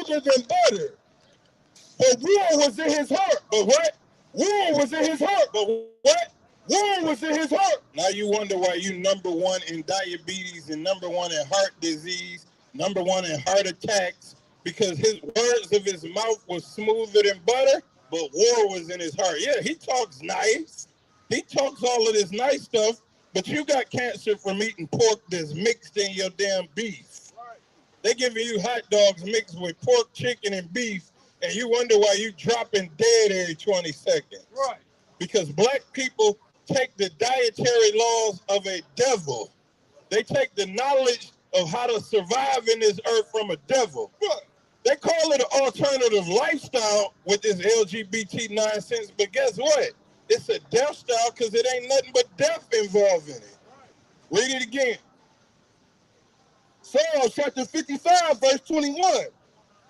smoother than butter. But war was in his heart. But what? War was in his heart. But what? War was in his heart. Now you wonder why you #1 in diabetes and #1 in heart disease, #1 in heart attacks, because his words of his mouth was smoother than butter, but war was in his heart. Yeah, he talks nice. He talks all of this nice stuff, but you got cancer from eating pork that's mixed in your damn beef. They giving you hot dogs mixed with pork, chicken, and beef, and you wonder why you dropping dead every 20 seconds. Right. Because black people take the dietary laws of a devil. They take the knowledge of how to survive in this earth from a devil. Right. They call it an alternative lifestyle with this LGBT nonsense, but guess what? It's a death style because it ain't nothing but death involved in it. Right. Read it again. Psalm chapter 55, verse 21.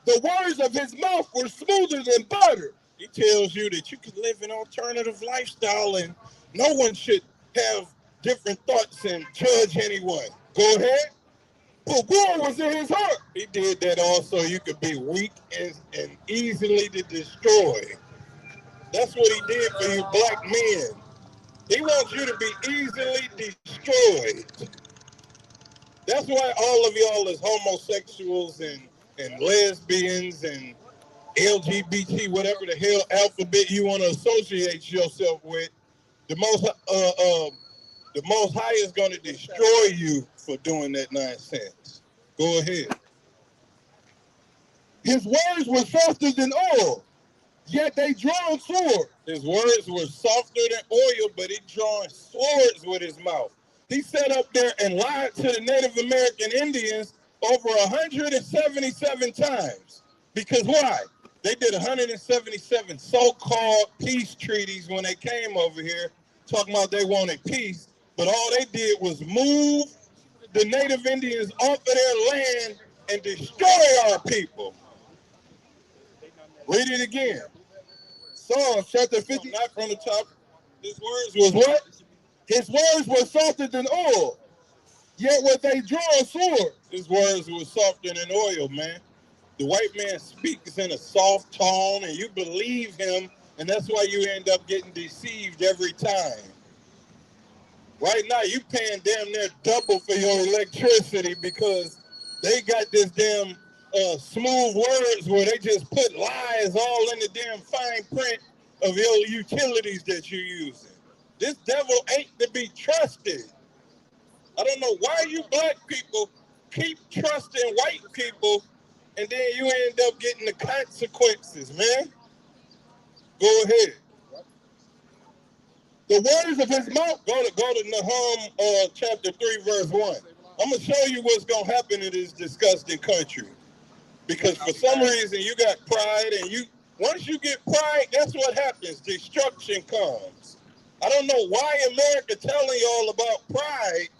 The words of his mouth were smoother than butter. He tells you that you can live an alternative lifestyle and no one should have different thoughts and judge anyone. Go ahead. But war was in his heart. He did that also you could be weak and easily to destroy. That's what he did for you black men. He wants you to be easily destroyed. That's why all of y'all is homosexuals and lesbians and LGBT, whatever the hell alphabet you want to associate yourself with. The Most High is going to destroy you for doing that nonsense. Go ahead. His words were softer than oil, yet they drawn swords. His words were softer than oil, but he drawing swords with his mouth. He sat up there and lied to the Native American Indians over 177 times. Because why? They did 177 so-called peace treaties when they came over here, talking about they wanted peace, but all they did was move the Native Indians off of their land and destroy our people. Read it again. Psalm chapter 50, not from the top. His words was what? His words were softer than oil, yet were they drawn swords. His words were softer than oil, man. The white man speaks in a soft tone, and you believe him, and that's why you end up getting deceived every time. Right now, you paying damn near double for your electricity because they got this damn smooth words where they just put lies all in the damn fine print of your utilities that you're using. This devil ain't to be trusted. I don't know why you black people keep trusting white people and then you end up getting the consequences, man. Go ahead. The words of his mouth, go to Nahum chapter 3, verse 1. I'm going to show you what's going to happen in this disgusting country. Because for some reason you got pride, and once you get pride, guess what happens? Destruction comes. I don't know why America telling y'all about pride,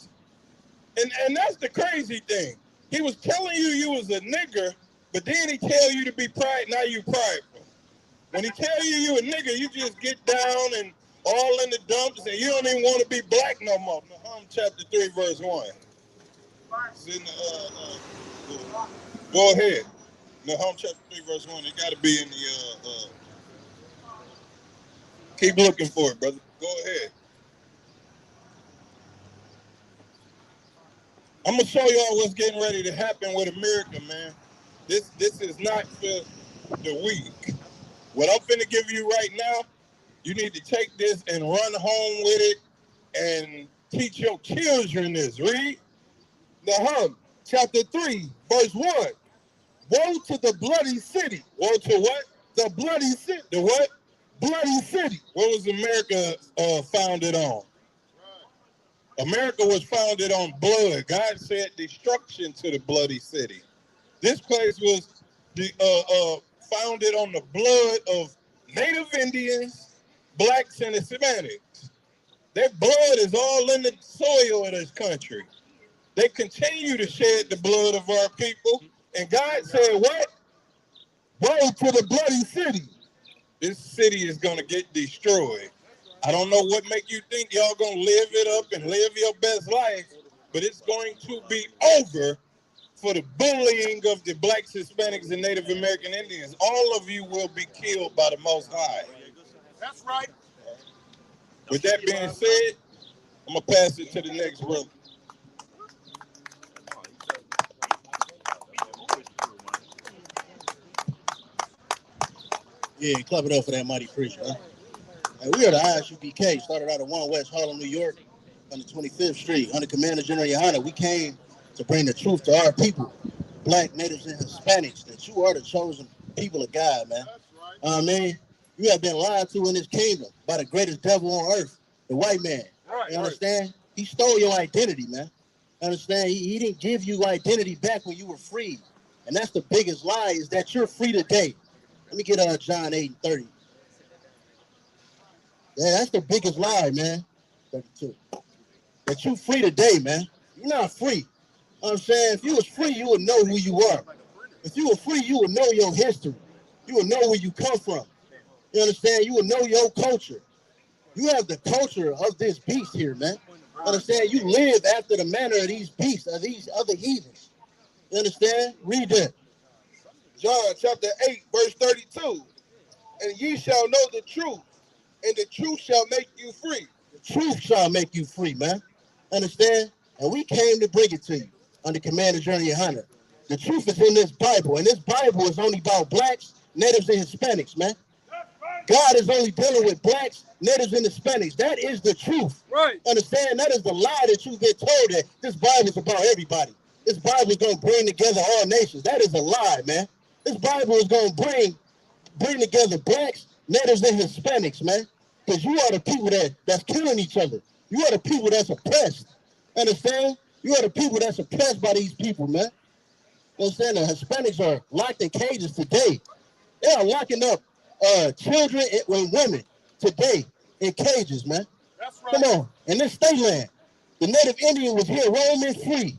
and that's the crazy thing. He was telling you was a nigger, but then he tell you to be pride, now you prideful. When he tell you a nigger, you just get down and all in the dumps, and you don't even want to be black no more. Nahum chapter 3, verse 1. It's in go ahead. Nahum chapter 3, verse 1. It got to be in the... keep looking for it, brother. Go ahead. I'm going to show y'all what's getting ready to happen with America, man. This is not for the weak. What I'm finna give you right now, you need to take this and run home with it and teach your children this. Read. Nahum chapter 3, verse 1. Woe to the bloody city. Woe to what? The bloody city. The what? Bloody city. What was America founded on? America was founded on blood. God said destruction to the bloody city. This place was founded on the blood of Native Indians, blacks, and Hispanics. Their blood is all in the soil of this country. They continue to shed the blood of our people. And God said, what? Woe to the bloody city. This city is going to get destroyed. I don't know what make you think y'all going to live it up and live your best life, but it's going to be over for the bullying of the blacks, Hispanics, and Native American Indians. All of you will be killed by the Most High. That's right. With that being said, I'm going to pass it to the next brother. Yeah, clap it up for that mighty preacher, man. And we are the ISUPK, started out at 1 West Harlem, New York, on the 25th Street, under Commander General Yohana. We came to bring the truth to our people, black, natives, and Hispanics, that you are the chosen people of God, man. I mean, you have been lied to in this kingdom by the greatest devil on earth, the white man. You understand? He stole your identity, man. Understand? He didn't give you identity back when you were free. And that's the biggest lie, is that you're free today. Let me get John 8:30. Yeah, that's the biggest lie, man. 32. That you free today, man. You're not free. You know what I'm saying? If you was free, you would know who you are. If you were free, you would know your history. You would know where you come from. You understand? You would know your culture. You have the culture of this beast here, man. Understand? You live after the manner of these beasts, of these other heathens. You understand? Read that. John chapter 8, verse 32. And ye shall know the truth, and the truth shall make you free. The truth shall make you free, man. Understand? And we came to bring it to you under Commander General Yohana. The truth is in this Bible, and this Bible is only about blacks, natives, and Hispanics, man. God is only dealing with blacks, natives, and Hispanics. That is the truth. Right. Understand? That is the lie that you've been told, that this Bible is about everybody. This Bible is going to bring together all nations. That is a lie, man. This Bible is going to bring together blacks, natives, and Hispanics, man. Because you are the people that's killing each other. You are the people that's oppressed. Understand? You are the people that's oppressed by these people, man. Understand? The Hispanics are locked in cages today. They are locking up children and women today in cages, man. That's right. Come on. In this state land, the Native Indian was here roaming free.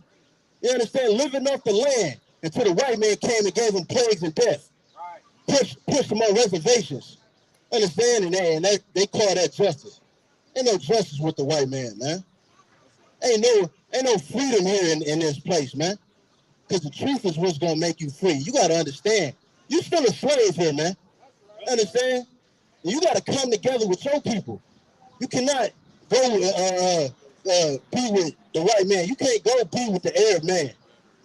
You understand? Living off the land until the white man came and gave them plagues and death. Right. Pushed them on reservations. Understand? And they call that justice. Ain't no justice with the white man, man. Ain't no freedom here in this place, man. Because the truth is what's going to make you free. You got to understand. You're still a slave here, man. Understand? And you got to come together with your people. You cannot go be with the white man. You can't go be with the Arab man,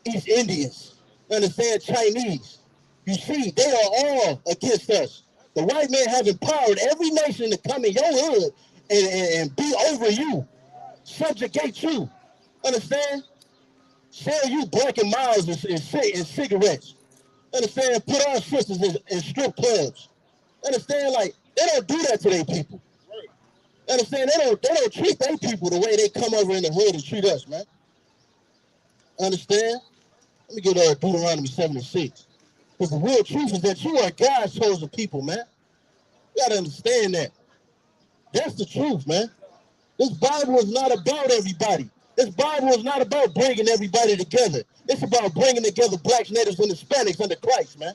East Indians. Understand? Chinese. You see, they are all against us. The white man has empowered every nation to come in your hood and be over you, subjugate you. Understand? Sell you Black and Miles and cigarettes. Understand? Put our sisters in strip clubs. Understand? Like, they don't do that to their people. Understand? They don't treat their people the way they come over in the hood and treat us, man. Understand? Let me get Deuteronomy 7:6. Because the real truth is that you are God's chosen people, man. You gotta understand that. That's the truth, man. This Bible is not about everybody. This Bible is not about bringing everybody together. It's about bringing together blacks, natives, and Hispanics under Christ, man.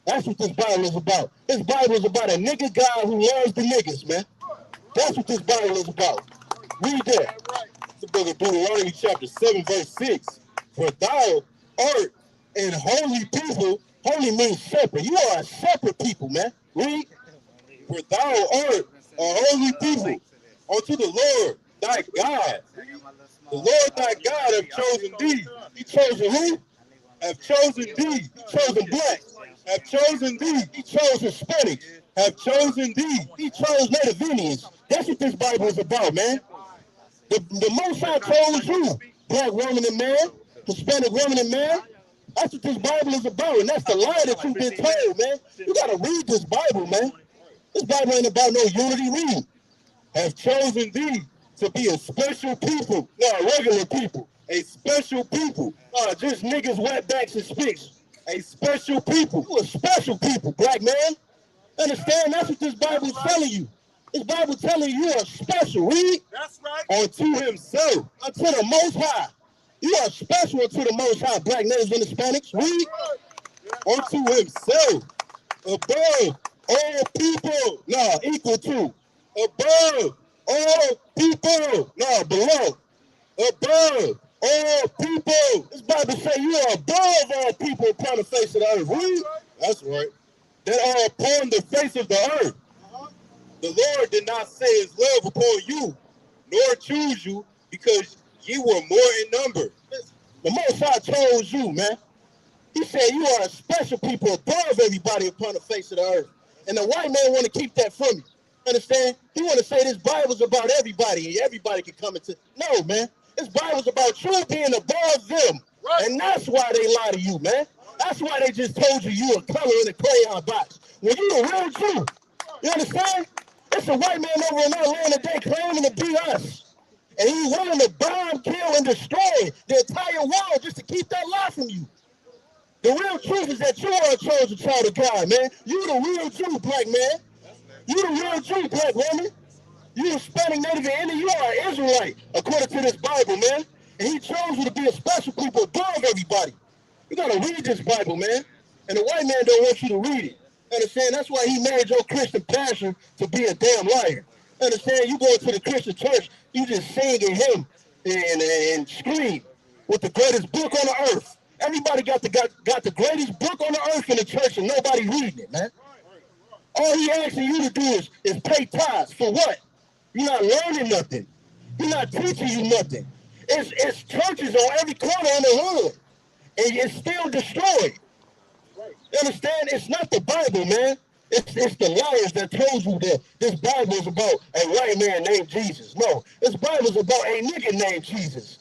That's what this Bible is about. This Bible is about a nigga God who loves the niggas, man. That's what this Bible is about. Read that. It's the book of Deuteronomy chapter 7, verse 6. For thou art an holy people. Holy means separate. You are a separate people, man. Read. For thou art a holy people unto the Lord thy God. The Lord thy God have chosen thee. He chosen who? Have chosen thee. He chosen blacks. Have chosen thee. He chose Hispanics. Have chosen thee. He chose Native Indians. That's what this Bible is about, man. The Most High chose you, black woman and man, Hispanic woman and man. That's what this Bible is about, and that's the lie that you've been told, man. You gotta read this Bible, man. This Bible ain't about no unity. Read. Have chosen thee to be a special people, not regular people. A special people, just niggas, wetbacks, and spicks. A special people. You a special people, black man. Understand? That's what this Bible is telling you. This Bible telling you are special. Read. That's right. Unto himself, unto the Most High. You are special unto the Most High, black, natives, and Hispanics. Read. Unto himself, above all people. No, equal to. Above all people. No, below. Above all people. This Bible say you are above all people upon the face of the earth. Read. That's right. That are upon the face of the earth. The Lord did not say his love upon you, nor choose you, because ye were more in number. The Most High chose you, man. He said you are a special people above everybody upon the face of the earth. And the white man want to keep that from you. Understand? He want to say this Bible's about everybody and everybody can come into. No, man. This Bible's about you being above them. Right. And that's why they lie to you, man. That's why they just told you you a color in a crayon box. When you the real Jew. You understand? It's a white man over in our land today claiming to be us. And he's willing to bomb, kill, and destroy the entire world just to keep that lie from you. The real truth is that you are a chosen child of God, man. You the real Jew, black man. You the real Jew, black woman. You Hispanic, Native, and Indian. You are an Israelite, according to this Bible, man. And he chose you to be a special people above everybody. You gotta read this Bible, man. And the white man don't want you to read it. Understand? That's why he made your Christian passion to be a damn liar. Understand? You go to the Christian church, you just sing and hymn and scream with the greatest book on the earth. Everybody got the greatest book on the earth in the church and nobody reading it, man. All he asking you to do is pay tithes. For what? You're not learning nothing. He's not teaching you nothing. It's churches on every corner in the hood. And it's still destroyed. You understand? It's not the Bible, man. It's the liars that told you that this Bible is about a white man named Jesus. No, this Bible is about a nigga named Jesus.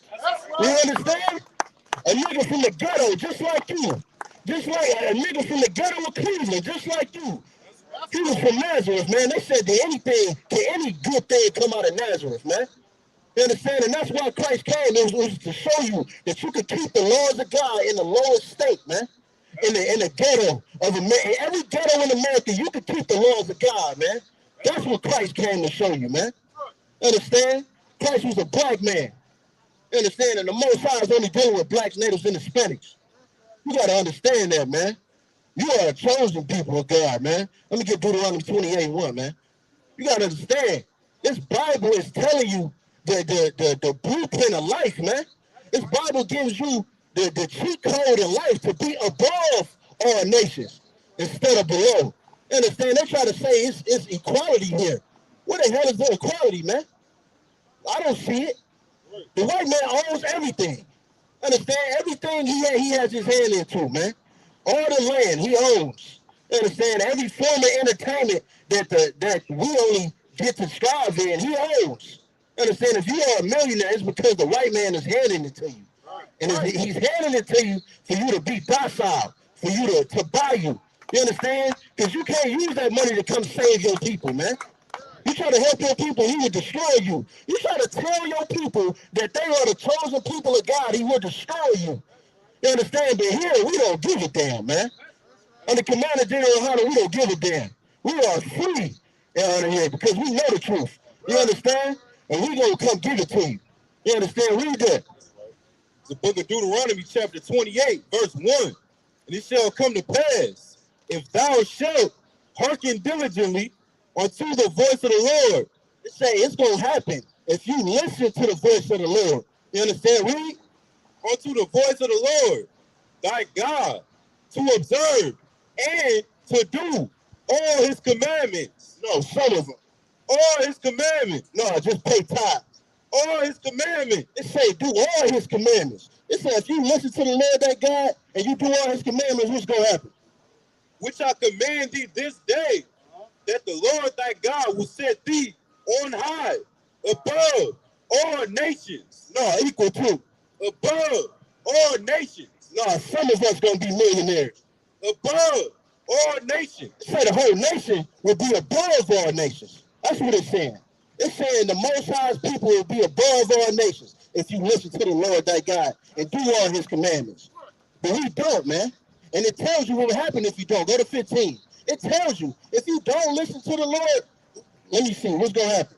You understand? A nigga from the ghetto, just like you. Just like a nigga from the ghetto of Cleveland, just like you. He was from Nazareth, man. They said that any good thing come out of Nazareth, man. You understand? And that's why Christ came. It was to show you that you could keep the laws of God in the lowest state, man. In the ghetto of America. In every ghetto in America, you could keep the laws of God, man. That's what Christ came to show you, man. Understand? Christ was a black man. You understand? And the Most High is only dealing with blacks, natives, and Hispanics. You got to understand that, man. You are a chosen people of God, man. Let me get Deuteronomy 28:1, man. You got to understand. This Bible is telling you the blueprint of life, man. This Bible gives you the cheat code in life to be above all nations instead of below. You understand? They try to say it's equality here. What the hell is the equality, man? I don't see it. The white man owns everything. Understand? Everything he has his hand into, man. All the land he owns. Understand? Every form of entertainment that we only get to strive in, he owns. Understand? If you are a millionaire, it's because the white man is handing it to you. And he's handing it to you for you to be docile, for you to buy you. You understand? Because you can't use that money to come save your people, man. You try to help your people, he will destroy you. You try to tell your people that they are the chosen people of God, he will destroy you. You understand? But here, we don't give a damn, man. Under Commander General Hunter, we don't give a damn. We are free out here because we know the truth. You understand? And we gonna come give it to you. You understand? Read that. The book of Deuteronomy, chapter 28, verse 1. And it shall come to pass, if thou shalt hearken diligently unto the voice of the Lord. It say it's going to happen if you listen to the voice of the Lord. You understand? Read. Unto the voice of the Lord, thy God, to observe and to do all his commandments. No, some of them. All his commandments. No, just pay tithes. All his commandments. It say do all his commandments. It says if you listen to the Lord thy God and you do all his commandments, what's going to happen? Which I command thee this day, that the Lord thy God will set thee on high, above all nations. No, equal to. Above all nations. No, some of us going to be millionaires. Above all nations. It say the whole nation will be above all nations. That's what it's saying. It's saying the Most High's people will be above all nations if you listen to the Lord thy God and do all his commandments. But we don't, man. And it tells you what will happen if you don't. Go to 15. It tells you if you don't listen to the Lord, let me see, what's going to happen?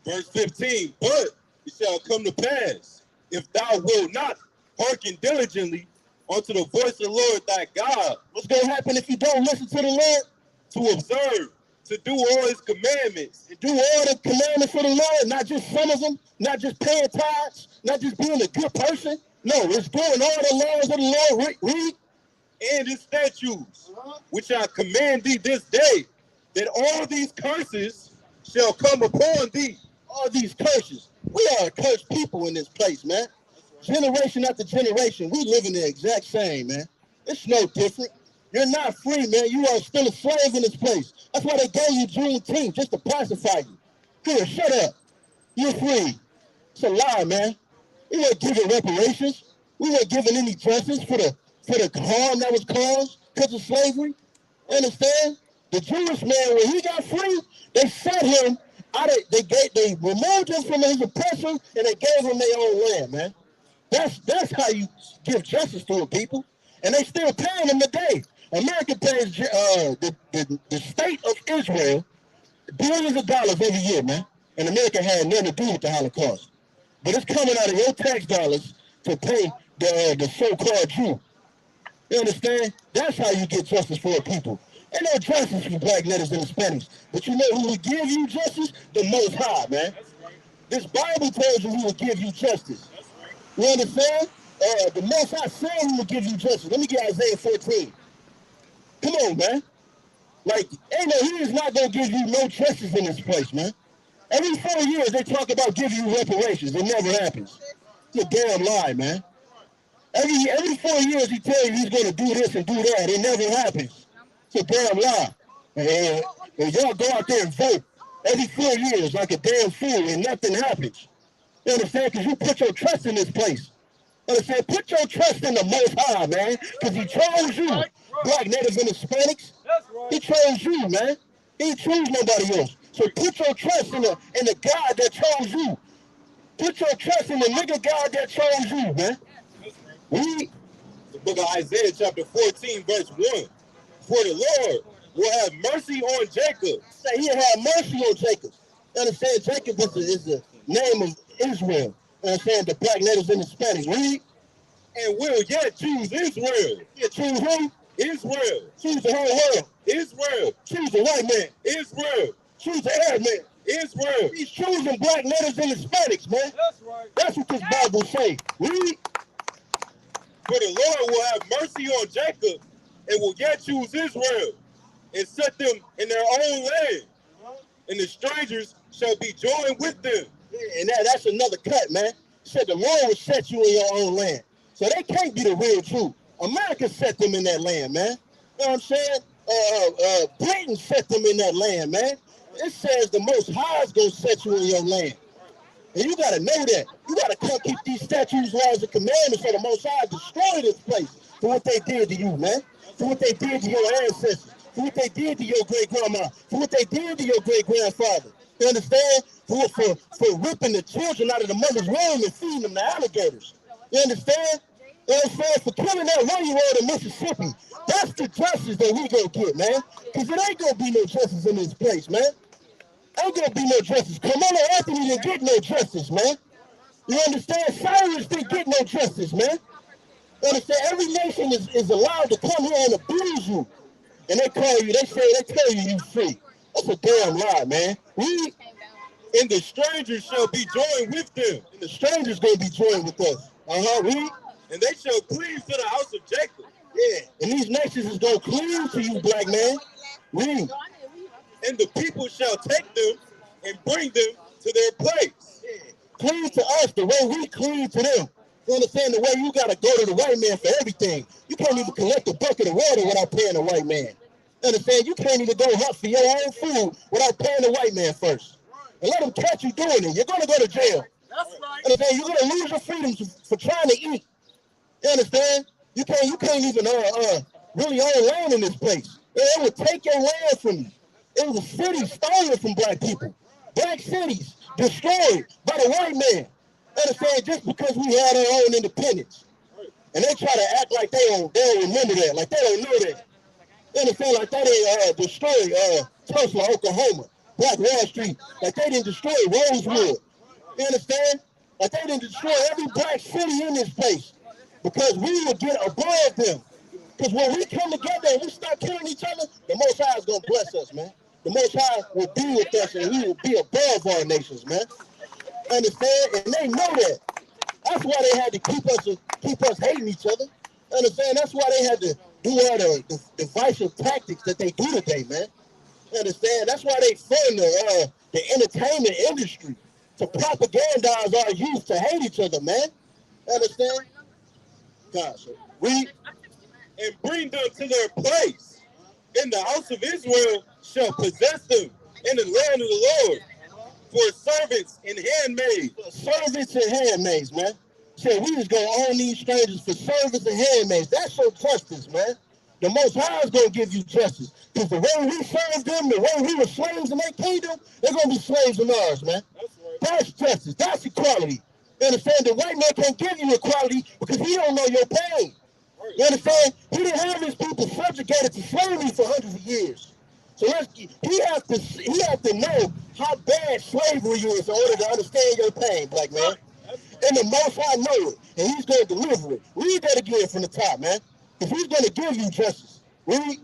Verse 15, but it shall come to pass, if thou wilt not hearken diligently unto the voice of the Lord thy God. What's going to happen if you don't listen to the Lord? To observe, to do all his commandments. And do all the commandments of the Lord, not just some of them, not just paying tithes, not just being a good person. No, it's doing all the laws of the Lord. Read. And his statutes, which I command thee this day, that all these curses shall come upon thee. All these curses. We are a cursed people in this place, man. Generation after generation, we live in the exact same, man. It's no different. You're not free, man. You are still a slave in this place. That's why they gave you Juneteenth, just to pacify you. Here, shut up. You're free. It's a lie, man. We weren't giving reparations. We weren't giving any justice for the harm that was caused because of slavery. Understand? The Jewish man, when he got free, they set him out of, they removed him from his oppressor and they gave him their own land, man. That's how you give justice to a people. And they still paying them today. America pays the state of Israel billions of dollars every year, man. And America had nothing to do with the Holocaust. But it's coming out of your tax dollars to pay the so-called Jew. You understand? That's how you get justice for a people. Ain't no justice for black letters and Hispanics. But you know who will give you justice? The Most High, man. This Bible tells you who will give you justice. You understand? The Most High said he will give you justice. Let me get Isaiah 14. Come on, man. Like, he is not going to give you no justice in this place, man. Every 4 years, they talk about giving you reparations. It never happens. It's a damn lie, man. Every 4 years, he tells you he's going to do this and do that. It never happens. It's a damn lie. And y'all go out there and vote every 4 years like a damn fool and nothing happens. You understand? Because you put your trust in this place. You understand? Put your trust in the Most High, man. Because he chose you, black, native, and Hispanics. He chose you, man. He didn't choose nobody else. So put your trust in the God that chose you. Put your trust in the nigga God that chose you, man. Read the book of Isaiah chapter 14, verse 1. For the Lord will have mercy on Jacob. Say he'll have mercy on Jacob. You understand? Jacob is the name of Israel. You understand? The black natives and Hispanics. Read. And will yet choose Israel. Yeah, choose who? Israel. Choose the whole world. Israel. Choose the white man. Israel. Choose the Arab man. Israel. He's choosing black natives and Hispanics, man. That's right. That's what this Bible say. Read. For the Lord will have mercy on Jacob and will yet choose Israel and set them in their own land. And the strangers shall be joined with them. Yeah, and that's another cut, man. Said the Lord will set you in your own land. So they can't be the real truth. America set them in that land, man. You know what I'm saying? Britain set them in that land, man. It says the Most High is going to set you in your land. And you got to know that. You got to come keep these statutes, laws, and commandments so the Most High destroy this place for what they did to you, man. For what they did to your ancestors. For what they did to your great-grandma. For what they did to your great-grandfather. You understand? For ripping the children out of the mother's womb and feeding them to alligators. You understand? You know what I'm saying? For killing that 1-year-old in Mississippi. That's the justice that we gonna get, man. Because it ain't gonna be no justice in this place, man. Ain't gonna be no justice. Carmelo Anthony didn't get no justice, man. You understand? Cyrus didn't get no justice, man. You understand? Every nation is allowed to come here and abuse you. And they tell you you free. That's a damn lie, man. And the strangers shall be joined with them. And the strangers gonna be joined with us. And they shall cleave to the house of Jacob. Yeah. And these nations is gonna cleave to you, black man. Read. And the people shall take them and bring them to their place. Yeah. Cleave to us the way we cleave to them. You understand? The way you gotta go to the white man for everything. You can't even collect a bucket of water without paying the white man. You understand? You can't even go hunt for your own food without paying the white man first. And let them catch you doing it. You're gonna go to jail. That's right. You understand? You're gonna lose your freedom for trying to eat. You understand? You can't even really own land in this place. It would take your land from you. It was a city stolen from black people. Black cities destroyed by the white man. Understand? Just because we had our own independence. And they try to act like they don't remember that, like they don't know that. You understand? Like they destroyed Tulsa, Oklahoma, Black Wall Street, like they didn't destroy Rosewood. You understand? Like they didn't destroy every black city in this place. Because we will get above them. Because when we come together and we start killing each other, the Most High is going to bless us, man. the Most High will be with us and he will be above our nations, man. Understand? And they know that. That's why they had to keep us hating each other. Understand? That's why they had to do all the divisive tactics that they do today, man. Understand? That's why they fund the entertainment industry to propagandize our youth to hate each other, man. Understand? Gosh, read. And bring them to their place. And the house of Israel shall possess them in the land of the Lord for servants and handmaids. Servants and handmaids, man. Said we just gonna own these strangers for servants and handmaids. That's your justice, man. The Most High is gonna give you justice. Because the way we served them, the way we were slaves in their kingdom, they're gonna be slaves in ours, man. That's right. That's justice. That's equality. You understand? The white man can't give you equality because he don't know your pain. You understand? He didn't have his people subjugated to slavery for hundreds of years. So he have to know how bad slavery is in order to understand your pain, black man. And the Most High know it, and he's going to deliver it. Read that again from the top, man. Because he's going to give you justice. Read.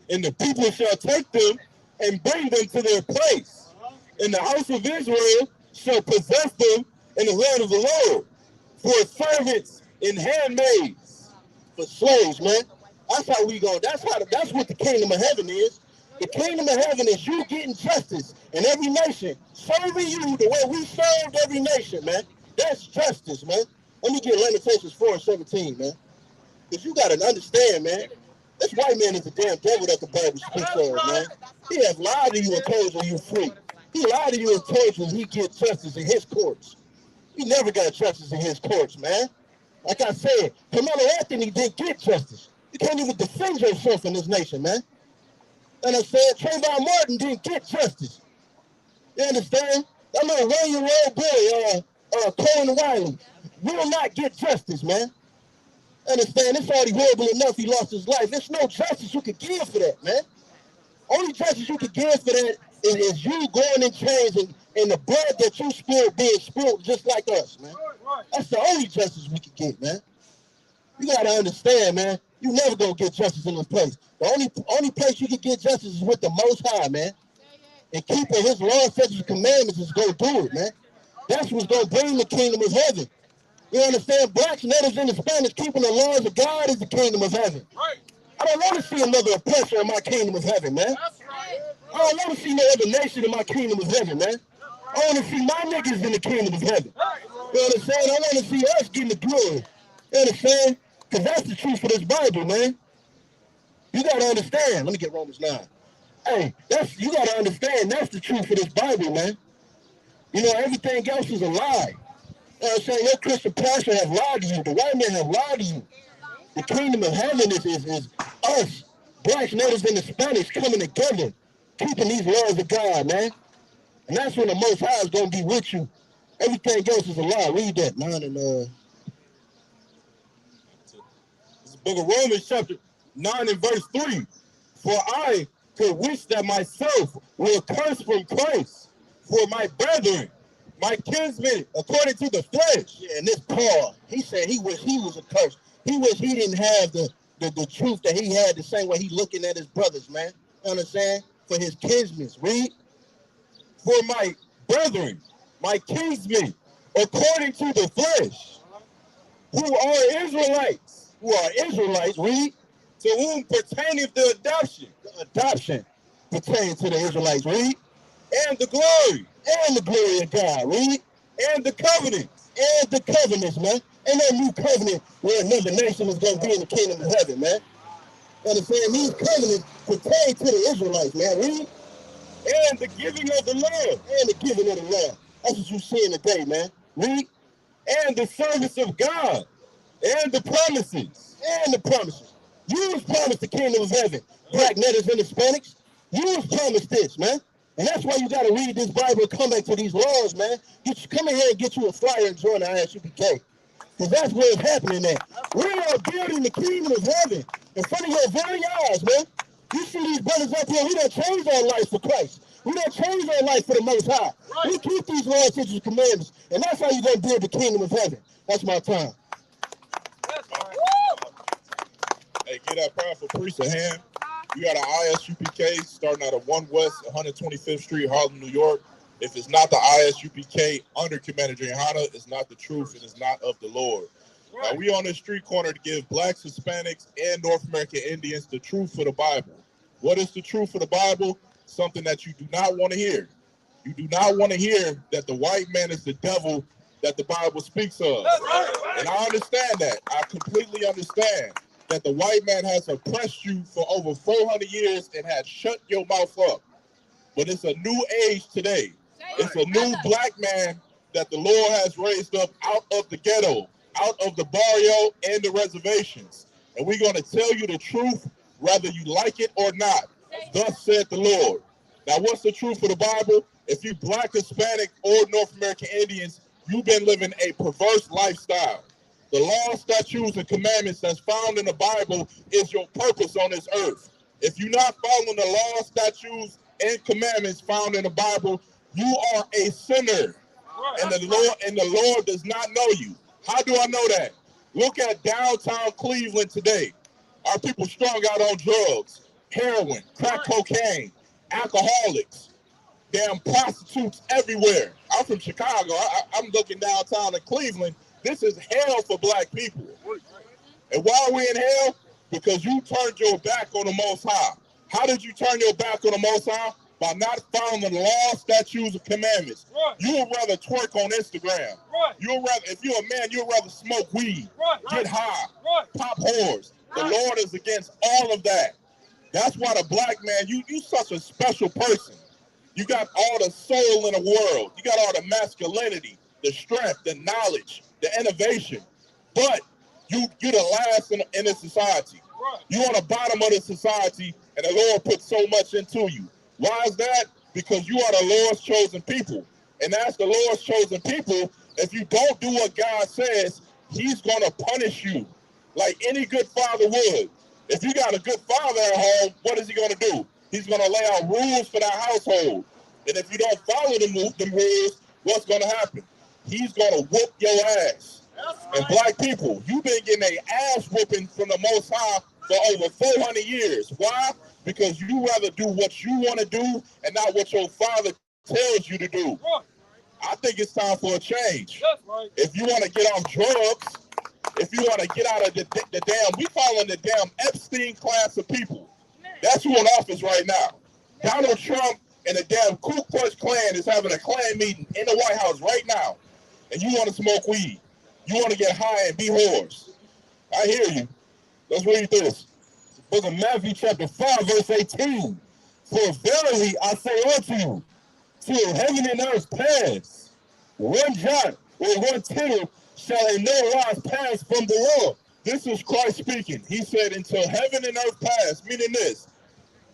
And the people shall take them and bring them to their place. And the house of Israel shall possess them in the land of the Lord for servants and handmaids. For slaves, man. That's how we go. That's what the kingdom of heaven is. The kingdom of heaven is you getting justice in every nation, serving you the way we served every nation, man. That's justice, man. Let me get Lamentations 4:17, man. Because you got to understand, man. This white man is the damn devil that the Bible speaks of, man. He has lied to you and told you you're free. He lied to you and told you he gets justice in his courts. He never got justice in his courts, man. Like I said, Carmelo Anthony didn't get justice. You can't even defend yourself in this nation, man. And I said, Trayvon Martin didn't get justice. You understand? That little 1-year-old boy, Cohen Wiley, will not get justice, man. Understand? It's already horrible enough he lost his life. There's no justice you could give for that, man. Only justice you could give for that is you going in chains and the blood that you spilled being spilled just like us, man. That's the only justice we could get, man. You got to understand, man. You never gonna get justice in this place. The only place you can get justice is with the Most High, man. And keeping his laws, statutes, and commandments is gonna do it, man. That's what's gonna bring the kingdom of heaven. You understand? Blacks, natives, and Hispanics keeping the laws of God is the kingdom of heaven. I don't want to see another oppressor in my kingdom of heaven, man. I don't want to see no other nation in my kingdom of heaven, man. I want to see my niggas in the kingdom of heaven. You understand? I want to see us getting the glory. You understand? Because that's the truth of this Bible, man. You got to understand. Let me get Romans 9. Hey, you got to understand that's the truth of this Bible, man. You know, everything else is a lie. You know what I'm saying? Your Christian pastor have lied to you. The white man have lied to you. The kingdom of heaven is us, blacks, natives, and Hispanics coming together, keeping these laws of God, man. And that's when the Most High is going to be with you. Everything else is a lie. Read that. 9 and Book of Romans chapter 9 and verse 3. For I could wish that myself were cursed from Christ for my brethren, my kinsmen, according to the flesh. Yeah, and this Paul, he said he wished he was accursed. He wished he didn't have the truth that he had the same way he looking at his brothers, man. You understand? For his kinsmen. Read. For my brethren, my kinsmen, according to the flesh, who are Israelites. Read. To whom pertaineth the adoption. The adoption pertains to the Israelites. Read. And the glory. And the glory of God. Read. And the covenants. And the covenants, man. Ain't no new covenant where another nation is going to be in the kingdom of heaven, man. Understand? These covenants pertain to the Israelites, man. Read. And the giving of the land. And the giving of the land. That's what you seeing today, man. Read. And the service of God. And the promises. And the promises. You was promised the kingdom of heaven. Black, natives, and Hispanics. You was promised this, man. And that's why you got to read this Bible and come back to these laws, man. Come in here and get you a flyer and join the ISUPK. Because that's where it's happening at. We are building the kingdom of heaven in front of your very eyes, man. You see these brothers up here, we done changed our life for Christ. We done changed our life for the Most High. Right. We keep these laws, statutes, and commandments. And that's how you're going to build the kingdom of heaven. That's my time. Hey, get that powerful priest a hand. We got an ISUPK starting out of 1 West 125th Street, Harlem, New York. If it's not the ISUPK under Commander Jayhana, it's not the truth and it's not of the Lord. Now, we on this street corner to give blacks, Hispanics, and North American Indians the truth for the Bible. What is the truth for the Bible? Something that you do not want to hear. You do not want to hear that the white man is the devil that the Bible speaks of. And I understand that. I completely understand that the white man has oppressed you for over 400 years and has shut your mouth up. But it's a new age today. It's a new black man that the Lord has raised up out of the ghetto, out of the barrio and the reservations. And we're going to tell you the truth, whether you like it or not. Thus said the Lord. Now, what's the truth of the Bible? If you black, Hispanic, or North American Indians, you've been living a perverse lifestyle. The laws, statutes, and commandments that's found in the Bible is your purpose on this earth. If you're not following the laws, statutes, and commandments found in the Bible, you are a sinner. And the Lord does not know you. How do I know that? Look at downtown Cleveland today. Our people strung out on drugs, heroin, crack cocaine, alcoholics, damn prostitutes everywhere. I'm from Chicago. I'm looking downtown in Cleveland. This is hell for black people. And why are we in hell? Because you turned your back on the Most High. How did you turn your back on the Most High? By not following the laws, statutes, and commandments. You would rather twerk on Instagram. If you're a man, you'd rather smoke weed, get high, pop whores. The Lord is against all of that. That's why the black man, you such a special person. You got all the soul in the world. You got all the masculinity, the strength, the knowledge, the innovation. But you're the last in this society. You're on the bottom of the society, and the Lord put so much into you. Why is that? Because you are the Lord's chosen people. And as the Lord's chosen people, if you don't do what God says, he's going to punish you like any good father would. If you got a good father at home, what is he going to do? He's going to lay out rules for that household. And if you don't follow them rules, what's going to happen? He's going to whoop your ass. And black people, you've been getting an ass whooping from the Most High for over 400 years. Why? Because you rather do what you want to do and not what your father tells you to do. I think it's time for a change. If you want to get off drugs, if you want to get out of the damn, we following the damn Epstein class of people. That's who in office right now. Donald Trump and the damn Ku Klux Klan is having a Klan meeting in the White House right now. And you want to smoke weed. You want to get high and be whores. I hear you. Let's read this. Book of Matthew chapter 5, verse 18. For verily I say unto you, till heaven and earth pass, one jot or one tittle shall in no wise pass from the law. This is Christ speaking. He said, until heaven and earth pass, meaning this.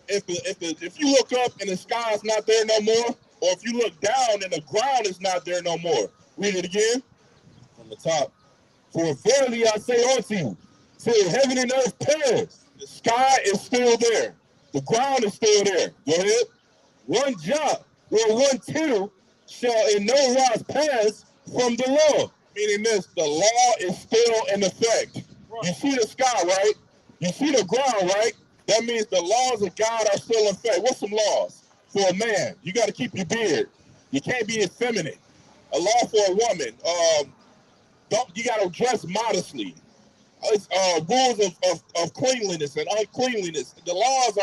If you look up and the sky is not there no more, or if you look down and the ground is not there no more. Read it again from the top. For verily I say unto you, till heaven and earth pass, the sky is still there. The ground is still there. Go ahead. One jot or one tittle shall in no wise pass from the law. Meaning this, the law is still in effect. You see the sky, right? You see the ground, right? That means the laws of God are still in effect. What's some laws? For a man, you got to keep your beard. You can't be effeminate. A law for a woman, you got to dress modestly. Rules of cleanliness and uncleanliness. The laws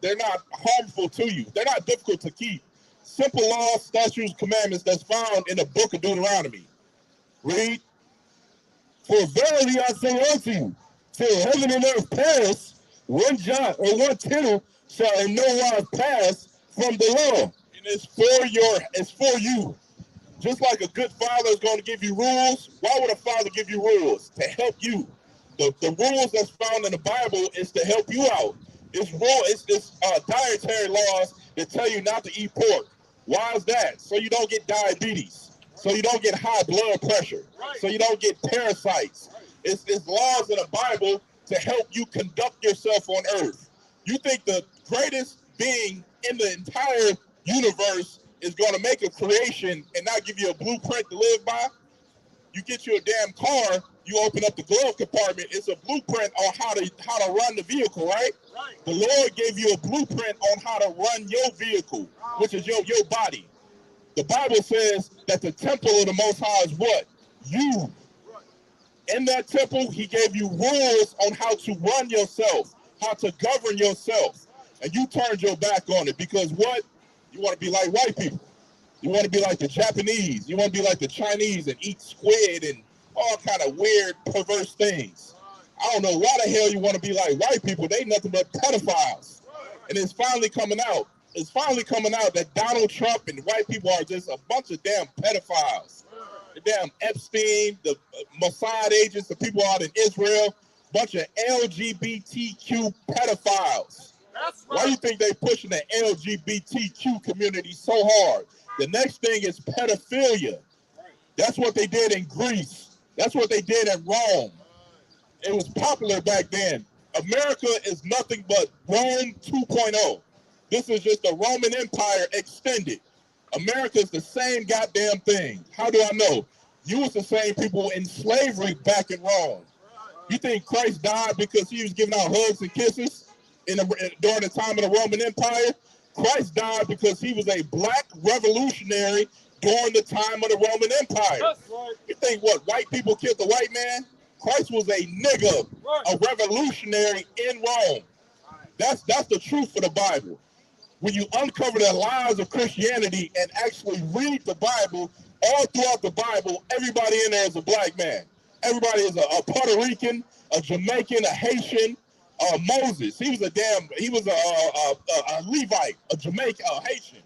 they're not harmful to you. They're not difficult to keep. Simple laws, statutes, commandments that's found in the book of Deuteronomy. Read. For verily I say unto you, till heaven and earth pass, one jot or one tittle shall in no wise pass from the law. And it's for you. Just like a good father is going to give you rules, why would a father give you rules? To help you. The rules that's found in the Bible is to help you out. It's dietary laws that tell you not to eat pork. Why is that? So you don't get diabetes. So you don't get high blood pressure. So you don't get parasites. It's laws in the Bible to help you conduct yourself on earth. You think the greatest being in the entire universe is going to make a creation and not give you a blueprint to live by? You get you a damn car you open up the glove compartment, it's a blueprint on how to run the vehicle, right? The Lord gave you a blueprint on how to run your vehicle, which is your body. The Bible says that the temple of the Most High is what? You. In that temple, he gave you rules on how to run yourself, how to govern yourself. And you turned your back on it because what? You want to be like white people. You want to be like the Japanese. You want to be like the Chinese and eat squid and all kind of weird, perverse things. I don't know why the hell you want to be like white people. They nothing but pedophiles. And it's finally coming out. It's finally coming out that Donald Trump and white people are just a bunch of damn pedophiles. The damn Epstein, the Mossad agents, the people out in Israel, bunch of LGBTQ pedophiles. Why do you think they pushing the LGBTQ community so hard? The next thing is pedophilia. That's what they did in Greece. That's what they did in Rome. It was popular back then. America is nothing but Rome 2.0. This is just the Roman Empire extended. America is the same goddamn thing. How do I know? You was the same people in slavery back in Rome. You think Christ died because he was giving out hugs and kisses during the time of the Roman Empire? Christ died because he was a black revolutionary during the time of the Roman Empire. You think what, white people killed the white man? Christ was a nigger, a revolutionary in Rome. That's the truth for the Bible. When you uncover the lies of Christianity and actually read the Bible, all throughout the Bible, everybody in there is a black man. Everybody is a Puerto Rican, a Jamaican, a Haitian. Moses, he was a Levite, a Jamaican, a Haitian.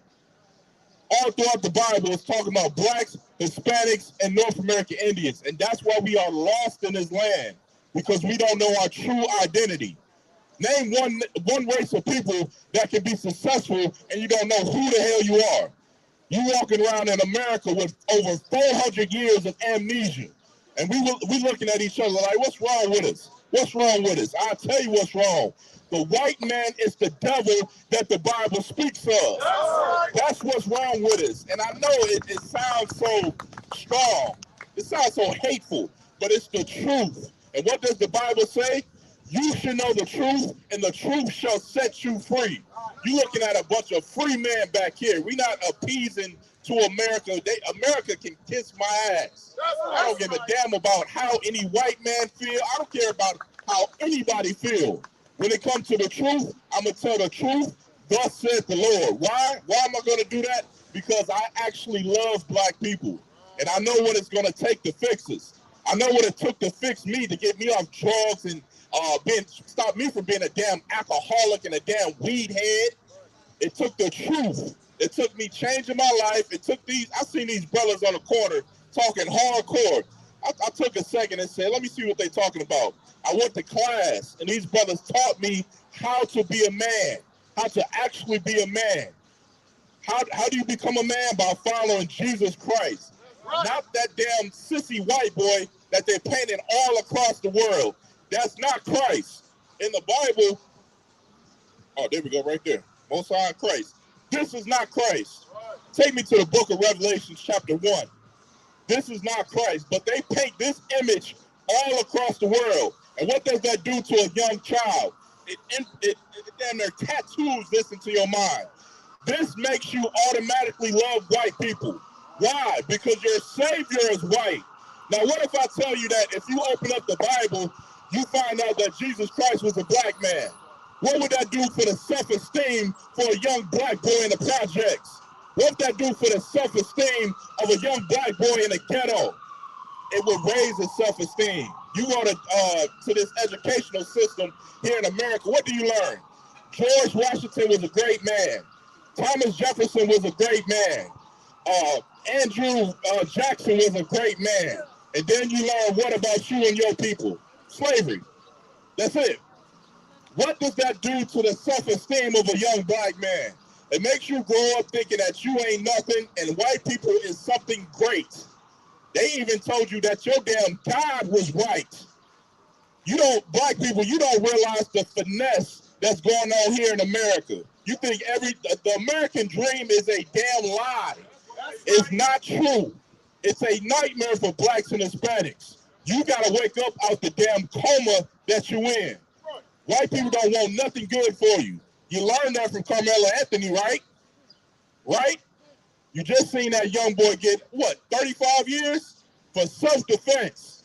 All throughout the Bible, it's talking about blacks, Hispanics, and North American Indians. And that's why we are lost in this land, because we don't know our true identity. Name one race of people that can be successful and you don't know who the hell you are. You walking around in America with over 400 years of amnesia. And we looking at each other like, what's wrong with us? What's wrong with us? I'll tell you what's wrong. The white man is the devil that the Bible speaks of. That's what's wrong with us. And I know it sounds so strong. It sounds so hateful, but it's the truth. And what does the Bible say? You should know the truth, and the truth shall set you free. You're looking at a bunch of free men back here. We're not appeasing to America. America can kiss my ass. I don't give a damn about how any white man feel. I don't care about how anybody feel. When it comes to the truth, I'm going to tell the truth. Thus said the Lord. Why? Why am I going to do that? Because I actually love black people. And I know what it's going to take to fix us. I know what it took to fix me, to get me off drugs and stop me from being a damn alcoholic and a damn weed head. It took the truth. It took me changing my life. It took I seen these brothers on the corner talking hardcore. I took a second and said, let me see what they're talking about. I went to class, and these brothers taught me how to be a man, how to actually be a man. How do you become a man? By following Jesus Christ. Not that damn sissy white boy that they're painting all across the world. That's not Christ. In the Bible, oh, there we go, right there. Most High Christ. This is not Christ. Take me to the book of Revelation, chapter 1. This is not Christ, but they paint this image all across the world. And what does that do to a young child? It damn near tattoos this into your mind. This makes you automatically love white people. Why? Because your Savior is white. Now, what if I tell you that if you open up the Bible, you find out that Jesus Christ was a black man? What would that do for the self-esteem for a young black boy in the projects? What would that do for the self-esteem of a young black boy in the ghetto? It would raise his self-esteem. You go to this educational system here in America, what do you learn? George Washington was a great man. Thomas Jefferson was a great man. Andrew Jackson was a great man. And then you learn, what about you and your people? Slavery. That's it. What does that do to the self-esteem of a young black man? It makes you grow up thinking that you ain't nothing and white people is something great. They even told you that your damn God was right. Black people, you don't realize the finesse that's going on here in America. You think the American dream is a damn lie. It's not true. It's a nightmare for blacks and Hispanics. You got to wake up out the damn coma that you in. White people don't want nothing good for you. You learned that from Carmelo Anthony, right? Right? You just seen that young boy get, what, 35 years? For self-defense.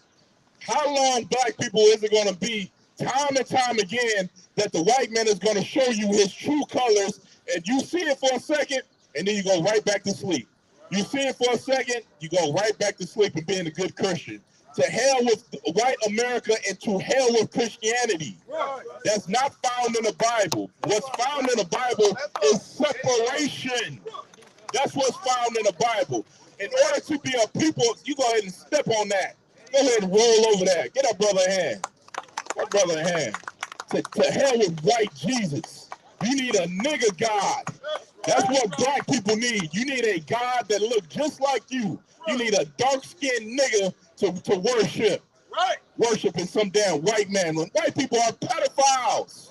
How long black people is it going to be, time and time again, that the white man is going to show you his true colors, and you see it for a second, and then you go right back to sleep. You see it for a second, you go right back to sleep and being a good Christian. To hell with white America and to hell with Christianity. That's not found in the Bible. What's found in the Bible is separation. That's what's found in the Bible. In order to be a people, you go ahead and step on that. Go ahead and roll over that. Get that brother a hand. That brother a hand. To hell with white Jesus. You need a nigga God. That's what black people need. You need a God that looks just like you. You need a dark-skinned nigga to worship. Right. Worshiping some damn white man. When white people are pedophiles.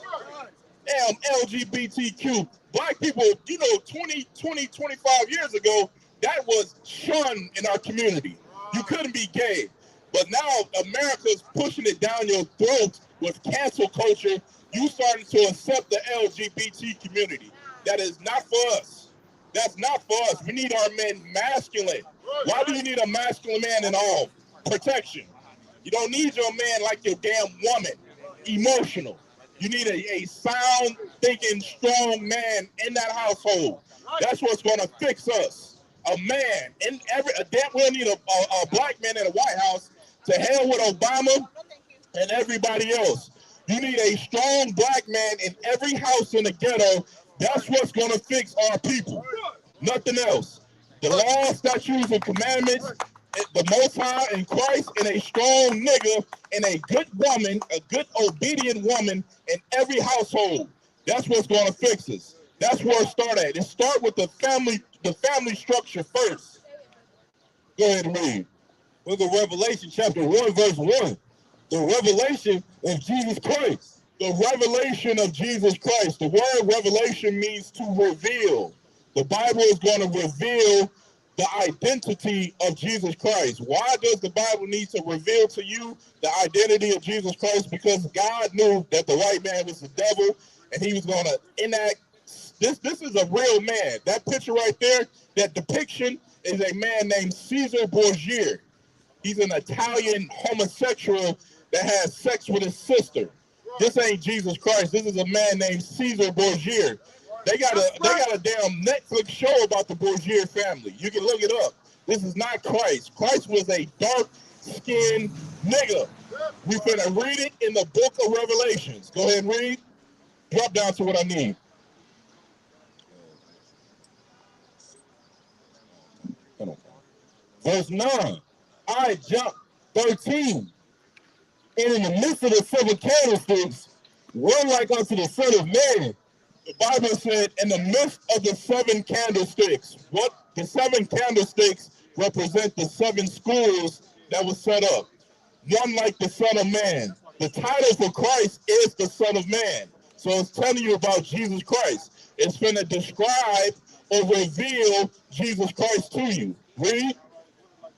Damn LGBTQ. Black people, 20, 25 years ago, that was shunned in our community. You couldn't be gay. But now America's pushing it down your throat with cancel culture. You starting to accept the LGBT community. That is not for us. That's not for us. We need our men masculine. Why do you need a masculine man in all? Protection. You don't need your man like your damn woman. Emotional. You need a sound, thinking, strong man in that household. That's what's going to fix us. A man. We don't need a black man in the White House. To hell with Obama and everybody else. You need a strong black man in every house in the ghetto. That's what's going to fix our people. Nothing else. The laws, statutes, and commandments, the Most High in Christ, and a strong nigga, and a good woman, a good obedient woman in every household. That's what's going to fix us. That's where it starts at. It starts with the family structure first. Go ahead and read. Look at Revelation chapter 1, verse 1. The revelation of Jesus Christ. The revelation of Jesus Christ. The word revelation means to reveal. The Bible is going to reveal the identity of Jesus Christ. Why does the Bible need to reveal to you the identity of Jesus Christ? Because God knew that the white man was the devil, and he was going to enact. This is a real man. That picture right there, that depiction, is a man named Caesar Borgia. He's an Italian homosexual that has sex with his sister. This ain't Jesus Christ. This is a man named Caesar Borgia. They got a damn Netflix show about the Borgia family. You can look it up. This is not Christ. Christ was a dark-skinned nigga. We finna read it in the book of Revelations. Go ahead and read. Drop down to what I need. Verse 9. I jumped 13. And in the midst of the 7 candlesticks, one like unto the Son of Man. The Bible said, in the midst of the 7 candlesticks, what the 7 candlesticks represent the 7 schools that was set up. One like the Son of Man. The title for Christ is the Son of Man. So it's telling you about Jesus Christ. It's going to describe or reveal Jesus Christ to you. Read.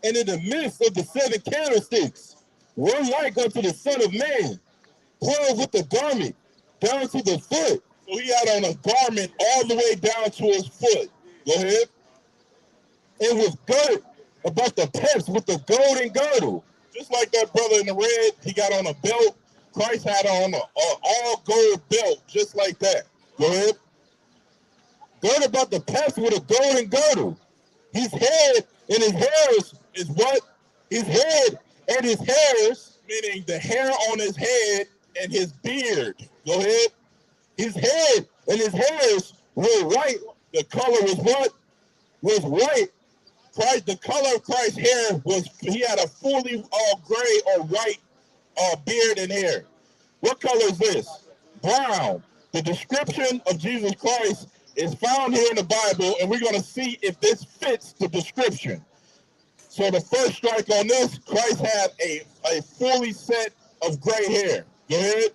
And in the midst of the 7 candlesticks, one like unto the Son of Man, clothed with the garment down to the foot. So he had on a garment all the way down to his foot. Go ahead. And was girt about the peps with the golden girdle. Just like that brother in the red, he got on a belt. Christ had on an all gold belt, just like that. Go ahead. Girt about the peps with a golden girdle. His head and his hairs is what? His head and his hairs, meaning the hair on his head and his beard. Go ahead. His head and his hairs were white. The color was what? Was white. Christ, the color of Christ's hair was, he had a fully gray or white beard and hair. What color is this? Brown. The description of Jesus Christ is found here in the Bible, and we're going to see if this fits the description. So the first strike on this, Christ had a fully set of gray hair. Go ahead.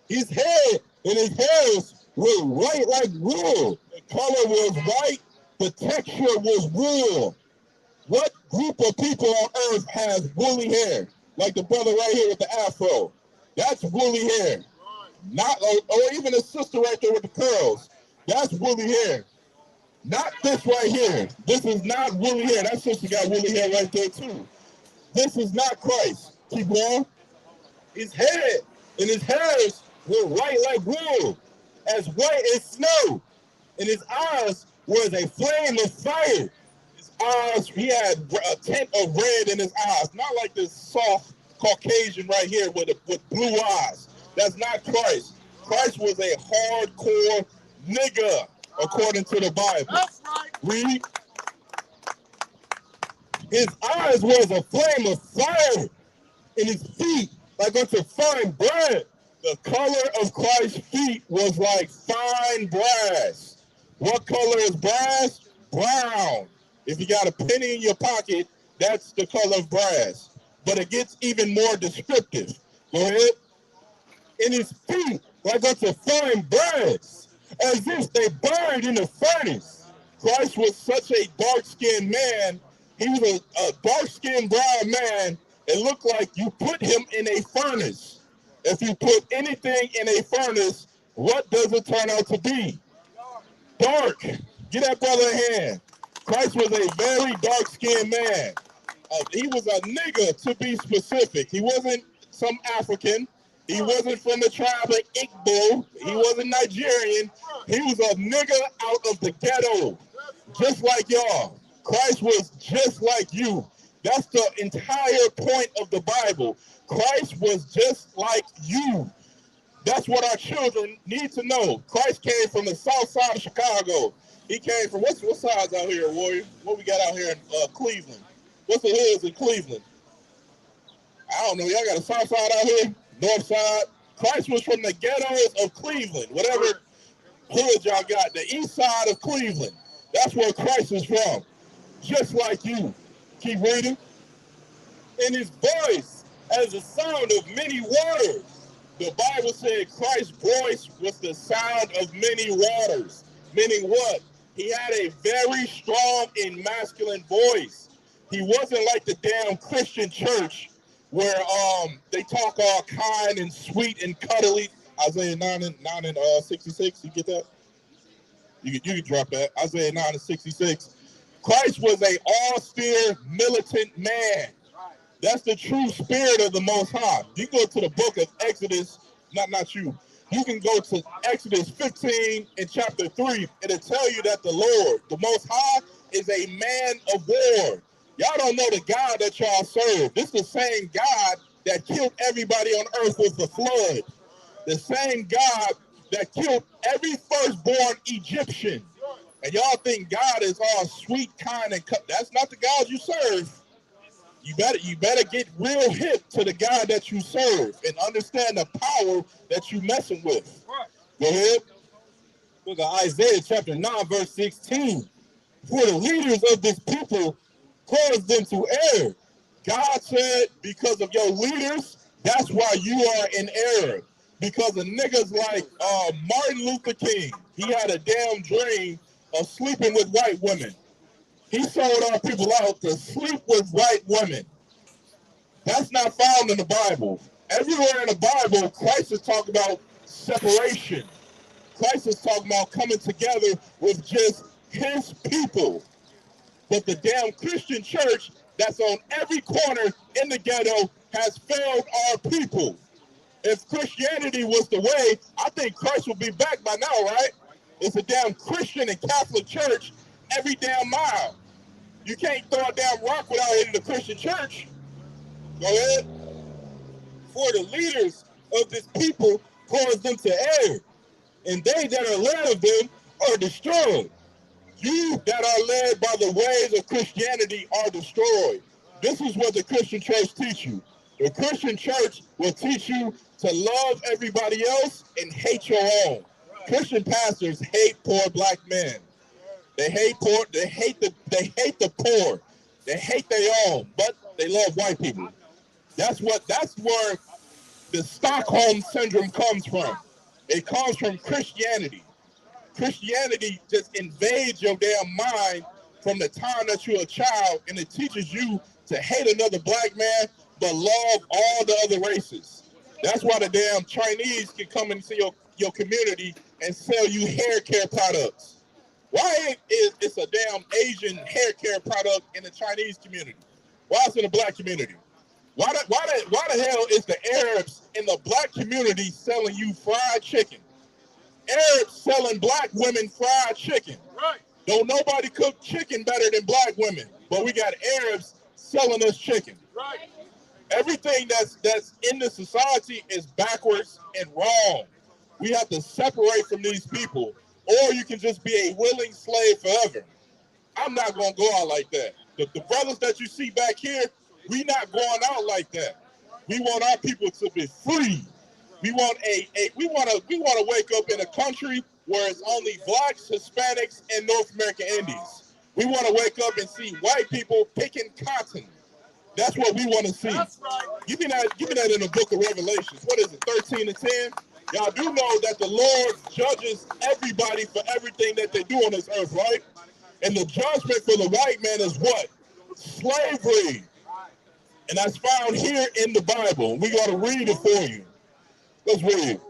His head and his hairs were white like wool. The color was white. The texture was wool. What group of people on earth has woolly hair? like the brother right here with the afro. That's woolly hair. Not, or even the sister right there with the curls. That's woolly hair. Not this right here. This is not woolly hair. That sister got woolly hair right there too. This is not Christ. Keep going. His head and his hairs were white like wool, as white as snow. And his eyes was a flame of fire. His eyes, he had a tint of red in his eyes. Not like this soft Caucasian right here with blue eyes. That's not Christ. Christ was a hardcore nigga, according to the Bible. That's right. Read. His eyes was a flame of fire, and his feet like unto fine bread. The color of Christ's feet was like fine brass. What color is brass? Brown. If you got a penny in your pocket, that's the color of brass. But it gets even more descriptive. Go ahead. And his feet like unto fine brass, as if they burned in the furnace. Christ was such a dark-skinned man. He was a dark-skinned brown man. It looked like you put him in a furnace. If you put anything in a furnace, what does it turn out to be? Dark. Get that brother a hand. Christ was a very dark-skinned man. He was a nigga, to be specific. He wasn't some African. He wasn't from the tribe of Igbo. He wasn't Nigerian. He was a nigga out of the ghetto, just like y'all. Christ was just like you. That's the entire point of the Bible. Christ was just like you. That's what our children need to know. Christ came from the south side of Chicago. He came from, what sides out here, Warrior? What we got out here in Cleveland? What's the hoods in Cleveland? I don't know. Y'all got a south side out here? North side. Christ was from the ghettos of Cleveland. Whatever hood y'all got, the east side of Cleveland. That's where Christ is from. Just like you. Keep reading. And his voice as the sound of many waters. The Bible said Christ's voice was the sound of many waters. Meaning what? He had a very strong and masculine voice. He wasn't like the damn Christian church where they talk all kind and sweet and cuddly. Isaiah 9 and 66, you get that? You can drop that. Isaiah 9 and 66. Christ was a austere, militant man. That's the true spirit of the Most High. You go to the book of Exodus, not you. You can go to Exodus 15 and chapter 3. It'll tell you that the Lord, the Most High, is a man of war. Y'all don't know the God that y'all serve. This is the same God that killed everybody on earth with the flood. The same God that killed every firstborn Egyptian. And y'all think God is all sweet, kind, and that's not the God you serve. You better get real hip to the God that you serve and understand the power that you messing with. Go ahead. Look at Isaiah chapter 9, verse 16. For the leaders of this people caused them to err. God said, because of your leaders, that's why you are in error. Because of niggas like Martin Luther King, he had a damn dream of sleeping with white women. He sold our people out to sleep with white women. That's not found in the Bible. Everywhere in the Bible, Christ is talking about separation. Christ is talking about coming together with just his people. But the damn Christian church that's on every corner in the ghetto has failed our people. If Christianity was the way, I think Christ would be back by now, right? It's a damn Christian and Catholic church every damn mile. You can't throw a damn rock without hitting the Christian church. Go ahead. For the leaders of this people cause them to err, and they that are led of them are destroyed. You that are led by the ways of Christianity are destroyed. This is what the Christian church teach you. The Christian church will teach you to love everybody else and hate your own. Christian pastors hate poor black men. They hate poor. They hate the poor. They hate their own, but they love white people. That's where the Stockholm syndrome comes from. It comes from Christianity. Christianity just invades your damn mind from the time that you're a child, and it teaches you to hate another black man but love all the other races. That's why the damn Chinese can come into your community and sell you hair care products. Why ain't it's a damn Asian hair care product in the Chinese community? Why is it in the black community? Why the hell is the Arabs in the black community selling you fried chicken? Arabs selling black women fried chicken. Right. Don't nobody cook chicken better than black women, but we got Arabs selling us chicken. Right. Everything that's in the society is backwards and wrong. We have to separate from these people, or you can just be a willing slave forever. I'm not gonna go out like that. The brothers that you see back here, we not going out like that. We want our people to be free. We want we want to wake up in a country where it's only blacks, Hispanics, and North American Indians. We want to wake up and see white people picking cotton. That's what we want to see. That's right. Give me that in the book of Revelations. What is it, 13 and 10? Y'all do know that the Lord judges everybody for everything that they do on this earth, right? And the judgment for the white man is what? Slavery. And that's found here in the Bible. We got to read it for you. Let's read it.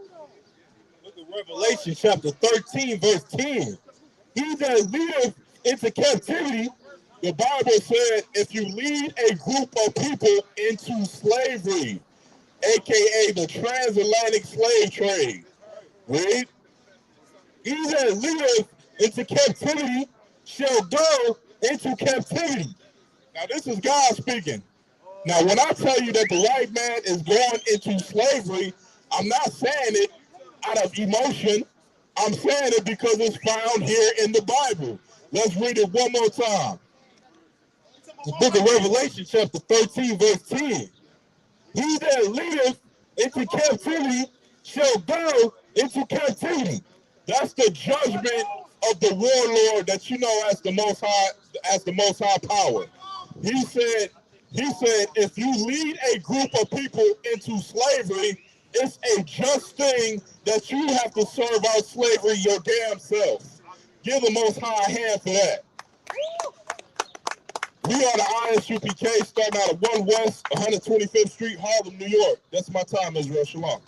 Look at Revelation chapter 13, verse 10. He that leadeth into captivity, the Bible said, if you lead a group of people into slavery, a.k.a. the transatlantic slave trade, read. He that leadeth into captivity shall go into captivity. Now, this is God speaking. Now, when I tell you that the white man is going into slavery, I'm not saying it out of emotion. I'm saying it because it's found here in the Bible. Let's read it one more time. The book of Revelation, chapter 13, verse 10. He that leadeth into captivity shall go into captivity. That's the judgment of the warlord that you know as the Most High power. He said, if you lead a group of people into slavery, it's a just thing that you have to serve out slavery your damn self. Give the Most High a hand for that. We are the ISUPK, starting out of 1 West, 125th Street, Harlem, New York. That's my time, Israel. Shalom.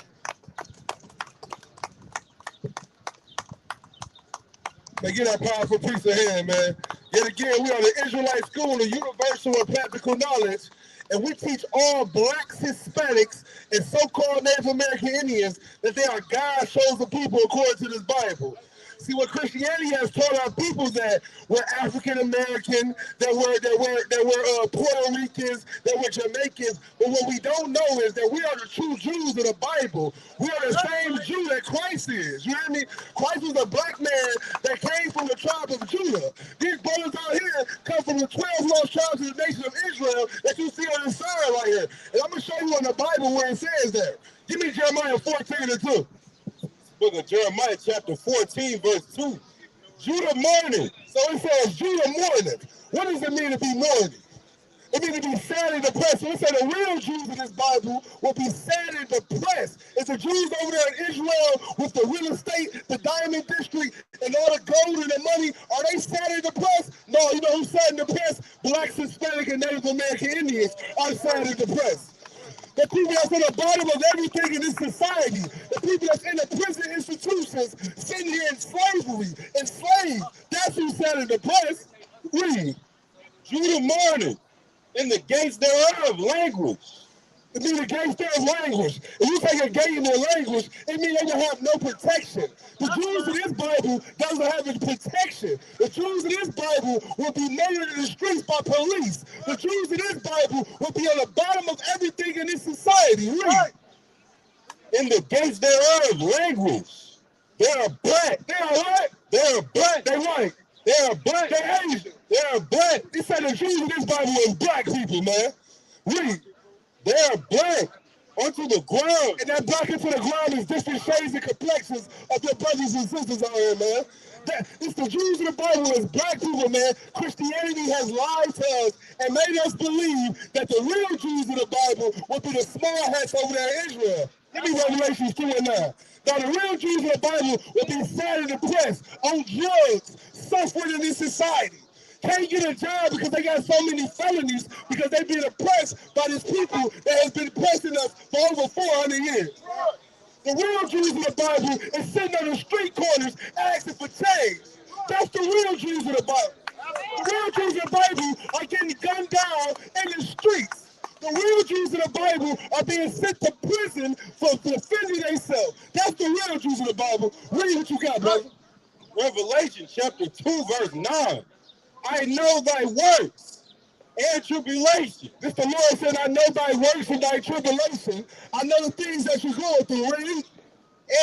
They get that powerful piece of hand, man. Yet again, we are the Israelite School of Universal and Practical Knowledge, and we teach all blacks, Hispanics, and so-called Native American Indians that they are God's chosen people according to this Bible. See, what Christianity has taught our people that we're African American, that we're Puerto Ricans, that we're Jamaicans. But what we don't know is that we are the true Jews of the Bible. We are the same Jew that Christ is. You hear me? Christ was a black man that came from the tribe of Judah. These brothers out here come from the 12 lost tribes of the nation of Israel that you see on the side right here. And I'm going to show you in the Bible where it says that. Give me Jeremiah 14 and 2. Book of Jeremiah chapter 14 verse 2. Judah mourning. So it says Judah mourning. What does it mean to be mourning? It means to be sad and depressed. So it said the real Jews in this Bible will be sad and depressed. It's the Jews over there in Israel with the real estate, the diamond district, and all the gold and the money. Are they sad and depressed? No, you know who's sad and depressed? Blacks, Hispanic, and Native American Indians are sad and depressed. The people that's on the bottom of everything in this society, the people that's in the prison institutions, sitting here in slavery, enslaved, that's who's sad and depressed. Read. Judah mourning, in the gates thereof, language. It means the gates thereof, language. If you take a gate in their language, it means they will have no protection. The Jews in this Bible doesn't have any protection. The Jews in this Bible will be murdered in the streets by police. The Jews in this Bible will be on the bottom of everything in this society. Right? In the gates thereof, language. They are black. They are what? They are black. They white. They are black. They Asian. They are black. He said the Jews in this Bible is black people, man. Read. They are black onto the ground. And that black into the ground is different shades and complexions of your brothers and sisters out here, man. It's the Jews in the Bible as black people, man. Christianity has lied to us and made us believe that the real Jews in the Bible would be the small hats over there in Israel. Give me Revelations 2 and 9. Now, the real Jews in the Bible will be sad and depressed, on drugs, suffering in this society. can't get a job because they got so many felonies because they being oppressed by these people that has been oppressing us for over 400 years. The real Jews in the Bible is sitting on the street corners asking for change. That's the real Jews in the Bible. The real Jews in the Bible are getting gunned down in the streets. The real Jews in the Bible are being sent to prison for defending themselves. That's the real Jews in the Bible. Read what you got, brother. Revelation chapter 2, verse 9. I know thy works and tribulation. This the Lord said, I know thy works and thy tribulation. I know the things that you're going through, read.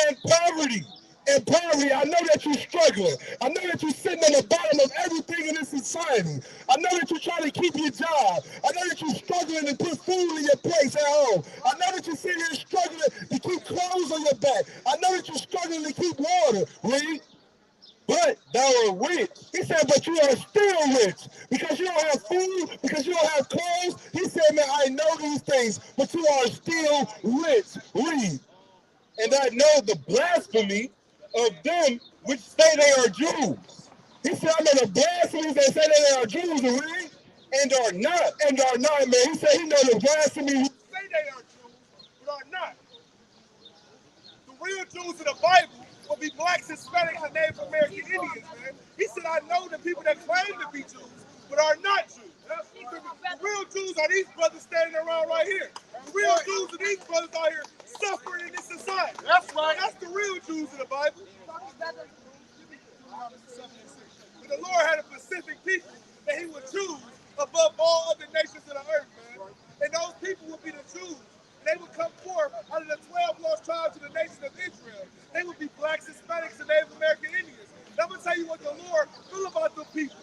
And poverty. And poverty, I know that you're struggling. I know that you're sitting on the bottom of everything in this society. I know that you're trying to keep your job. I know that you're struggling to put food in your place at home. I know that you're sitting here struggling to keep clothes on your back. I know that you're struggling to keep water. Read. But thou art rich. He said, but you are still rich because you don't have food, because you don't have clothes. He said, man, I know these things, but you are still rich. Read. And I know the blasphemy of them which say they are Jews. He said, I know the blasphemies that say they are Jews, read. And are not. And are not, man. He said he know the blasphemy who say they are Jews, but are not. The real Jews in the Bible will be blacks, Hispanics, and Native American Indians, man. He said, I know the people that claim to be Jews, but are not Jews. The real Jews are these brothers standing around right here. The real Jews are these brothers out here suffering in this society. That's right. That's the real Jews in the Bible. But the Lord had a specific people that he would choose above all other nations of the earth, man. And those people would be the Jews. And they would come forth out of the 12 lost tribes of the nation of Israel. They would be blacks, Hispanics, and Native American Indians. And I'm going to tell you what the Lord feel about the people.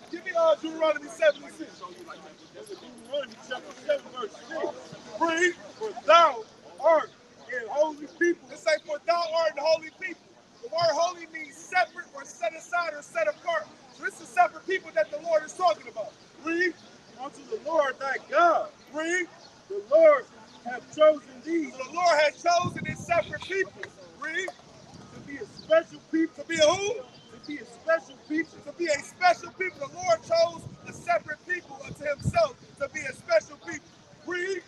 Give me Deuteronomy 7:6. Deuteronomy chapter 7, verse 6. Read, for thou art a holy people. It say, for thou art a holy people. The word holy means separate or set aside or set apart. So this is separate people that the Lord is talking about. Read, unto the Lord thy God. Read, the Lord have chosen these. So the Lord has chosen these separate people. Read, to be a special people. To be a who? To be a special people. To be a special people. The Lord chose the separate people unto himself to be a special people. Read,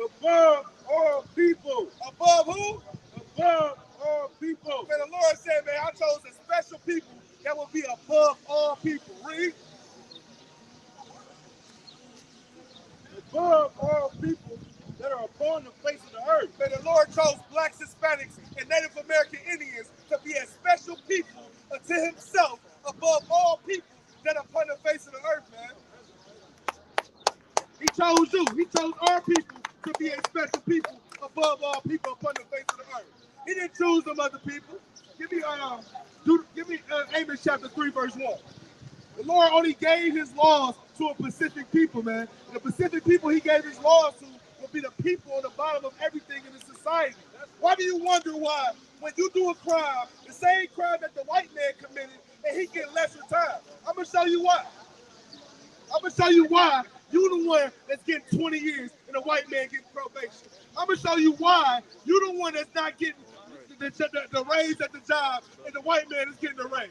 above all people. Above who? Above all people. And the Lord said, man, I chose a special people that will be above all people. Read. Above all people that are upon the face of the earth. And the Lord chose blacks, Hispanics, and Native American Indians to be a special people unto himself above all people that are upon the face of the earth, man. He chose you. He chose our people to be a special people above all people upon the face of the earth. He didn't choose them other people. Give me Amos chapter 3, verse 1. The Lord only gave his laws to a Pacific people, man. And the Pacific people he gave his laws to will be the people on the bottom of everything in the society. Why do you wonder why, when you do a crime, the same crime that the white man committed, and he get lesser time? I'm going to show you why. I'm going to show you why you the one that's getting 20 years and the white man getting probation. I'm going to show you why you the one that's not getting the raise at the job and the white man is getting the raise.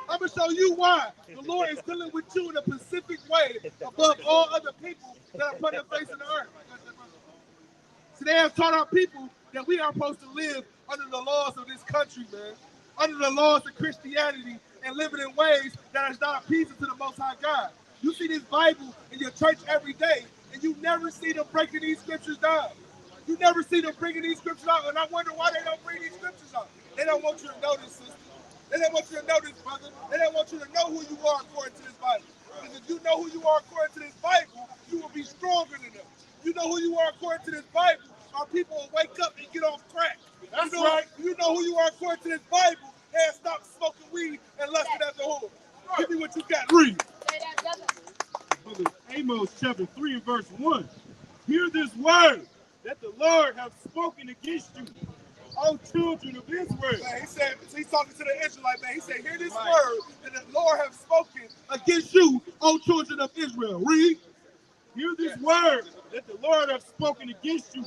I'm going to show you why the Lord is dealing with you in a specific way above all other people that are put their face in the earth. So they have taught our people that we are supposed to live under the laws of this country, man. Under the laws of Christianity and living in ways that is not appeasing to the Most High God. You see this Bible in your church every day, and you never see them breaking these scriptures down. You never see them bringing these scriptures out, and I wonder why they don't bring these scriptures out. They don't want you to know this, sister. They don't want you to know this, brother. They don't want you to know who you are according to this Bible. Because if you know who you are according to this Bible, you will be stronger than them. You know who you are according to this Bible, our people will wake up and get off crack. That's right. You know who you are according to this Bible, and stop smoking weed and lusting after whore. Give me what you got. Read. Amos chapter 3 and verse 1. Hear this word that the Lord hath spoken against you, O children of Israel. Man, he said, he's talking to the Israelite, man. He said, hear this word that the Lord hath spoken against you, O children of Israel. Read. Hear this word that the Lord hath spoken against you,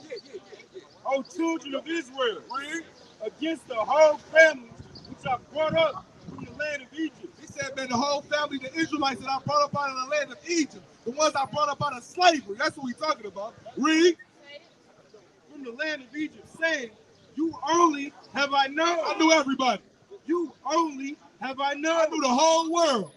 O children of Israel. Read. Against the whole family which are brought up from the land of Egypt. He said, said, man, the whole family, the Israelites that I brought up out of the land of Egypt, the ones I brought up out of slavery, that's what we're talking about. Read. From the land of Egypt, saying, you only have I known. I knew everybody. You only have I known. I knew the whole world.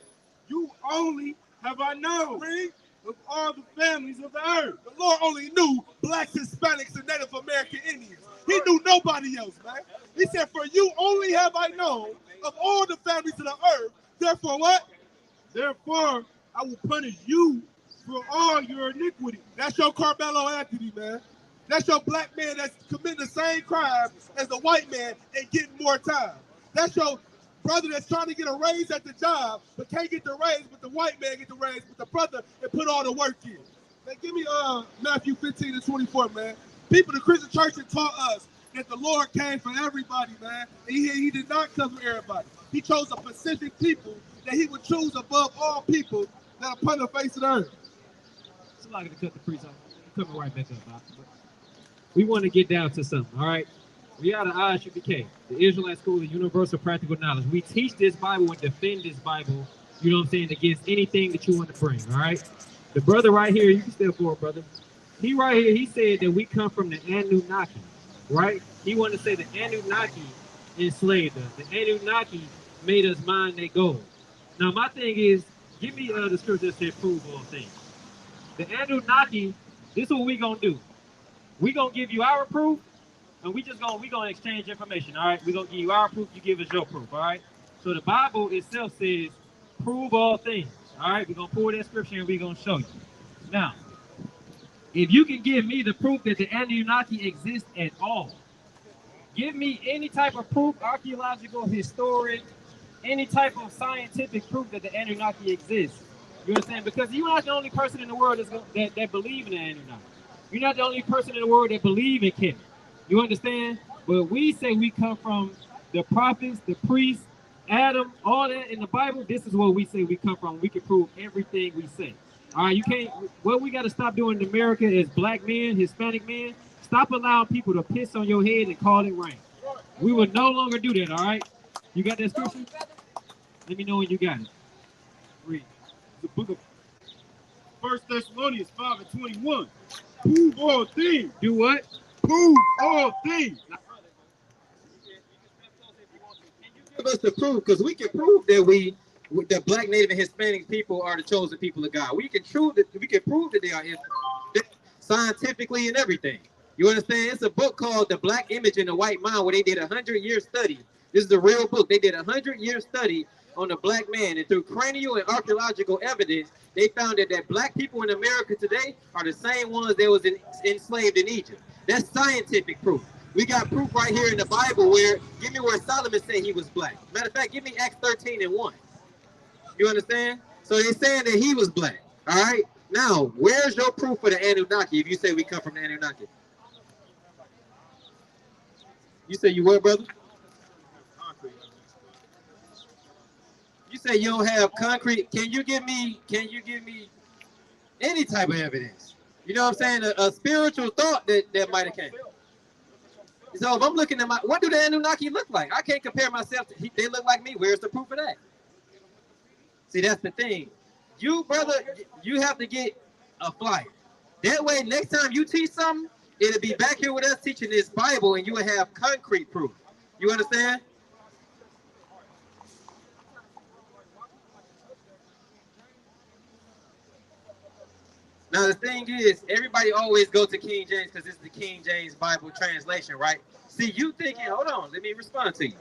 You only have I known. Read. Of all the families of the earth. The Lord only knew blacks, Hispanics, and Native American Indians. He knew nobody else, man. He said, for you only have I known of all the families of the earth. Therefore what? Therefore, I will punish you for all your iniquity. That's your Carmelo Anthony, man. That's your black man that's committing the same crime as the white man and getting more time. That's your brother that's trying to get a raise at the job, but can't get the raise, but the white man get the raise, but the brother and put all the work in. Man, give me Matthew 15-24, man. People, the Christian church had taught us that the Lord came for everybody, man. And he did not come for everybody. He chose a specific people that he would choose above all people that are upon the face of the earth. It's a lot to cut the priest off. Coming right back up, Doc. We want to get down to something, all right? We are the ISUPK, the Israelite School of Universal Practical Knowledge. We teach this Bible and defend this Bible, you know what I'm saying, against anything that you want to bring, all right? The brother right here, you can step forward, brother. He right here, he said that we come from the Anunnaki, right? He wanted to say the Anunnaki enslaved us. The Anunnaki made us mine their gold. Now, my thing is, give me the scripture that says prove all things. The Anunnaki, this is what we going to do. We going to give you our proof, and we gonna exchange information, all right? We're gonna give you our proof, you give us your proof, all right? So the Bible itself says, prove all things, all right? We're gonna pull that scripture and we're gonna show you. Now, if you can give me the proof that the Anunnaki exist at all, give me any type of proof, archaeological, historic, any type of scientific proof that the Anunnaki exists. You understand? Because you're not the only person in the world that believe in the Anunnaki. You're not the only person in the world that believe in Kemet. You understand? But we say we come from the prophets, the priests, Adam, all that in the Bible. This is what we say we come from. We can prove everything we say. All right, you can't. What we got to stop doing in America is black men, Hispanic men. Stop allowing people to piss on your head and call it rain. We will no longer do that. All right. You got that scripture? Let me know when you got it. Read the book of 1 Thessalonians 5:21. Prove all things. Do what? Prove all things. Give us the proof, because we can prove that that black, Native, and Hispanic people are the chosen people of God. We can prove that they are scientifically and everything. You understand? It's a book called The Black Image and the White Mind, where they did a 100-year study. This is a real book. They did a 100-year study on the black man, and through cranial and archaeological evidence, they found that black people in America today are the same ones that was enslaved in Egypt. That's scientific proof. We got proof right here in the Bible give me where Solomon said he was black. Matter of fact, give me Acts 13:1. You understand? So they're saying that he was black. All right? Now, where's your proof for the Anunnaki if you say we come from the Anunnaki? You say you what, brother? You say you don't have concrete. Can you give me any type of evidence? You know what I'm saying? A spiritual thought that might have came. So if I'm looking at what do the Anunnaki look like? I can't compare myself to, they look like me. Where's the proof of that? See, that's the thing. You, brother, you have to get a flyer. That way, next time you teach something, it'll be back here with us teaching this Bible, and you will have concrete proof. You understand? Now, the thing is, everybody always go to King James because it's the King James Bible translation, right? See, you thinking, hold on, let me respond to you.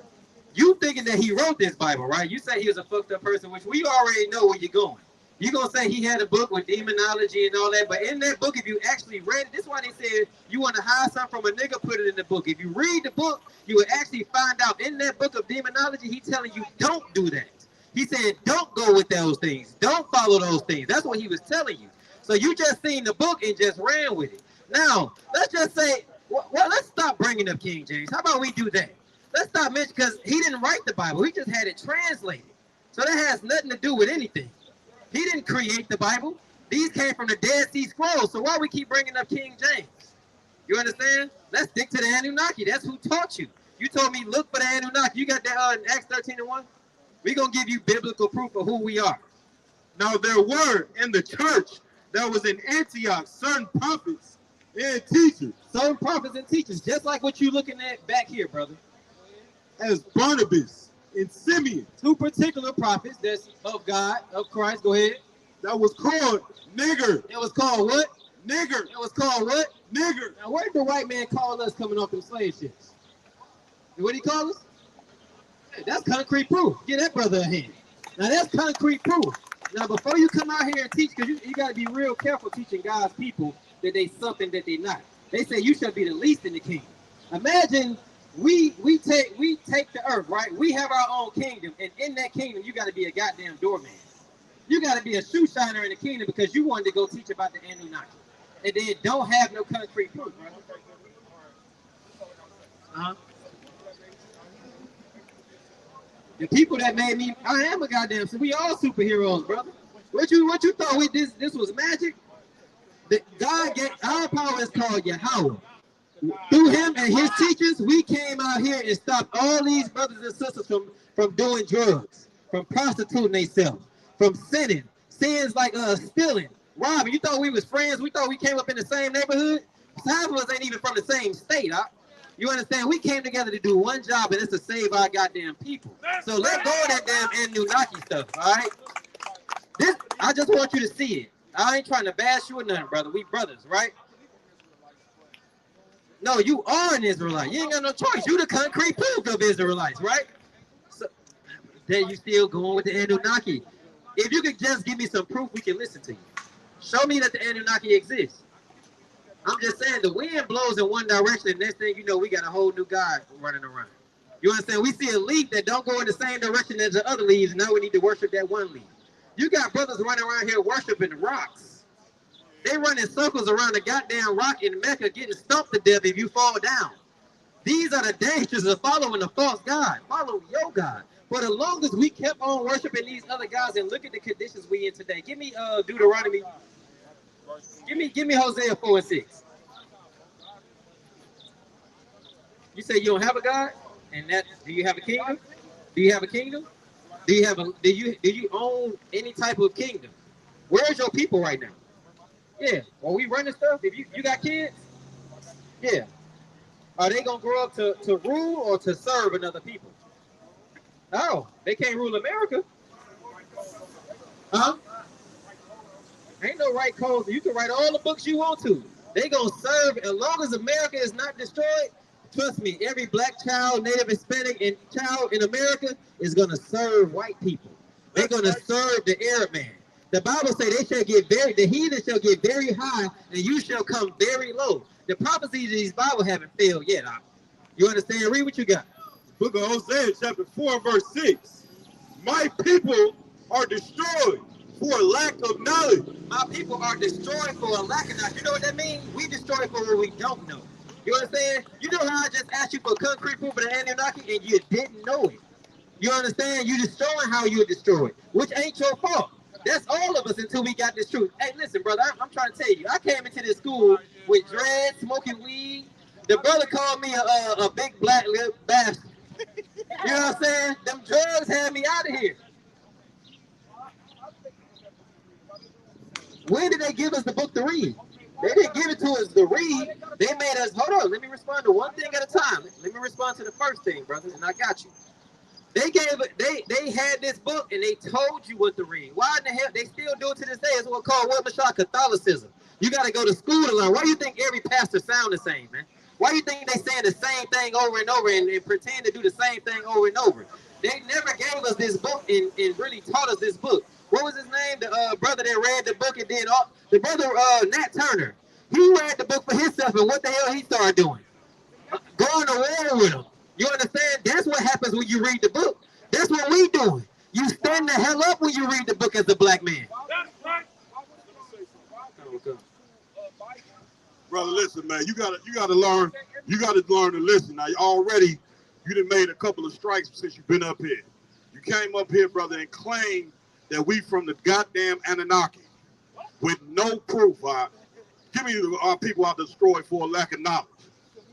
You thinking that he wrote this Bible, right? You say he was a fucked up person, which we already know where you're going. You're going to say he had a book with demonology and all that, but in that book, if you actually read it, this is why they said you want to hide something from a nigga, put it in the book. If you read the book, you would actually find out in that book of demonology, he's telling you don't do that. He said don't go with those things. Don't follow those things. That's what he was telling you. So you just seen the book and just ran with it. Now, let's just say, well, let's stop bringing up King James. How about we do that? Let's stop mentioning, because he didn't write the Bible. He just had it translated. So that has nothing to do with anything. He didn't create the Bible. These came from the Dead Sea Scrolls. So why we keep bringing up King James? You understand? Let's stick to the Anunnaki. That's who taught you. You told me look for the Anunnaki. You got that in Acts 13:1? We're going to give you biblical proof of who we are. Now there were in the church that was in Antioch certain prophets and teachers, Some prophets and teachers, just like what you're looking at back here, brother. as Barnabas and Simeon, Two particular prophets that's of God, of Christ. Go ahead. that was called nigger, It was called what? nigger, It was called what? nigger. Now, what did the white man call us coming off them slave ships? What did he call us? Hey, that's concrete proof. Give that brother a hand. Now, that's concrete proof. Now, before you come out here and teach, because you got to be real careful teaching God's people that they something that they not. They say you should be the least in the kingdom. Imagine we take the earth, right? We have our own kingdom, and in that kingdom, you got to be a goddamn doorman. You got to be a shoe shiner in the kingdom because you wanted to go teach about the Anunnaki, and then don't have no concrete proof, right? The people that made me, I am a goddamn. So we all superheroes, brother. What you thought this was magic? That God gave our power is called Yahweh. Through him and his teachers, we came out here and stopped all these brothers and sisters from doing drugs, from prostituting themselves, from sinning. Sins like stealing, robbing. You thought we was friends? We thought we came up in the same neighborhood? Half of us ain't even from the same state, huh? You understand? We came together to do one job, and it's to save our goddamn people. So let go of that damn Anunnaki stuff, all right? I just want you to see it. I ain't trying to bash you or nothing, brother. We brothers, right? No, you are an Israelite. You ain't got no choice. You the concrete proof of Israelites, right? So, then you still going with the Anunnaki. If you could just give me some proof, we can listen to you. Show me that the Anunnaki exists. I'm just saying the wind blows in one direction, and next thing you know, we got a whole new God running around. You understand? We see a leaf that don't go in the same direction as the other leaves, and now we need to worship that one leaf. You got brothers running around here worshiping rocks. They run in circles around the goddamn rock in Mecca, getting stumped to death if you fall down. These are the dangers of following the false God. Follow your God. For the longest, we kept on worshiping these other gods, and look at the conditions we in today. Give me Deuteronomy. Give me Hosea 4:6. You say you don't have a God, and do you have a kingdom? Do you have a kingdom? Do you own any type of kingdom? Where's your people right now? Yeah. Are we running stuff? If you got kids? Yeah. Are they gonna grow up to rule or to serve another people? No, they can't rule America. Huh? Ain't no right codes. You can write all the books you want to. They gonna serve as long as America is not destroyed. Trust me, every black child, Native, Hispanic, and child in America is gonna serve white people. They're gonna serve the Arab man. The Bible say the heathen shall get very high, and you shall come very low. The prophecies of these Bible haven't failed yet. You understand? Read what you got. Book of Hosea, chapter 4, verse 6. My people are destroyed for lack of knowledge. My people are destroyed for a lack of knowledge. You know what that means? We destroy for what we don't know. You understand? You know how I just asked you for concrete proof of the Anunnaki and you didn't know it. You understand? You destroying how you destroyed, which ain't your fault. That's all of us until we got this truth. Hey, listen, brother, I'm trying to tell you. I came into this school with dreads, smoking weed. The brother called me a big black lip bastard. You know what I'm saying? Them drugs had me out of here. When did they give us the book to read? They didn't give it to us to read. They made us, hold on, let me respond to one thing at a time. Let me respond to the first thing, brother, and I got you. They had this book and they told you what to read. Why in the hell? They still do it to this day. It's what's called Catholicism. You got to go to school to learn. Why do you think every pastor sound the same, man? Why do you think they saying the same thing over and over and pretend to do the same thing over and over? They never gave us this book and really taught us this book. What was his name? The brother that read the book and then the brother Nat Turner. He read the book for himself, and what the hell he started doing? Going to war with him. You understand? That's what happens when you read the book. That's what we doing. You stand the hell up when you read the book as a black man. Brother, listen, man. You gotta learn. You gotta learn to listen. Now, you done made a couple of strikes since you've been up here. You came up here, brother, and claimed that we from the goddamn Anunnaki with no proof. Give me our people are destroyed for a lack of knowledge.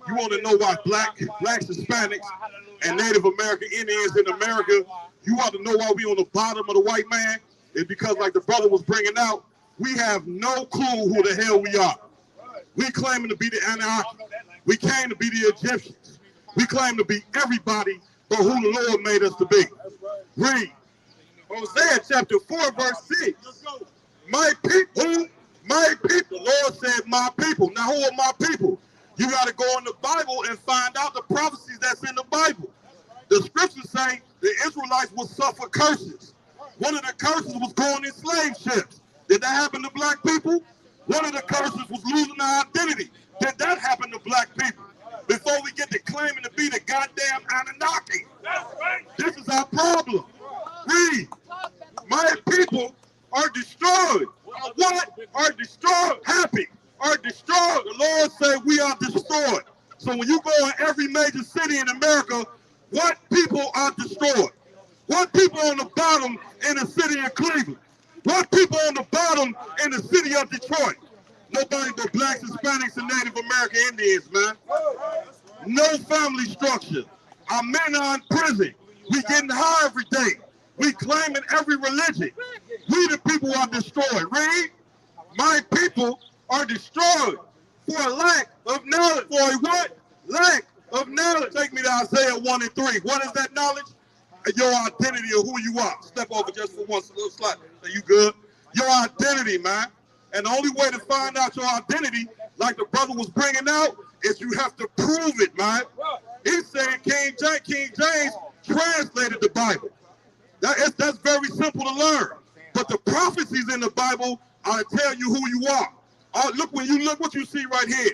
You want to know why blacks, Hispanics, and Native American Indians in America, you ought to know why we on the bottom of the white man. It's because, like the brother was bringing out, we have no clue who the hell we are. We claiming to be the Anunnaki. We came to be the Egyptians. We claim to be everybody but who the Lord made us to be. Read. Hosea chapter 4, verse 6. My people, the Lord said my people. Now who are my people? You got to go in the Bible and find out the prophecies that's in the Bible. The scriptures say the Israelites will suffer curses. One of the curses was going in slave ships. Did that happen to black people? One of the curses was losing our identity. Did that happen to black people? Before we get to claiming to be the goddamn Anunnaki. This is our problem. Read. My people are destroyed. What? Are destroyed. Happy. Are destroyed. The Lord said we are destroyed. So when you go in every major city in America, what people are destroyed? What people on the bottom in the city of Cleveland? What people on the bottom in the city of Detroit? Nobody but blacks, Hispanics, and Native American Indians, man. No family structure. Our men are in prison. We getting high every day. We claiming every religion. We the people are destroyed. Read. My people are destroyed for a lack of knowledge. For a what? Lack of knowledge. Take me to Isaiah 1 and 3. What is that knowledge? Your identity of who you are. Step over just for one little slide. Are you good? Your identity, man. And the only way to find out your identity, like the brother was bringing out, is you have to prove it, man. He's saying King James translated the Bible. That's very simple to learn. But the prophecies in the Bible are to tell you who you are. Look, when you look what you see right here.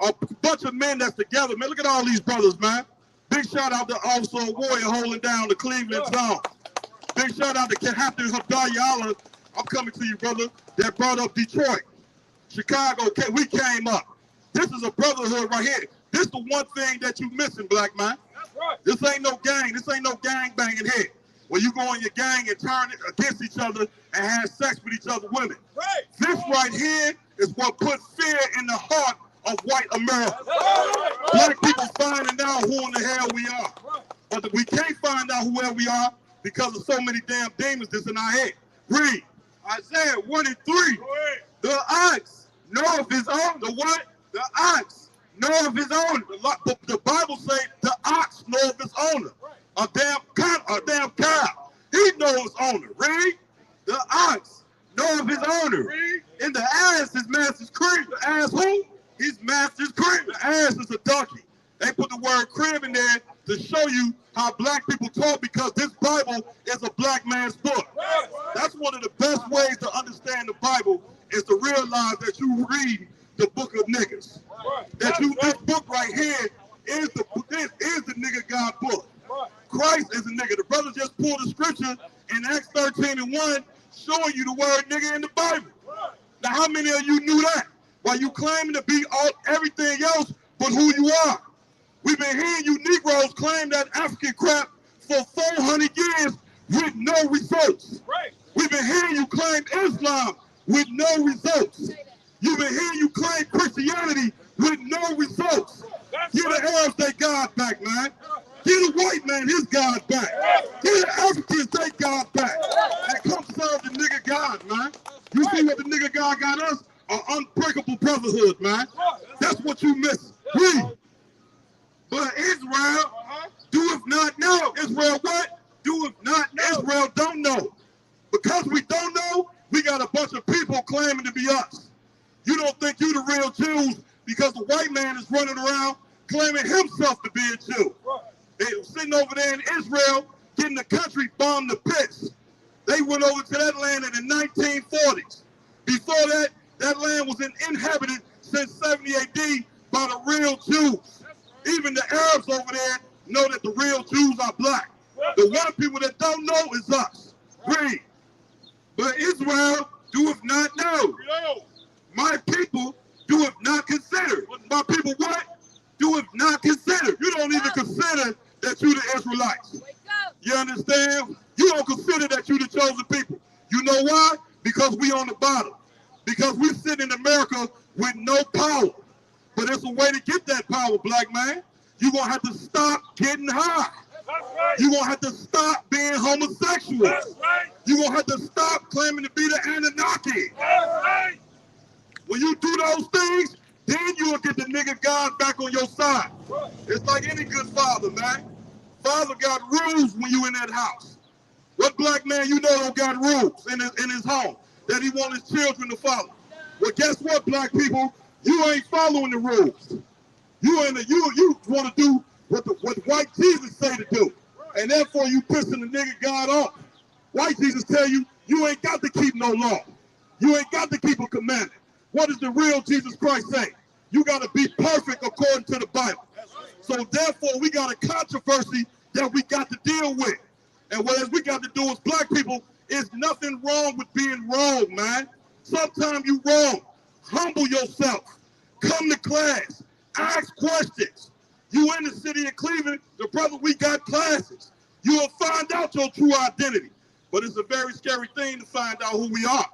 A bunch of men that's together, man. Look at all these brothers, man. Big shout out to Officer Warrior holding down the Cleveland zone. Big shout out to Captain Hadayala. I'm coming to you, brother. That brought up Detroit. Chicago, we came up. This is a brotherhood right here. This is the one thing that you missing, black man. This ain't no gang. This ain't no gang banging here. Where you go in your gang and turn it against each other and have sex with each other women. This right here is what put fear in the heart of white America. Black people finding out who in the hell we are. But we can't find out who we are because of so many damn demons that's in our head. Read. Isaiah 1 and 3. The ox know of his own. The what? The ox know of his own. The Bible says the ox know of his owner. A damn cow. He knows his owner. Read. The ox know of his owner. And the ass his master's crib. The ass who? His master's crib. The ass is a donkey. They put the word crib in there to show you how black people talk because this Bible is a black man's book. That's one of the best ways to understand the Bible is to realize that you read the book of niggas. This book right here is the nigga God book. Christ is a nigga. The brother just pulled a scripture in Acts 13 and 1 showing you the word nigga in the Bible. Now, how many of you knew that? While you claiming to be everything else but who you are. We've been hearing you Negroes claim that African crap for 400 years with no results. We've been hearing you claim Islam with no results. You've been hearing you claim Christianity with no results. Give the Arabs their God back, man. Give the white man his God back. Give the Africans their God back. And come serve the nigga God, man. You see what the nigga God got us? An unbreakable brotherhood, man. That's what you miss. Read. But Israel doeth not know. Israel what? Doeth not know. Israel don't know. Because we don't know, we got a bunch of people claiming to be us. You don't think you the real Jews because the white man is running around claiming himself to be a Jew. They were sitting over there in Israel getting the country bombed to pits. They went over to that land in the 1940s. Before that, that land was inhabited since 70 AD by the real Jews. Even the Arabs over there know that the real Jews are black. The one people that don't know is us. Read. But Israel doeth not know. My people doeth not consider. My people what? Doeth not consider. You don't even consider that you the Israelites. You understand? You don't consider that you the chosen people. You know why? Because we on the bottom. Because we sit in America with no power. But it's a way to get that power, black man. You're going to have to stop getting high. You're going to have to stop being homosexual. You're going to have to stop claiming to be the Anunnaki. When you do those things, then you'll get the nigga God back on your side. It's like any good father, man. Father got rules when you in that house. What black man you know don't got rules in his home that he want his children to follow? Well, guess what, black people? You ain't following the rules. You want to do what white Jesus say to do. And therefore you pissing the nigga God off. White Jesus tell you, you ain't got to keep no law. You ain't got to keep a commandment. What does the real Jesus Christ say? You got to be perfect according to the Bible. So therefore, we got a controversy that we got to deal with. And what we got to do as black people is nothing wrong with being wrong, man. Sometimes you wrong. Humble yourself. Come to class. Ask questions. You in the city of Cleveland, the brother, we got classes. You will find out your true identity. But it's a very scary thing to find out who we are.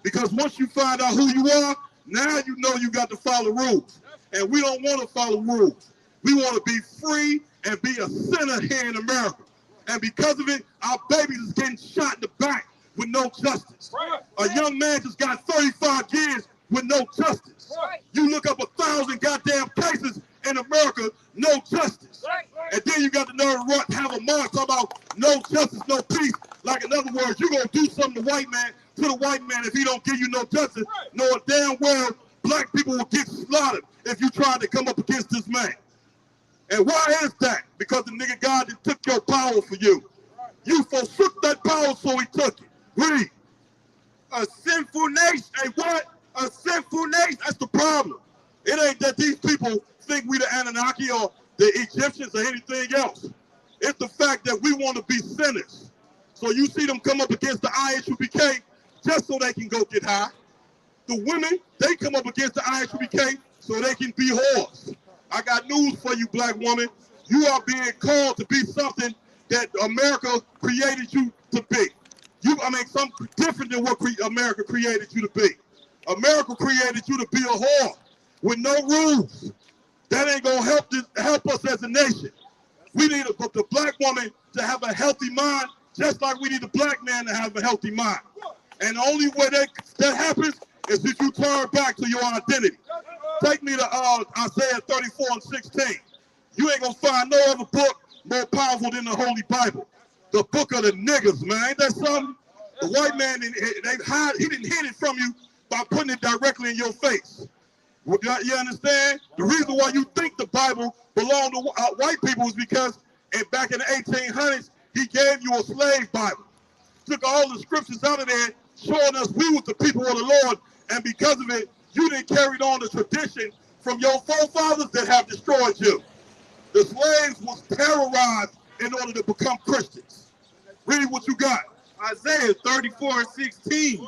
Because once you find out who you are, now you know you got to follow rules. And we don't want to follow rules. We want to be free and be a sinner here in America. And because of it, our babies is getting shot in the back with no justice. A young man just got 35 years with no justice. You look up 1,000 goddamn cases in America, no justice. And then you got the nerve to have a march talking about no justice, no peace. Like, in other words, you're going to do something to the white man if he don't give you no justice. Knowing damn well black people will get slaughtered if you try to come up against this man. And why is that? Because the nigga God that took your power for you. You forsook that power, so he took it. Read. A sinful nation. Hey, what? A sinful nation. That's the problem. It ain't that these people think we the Anunnaki or the Egyptians or anything else. It's the fact that we want to be sinners. So you see them come up against the ISUPK just so they can go get high. The women, they come up against the ISUPK so they can be whores. I got news for you, black woman. You are being called to be something that America created you to be. Something different than what America created you to be. America created you to be a whore with no rules. That ain't gonna help us as a nation. We need the black woman to have a healthy mind, just like we need the black man to have a healthy mind. And the only way that happens is if you turn back to your identity. Take me to Isaiah 34:16. You ain't gonna find no other book more powerful than the Holy Bible. The book of the niggas, man. Ain't that something? The white man, he didn't hid it from you by putting it directly in your face. You understand? The reason why you think the Bible belonged to white people is because back in the 1800s, he gave you a slave Bible. Took all the scriptures out of there, showing us we was the people of the Lord, and because of it, you didn't carry on the tradition from your forefathers that have destroyed you. The slaves was terrorized in order to become Christians. Read what you got. Isaiah 34:16.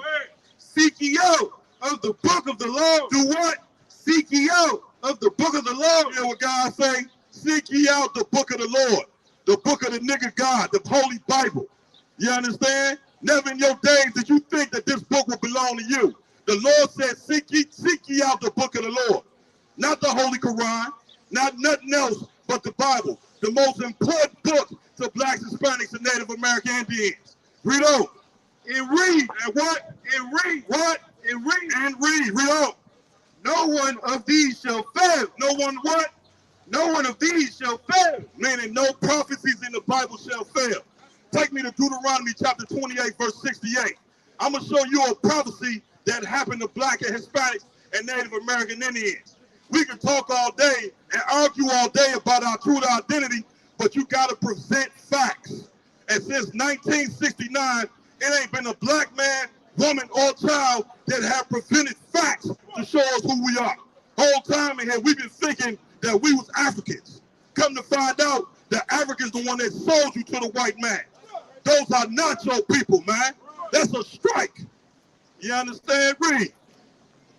Seek ye out of the book of the Lord. Do what? Seek ye out of the book of the Lord. You know what God say? Seek ye out the book of the Lord. The book of the nigga God, the Holy Bible. You understand? Never in your days did you think that this book would belong to you. The Lord said, seek ye out the book of the Lord. Not the Holy Quran, not nothing else but the Bible. The most important book to blacks, Hispanics, and Native American Indians. Read on. And read. And what? And read. What? And read. And read. Read on. No one of these shall fail. No one what? No one of these shall fail. Meaning no prophecies in the Bible shall fail. Take me to Deuteronomy chapter 28, verse 68. I'm going to show you a prophecy that happened to black and Hispanics and Native American Indians. We can talk all day and argue all day about our true identity, but you got to present facts. And since 1969, it ain't been a black man, woman, or child that have presented facts to show us who we are. Whole time in here, we've been thinking that we was Africans. Come to find out that Africans the one that sold you to the white man. Those are not your people, man. That's a strike. You understand? Read.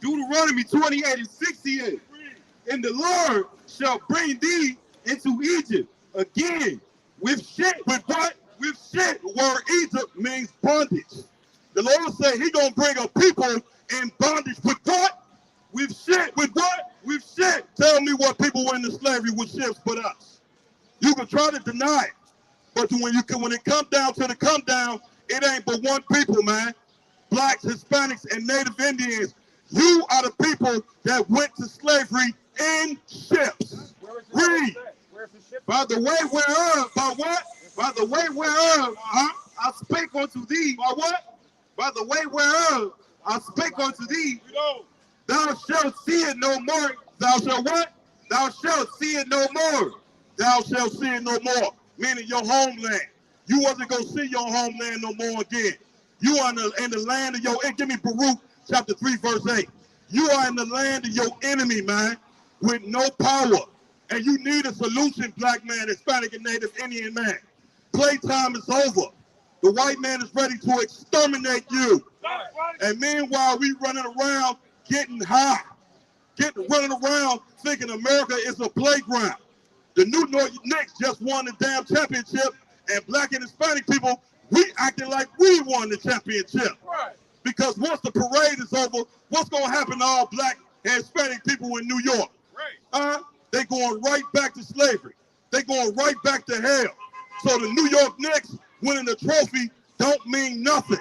Deuteronomy 28:68. And the Lord shall bring thee into Egypt again with shit. With what? With shit. The word Egypt means bondage. The Lord said he gonna bring a people in bondage with what? With shit. With what? With shit. Tell me what people were in the slavery with ships but us. You can try to deny it. But when it come down to the come down, it ain't but one people, man. Blacks, Hispanics, and Native Indians. You are the people that went to slavery in ships. Read. By the way whereof, by what? By the way whereof, I spake unto thee. By what? By the way whereof, I spake unto thee. Thou shalt see it no more. Thou shalt what? Thou shalt see it no more. Thou shalt see it no more. Meaning your homeland. You wasn't going to see your homeland no more again. You are in the land of your, give me Baruch chapter 3, verse 8. You are in the land of your enemy, man, with no power. And you need a solution, black man, Hispanic, and Native Indian man. Playtime is over. The white man is ready to exterminate you. And meanwhile, we running around getting high. Running around thinking America is a playground. The New York Knicks just won the damn championship, and black and Hispanic people, we acting like we won the championship. Right. Because once the parade is over, what's going to happen to all black and Hispanic people in New York? Right. They going right back to slavery. They going right back to hell. So the New York Knicks winning the trophy don't mean nothing.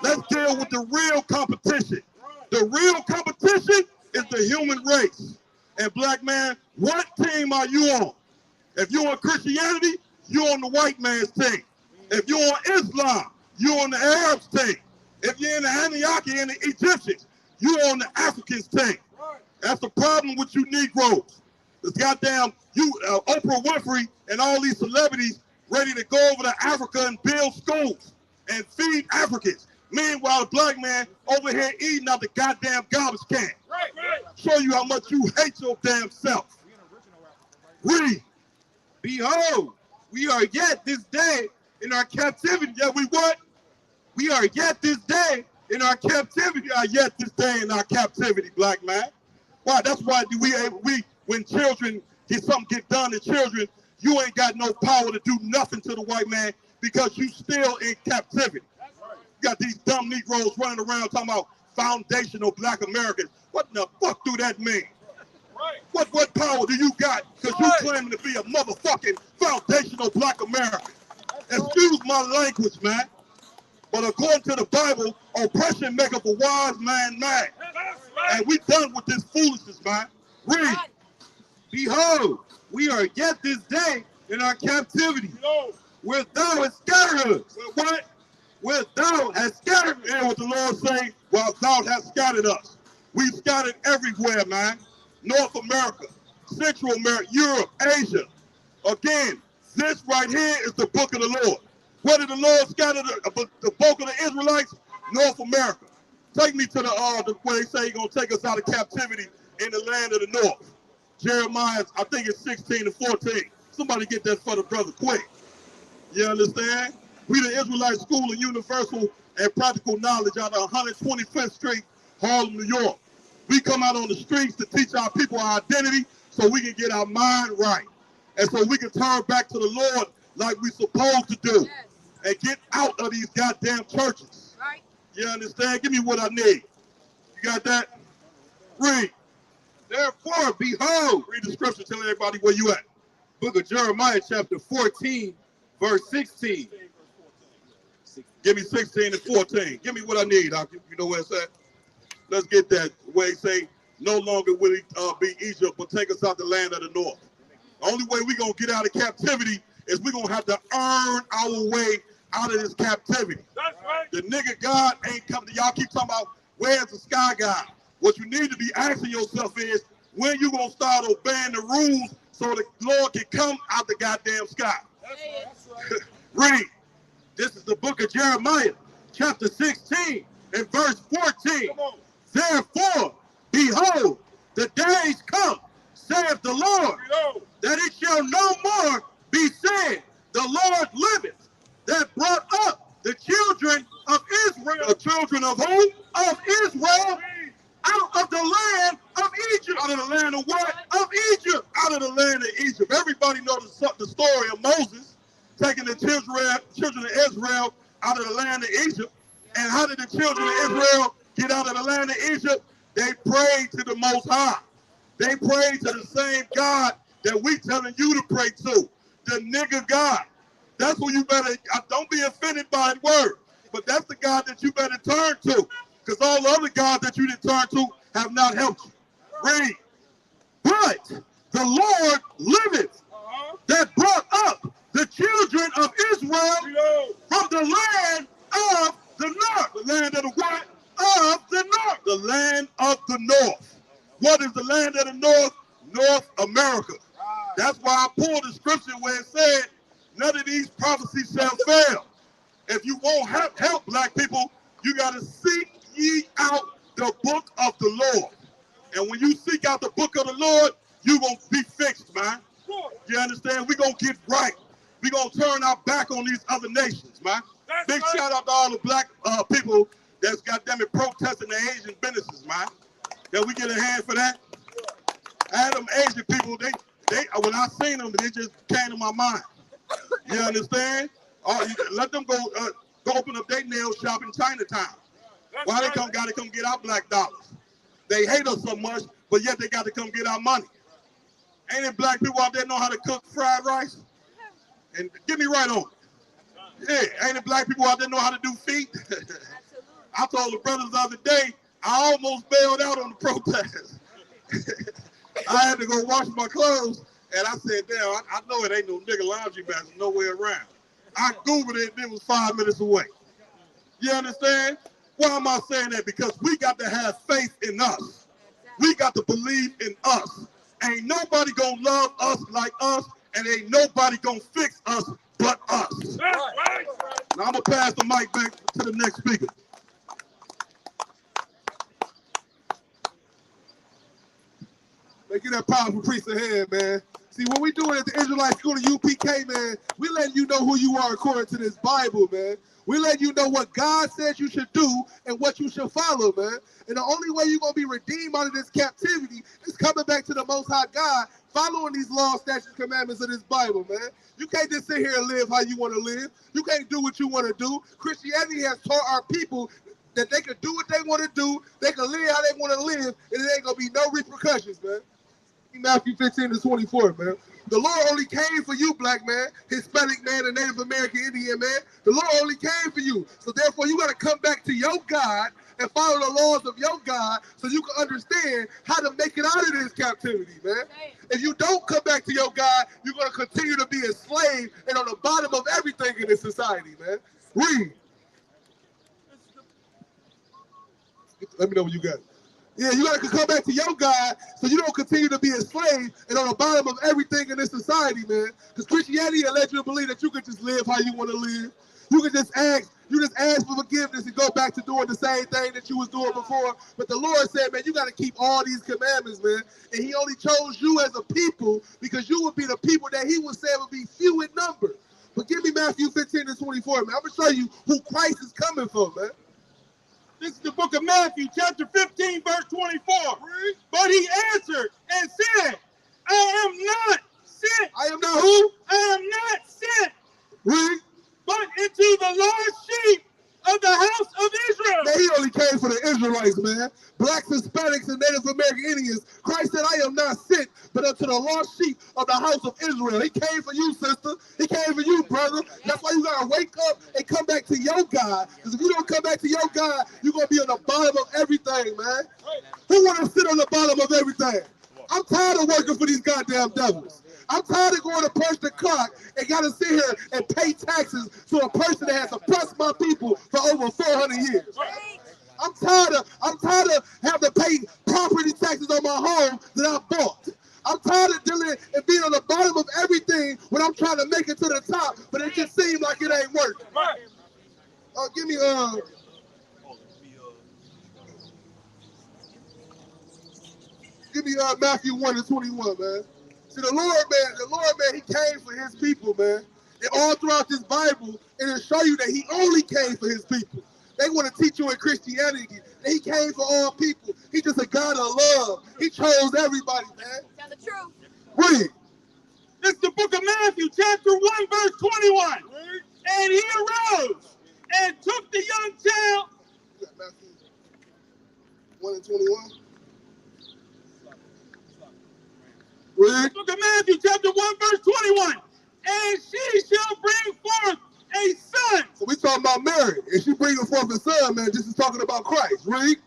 Let's deal with the real competition. The real competition is the human race. And black man, what team are you on? If you're on Christianity, you're on the white man's team. If you're on Islam, you're on the Arabs' team. If you're in the Anunnaki and the Egyptians, you're on the Africans' team. That's the problem with you Negroes. This goddamn, Oprah Winfrey and all these celebrities ready to go over to Africa and build schools and feed Africans. Meanwhile, the black man over here eating out the goddamn garbage can. Right. Show you how much you hate your damn self. Read. Behold, we are yet this day in our captivity. Yeah, we what? We are yet this day in our captivity. We are yet this day in our captivity, black man. Why? That's why we when children get done to children, you ain't got no power to do nothing to the white man because you still in captivity. You got these dumb Negroes running around talking about foundational black Americans. What in the fuck do that mean? Right. What power do you got? Because you claiming to be a motherfucking foundational black American. Excuse my language, man. But according to the Bible, oppression maketh a wise man mad. And we done with this foolishness, man. Read. Behold, we are yet this day in our captivity, where thou hast scattered us. What? Where thou hast scattered us. And what the Lord say, while thou hast scattered us. We scattered everywhere, man. North America, Central America, Europe, Asia. Again, this right here is the book of the Lord. Where did the Lord scatter the bulk of the Israelites? North America. Take me to where they say he's going to take us out of captivity in the land of the north. Jeremiah, I think it's 16 and 14. Somebody get that for the brother quick. You understand? We the Israelite School of Universal and Practical Knowledge out of 125th Street, Harlem, New York. We come out on the streets to teach our people our identity so we can get our mind right. And so we can turn back to the Lord like we supposed to do. Yes. And get out of these goddamn churches. Right. You understand? Give me what I need. You got that? Read. Therefore, behold, Read the scripture, tell everybody where you at. book of Jeremiah, chapter 14, verse 16. Give me 16 and 14. Give me what I need. You know where it's at? Let's get that where he say, no longer will it be Egypt, but take us out the land of the north. The only way we're going to get out of captivity is we're going to have to earn our way out of this captivity. That's right. The nigga God ain't coming. Y'all keep talking about where's the sky God? What you need to be asking yourself is, when you going to start obeying the rules so the Lord can come out the goddamn sky? That's Read. This is the book of Jeremiah, chapter 16, and verse 14. Therefore, behold, the days come, saith the Lord, that it shall no more be said, the Lord liveth, that brought up the children of Israel. The children of who? Of Israel out of the land of Egypt. Out of the land of what? Of Egypt. Out of the land of Egypt. Everybody knows the story of Moses taking the children of Israel out of the land of Egypt. And how did the children of Israel get out of the land of Egypt? They prayed to the Most High. They prayed to the same God that we telling you to pray to, the nigga God. That's who you better, don't be offended by his word. But that's the God that you better turn to. Because all the other gods that you didn't turn to have not helped you. Read. But the Lord liveth, that brought up the children of Israel from the land of the north. The land of the what? Of the north. The land of the north. What is the land of the north? North America. That's why I pulled the scripture where it said, none of these prophecies shall fail. If you won't help black people, you got to seek ye out the book of the Lord. And when you seek out the book of the Lord, you're going to be fixed, man. You understand? We're going to get right. We're going to turn our back on these other nations, man. Big shout out to all the black people that's, goddamn it, protesting the Asian businesses, man. Can we get a hand for that? I had them Asian people, they when I seen them, they just came to my mind. You understand? Let them go open up their nail shop in Chinatown. Why they gotta come get our black dollars? They hate us so much, but yet they got to come get our money. Ain't it black people out there know how to cook fried rice? And get me right on it. Yeah, ain't it black people out there know how to do feet? I told the brothers the other day, I almost bailed out on the protest. I had to go wash my clothes, and I said, damn, I know it ain't no nigga laundry basket nowhere around. I Googled it, and it was 5 minutes away. You understand? Why am I saying that? Because we got to have faith in us. We got to believe in us. Ain't nobody gonna love us like us, and ain't nobody gonna fix us but us. Now I'm gonna pass the mic back to the next speaker. Make it that powerful priest ahead, man. See, what we doing at the Israelite School of UPK, man, we letting you know who you are according to this Bible, man. We letting you know what God says you should do and what you should follow, man. And the only way you're going to be redeemed out of this captivity is coming back to the Most High God, following these laws, statutes, commandments of this Bible, man. You can't just sit here and live how you want to live. You can't do what you want to do. Christianity has taught our people that they can do what they want to do, they can live how they want to live, and it ain't going to be no repercussions, man. Matthew 15-24, man. The Lord only came for you, black man, Hispanic man, and Native American Indian man. The Lord only came for you. So therefore, you got to come back to your God and follow the laws of your God so you can understand how to make it out of this captivity, man. If you don't come back to your God, you're going to continue to be a slave and on the bottom of everything in this society, man. Read. Let me know what you got. Yeah, you got to come back to your God so you don't continue to be a slave and on the bottom of everything in this society, man. Because Christianity will let you believe that you can just live how you want to live. You can just ask for forgiveness and go back to doing the same thing that you was doing before. But the Lord said, man, you got to keep all these commandments, man. And he only chose you as a people because you would be the people that he would say would be few in number. But give me Matthew 15-24, man. I'm going to show you who Christ is coming for, man. This is the book of Matthew, chapter 15, verse 24. But he answered and said, I am not sent. I am not who? I am not sent. Read. But into the lost sheep of the house of Israel. Man, he only came for the Israelites, man. Blacks, Hispanics, and Native American Indians. Christ said, I am not sent, but unto the lost sheep of the house of Israel. He came for you, sister. He came for you, brother. That's why you got to wake up and come back to your God. Because if you don't come back to your God, you're going to be on the bottom of everything, man. Who want to sit on the bottom of everything? I'm tired of working for these goddamn devils. I'm tired of going to punch the clock and got to sit here and pay taxes to a person that has oppressed my people for over 400 years. I'm tired of having to pay property taxes on my home that I bought. I'm tired of dealing and being on the bottom of everything when I'm trying to make it to the top, but it just seems like it ain't working. Give me Matthew 1-21, man. See, the Lord, man, he came for his people, man. And all throughout this Bible, it'll show you that he only came for his people. They want to teach you in Christianity that he came for all people. He's just a God of love. He chose everybody, man. Tell the truth. Read. This is the book of Matthew, chapter 1, verse 21. And he arose and took the young child. You got Matthew 1-21. Read. Book of Matthew, chapter 1, verse 21. and she shall bring forth a son. So we talking about Mary, and she bringing forth a son, man. This is talking about Christ. Read.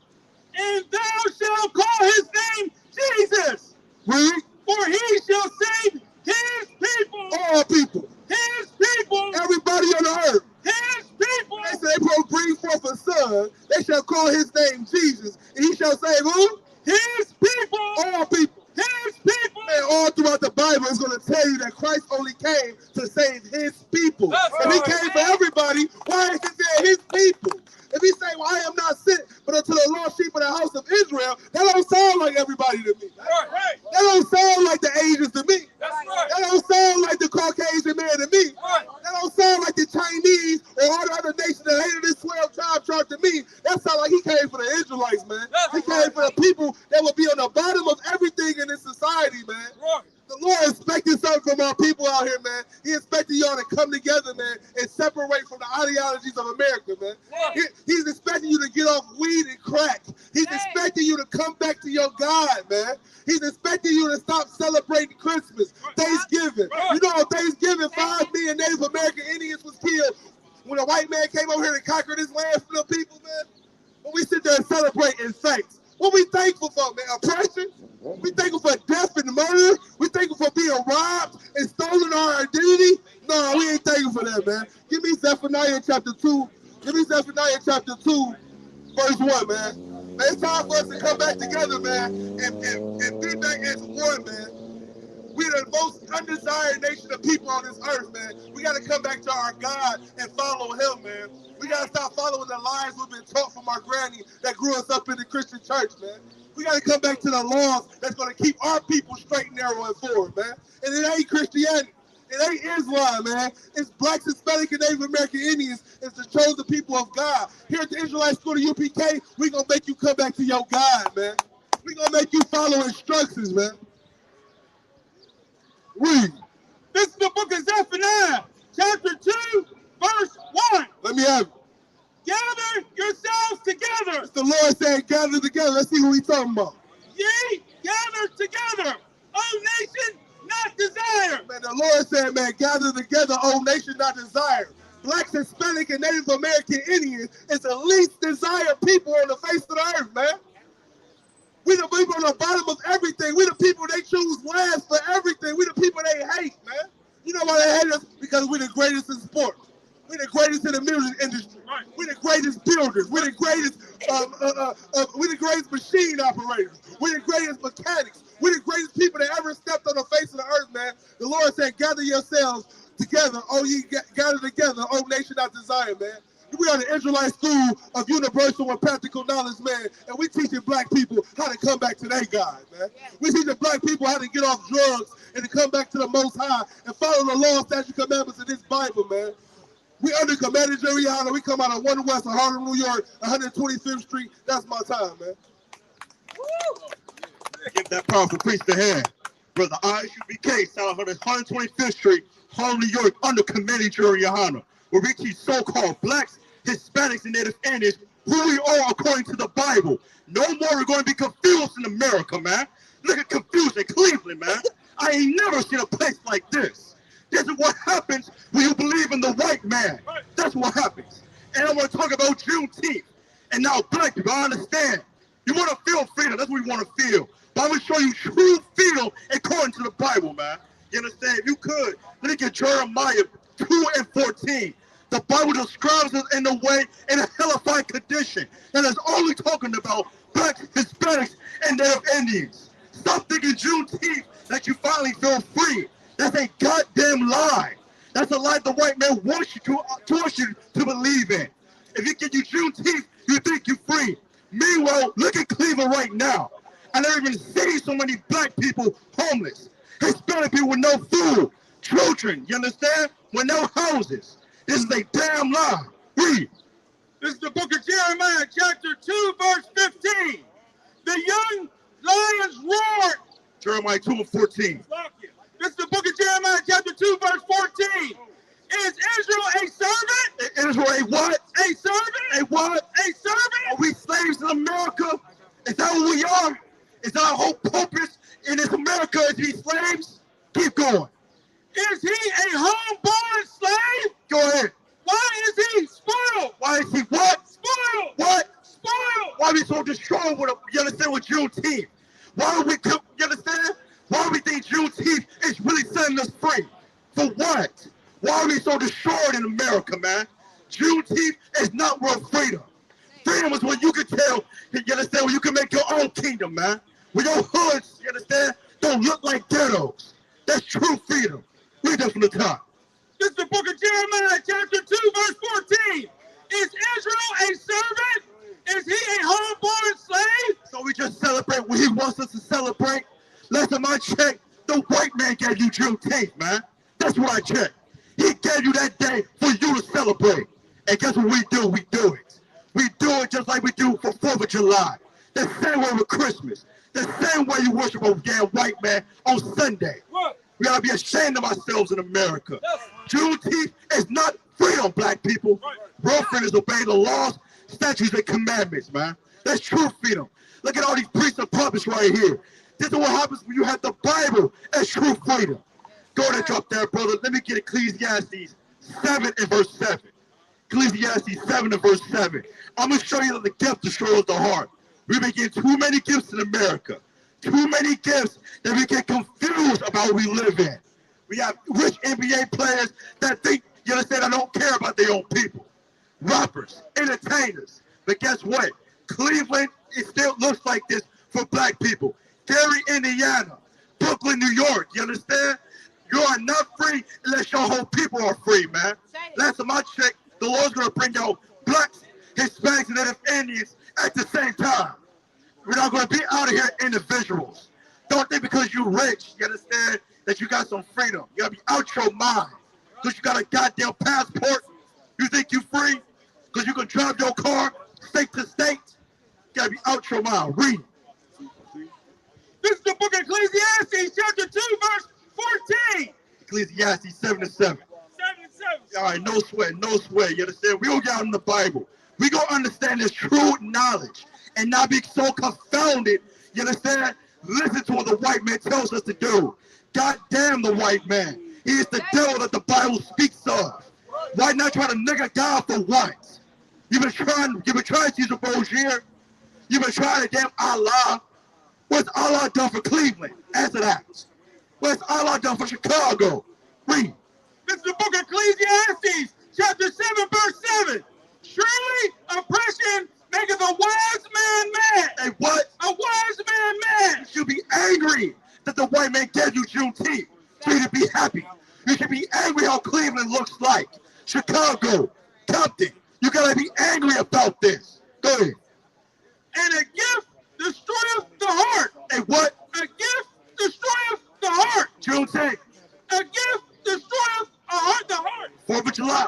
And thou shalt call his name Jesus. Read. For he shall save his people. All people. His people. Everybody on the earth. His people. They say they will bring forth a son. They shall call his name Jesus. And he shall save who? His people. All people. His people. Man, all throughout the Bible, it's going to tell you that Christ only came to save his people. That's If he right. came for everybody, why is it there his people? If he say, well, I am not sent but unto the lost sheep of the house of Israel, that don't sound like everybody to me. Right. That don't sound like the Asians to me. That's right. That don't sound like the Caucasian man to me. Right. That don't sound like the Chinese or all the other nations that hated this 12 tribe chart to me. That sound like he came for the Israelites, man. That's He came for the people that would be on the bottom of everything in this society, man. Right. The Lord expecting something from our people out here, man. He expecting y'all to come together, man, and separate from the ideologies of America, man. He's expecting you to get off weed and crack. He's expecting you to come back to your God, man. He's expecting you to stop celebrating Christmas, Thanksgiving. You know, on Thanksgiving, 5 million Native American Indians was killed when a white man came over here to conquer this land for the people, man. But we sit there and celebrate in thanks. What we thankful for, man? Oppression? We thankful for death and murder? We thankful for being robbed and stolen our identity? No, we ain't thankful for that, man. Give me Zephaniah chapter 2. Give me Zephaniah chapter 2, verse 1, man. It's time for us to come back together, man, and be back as one, man. We're the most undesired nation of people on this earth, man. We got to come back to our God and follow him, man. We got to stop following the lies we've been taught from our granny that grew us up in the Christian church, man. We got to come back to the laws that's going to keep our people straight, narrow, and forward, man. And it ain't Christianity. It ain't Islam, man. It's Blacks, Hispanic, and Native American Indians. It's the chosen people of God. Here at the Israelite School of UPK, we're going to make you come back to your God, man. We're going to make you follow instructions, man. Read. This is the book of Zephaniah, chapter 2, verse 1. Let me have it. Gather yourselves together. The Lord said, gather together. Let's see who he's talking about. Ye gather together, O nation not desire. Man, the Lord said, man, gather together, O nation not desire. Blacks, Hispanic, and Native American Indians is the least desired people on the face of the earth, man. We the people on the bottom of everything. We the people they choose last for everything. We the people they hate, man. You know why they hate us? Because we're the greatest in sports. We're the greatest in the music industry. Right. We're the greatest builders. We're the greatest. We're the greatest machine operators. We're the greatest mechanics. We're the greatest people that ever stepped on the face of the earth, man. The Lord said, "Gather yourselves together, oh ye gather together, oh nation not desire, man." We are the Israelite School of Universal and Practical Knowledge, man, and we teaching black people how to come back to their God, man. We teaching black people how to get off drugs and to come back to the Most High and follow the law, statute, commandments of this Bible, man. We under Commander Jerry Hunter. We come out of 1 West of Harlem, New York, 125th Street. That's my time, man. Give that powerful priest a hand. Brother ISUBK, South 125th Street, Harlem, New York, under Commander Jerry Hunter, where we teach so-called blacks, Hispanics, and Native Indians who we are according to the Bible. No more we're going to be confused in America, man. Look at confusion in Cleveland, man. I ain't never seen a place like this. This is what happens when you believe in the white man. That's what happens. And I want to talk about Juneteenth. And now black people, I understand. You want to feel freedom. That's what you want to feel. But I'm going to show you true freedom according to the Bible, man. You understand? If you could, let me get Jeremiah 2:14. The Bible describes us in a way, in a hellified condition. And it's only talking about blacks, Hispanics, and Native Indians. Stop thinking Juneteenth that you finally feel free. That's a goddamn lie. That's a lie the white man wants you to believe in. If he give you Juneteenth, you think you're free. Meanwhile, look at Cleveland right now. I never even see so many black people homeless. Hispanic people with no food. Children, you understand? With no houses. This is a damn lie. Read. This is the book of Jeremiah, chapter 2, verse 15. The young lions roared. Jeremiah 2:14. This is the book of Jeremiah, chapter 2, verse 14. Is Israel a servant? Israel a what? A servant? A what? A servant? Are we slaves in America? Is that what we are? Is our whole purpose in this America is to be slaves? Keep going. Is he a homeborn slave? Go ahead. Why is he spoiled? Why is he what? Spoiled. What? Spoiled. Why are we so destroyed with, you understand, with Juneteenth? Why do we, you understand? Why do we think Juneteenth is really setting us free? For what? Why are we so destroyed in America, man? Juneteenth is not worth freedom. Freedom is when you can tell, you understand, when you can make your own kingdom, man. When your hoods, you understand, don't look like ghettos. That's true freedom. Read that from the top. This is the book of Jeremiah, chapter 2, verse 14. Is Israel a servant? Is he a homeborn slave? So we just celebrate what he wants us to celebrate. Last time I checked, the white man gave you Juneteenth, man. That's what I checked. He gave you that day for you to celebrate. And guess what we do? We do it. We do it just like we do for 4th of July. The same way with Christmas. The same way you worship a damn white man on Sunday. What? We gotta be ashamed of ourselves in America. Juneteenth is not freedom, black people. Real freedom is obeying the laws, statutes, and commandments, man. That's true freedom. Look at all these priests and prophets right here. This is what happens when you have the Bible as true freedom. Go ahead and drop that, brother. Let me get Ecclesiastes 7 and verse 7. Ecclesiastes 7 and verse 7. I'm going to show you that the gift destroys the heart. We been getting too many gifts in America. Too many gifts that we get confused about what we live in. We have rich NBA players that think, you understand, I don't care about their own people. Rappers, entertainers. But guess what? Cleveland, it still looks like this for black people. Gary, Indiana. Brooklyn, New York. You understand? You are not free unless your whole people are free, man. Last time I checked, the Lord's going to bring out blacks, Hispanics, and Native Indians at the same time. We're not going to be out of here individuals. Don't think because you're rich, you understand, that you got some freedom. You got to be out your mind. Because you got a goddamn passport. You think you free? Because you can drive your car state to state. You got to be out your mind. Read. This is the book of Ecclesiastes, chapter 2, verse 14. Ecclesiastes 7 and 7. 7 and 7. All right, no sweat, no sweat. You understand? We don't get out in the Bible. We gonna understand this true knowledge and not be so confounded. You understand? Listen to what the white man tells us to do. God damn the white man. He is the devil that the Bible speaks of. Why not try to nigga God for once? You've been trying to use a Bogier. You've been trying to damn Allah. What's Allah done for Cleveland? Answer that. What's Allah done for Chicago? Read. This is the book of Ecclesiastes, chapter 7, verse 7. Surely oppression maketh a wise man mad. Hey, what? A wise man You mad. should be angry that the white man gave you Juneteenth. You should be happy. You should be angry how Cleveland looks like. Chicago, Compton. You gotta be angry about this. Go ahead. And a gift destroyeth the heart. Hey, what? A gift destroyeth the heart. Juneteenth, A gift destroyeth a heart, the heart. 4th of July.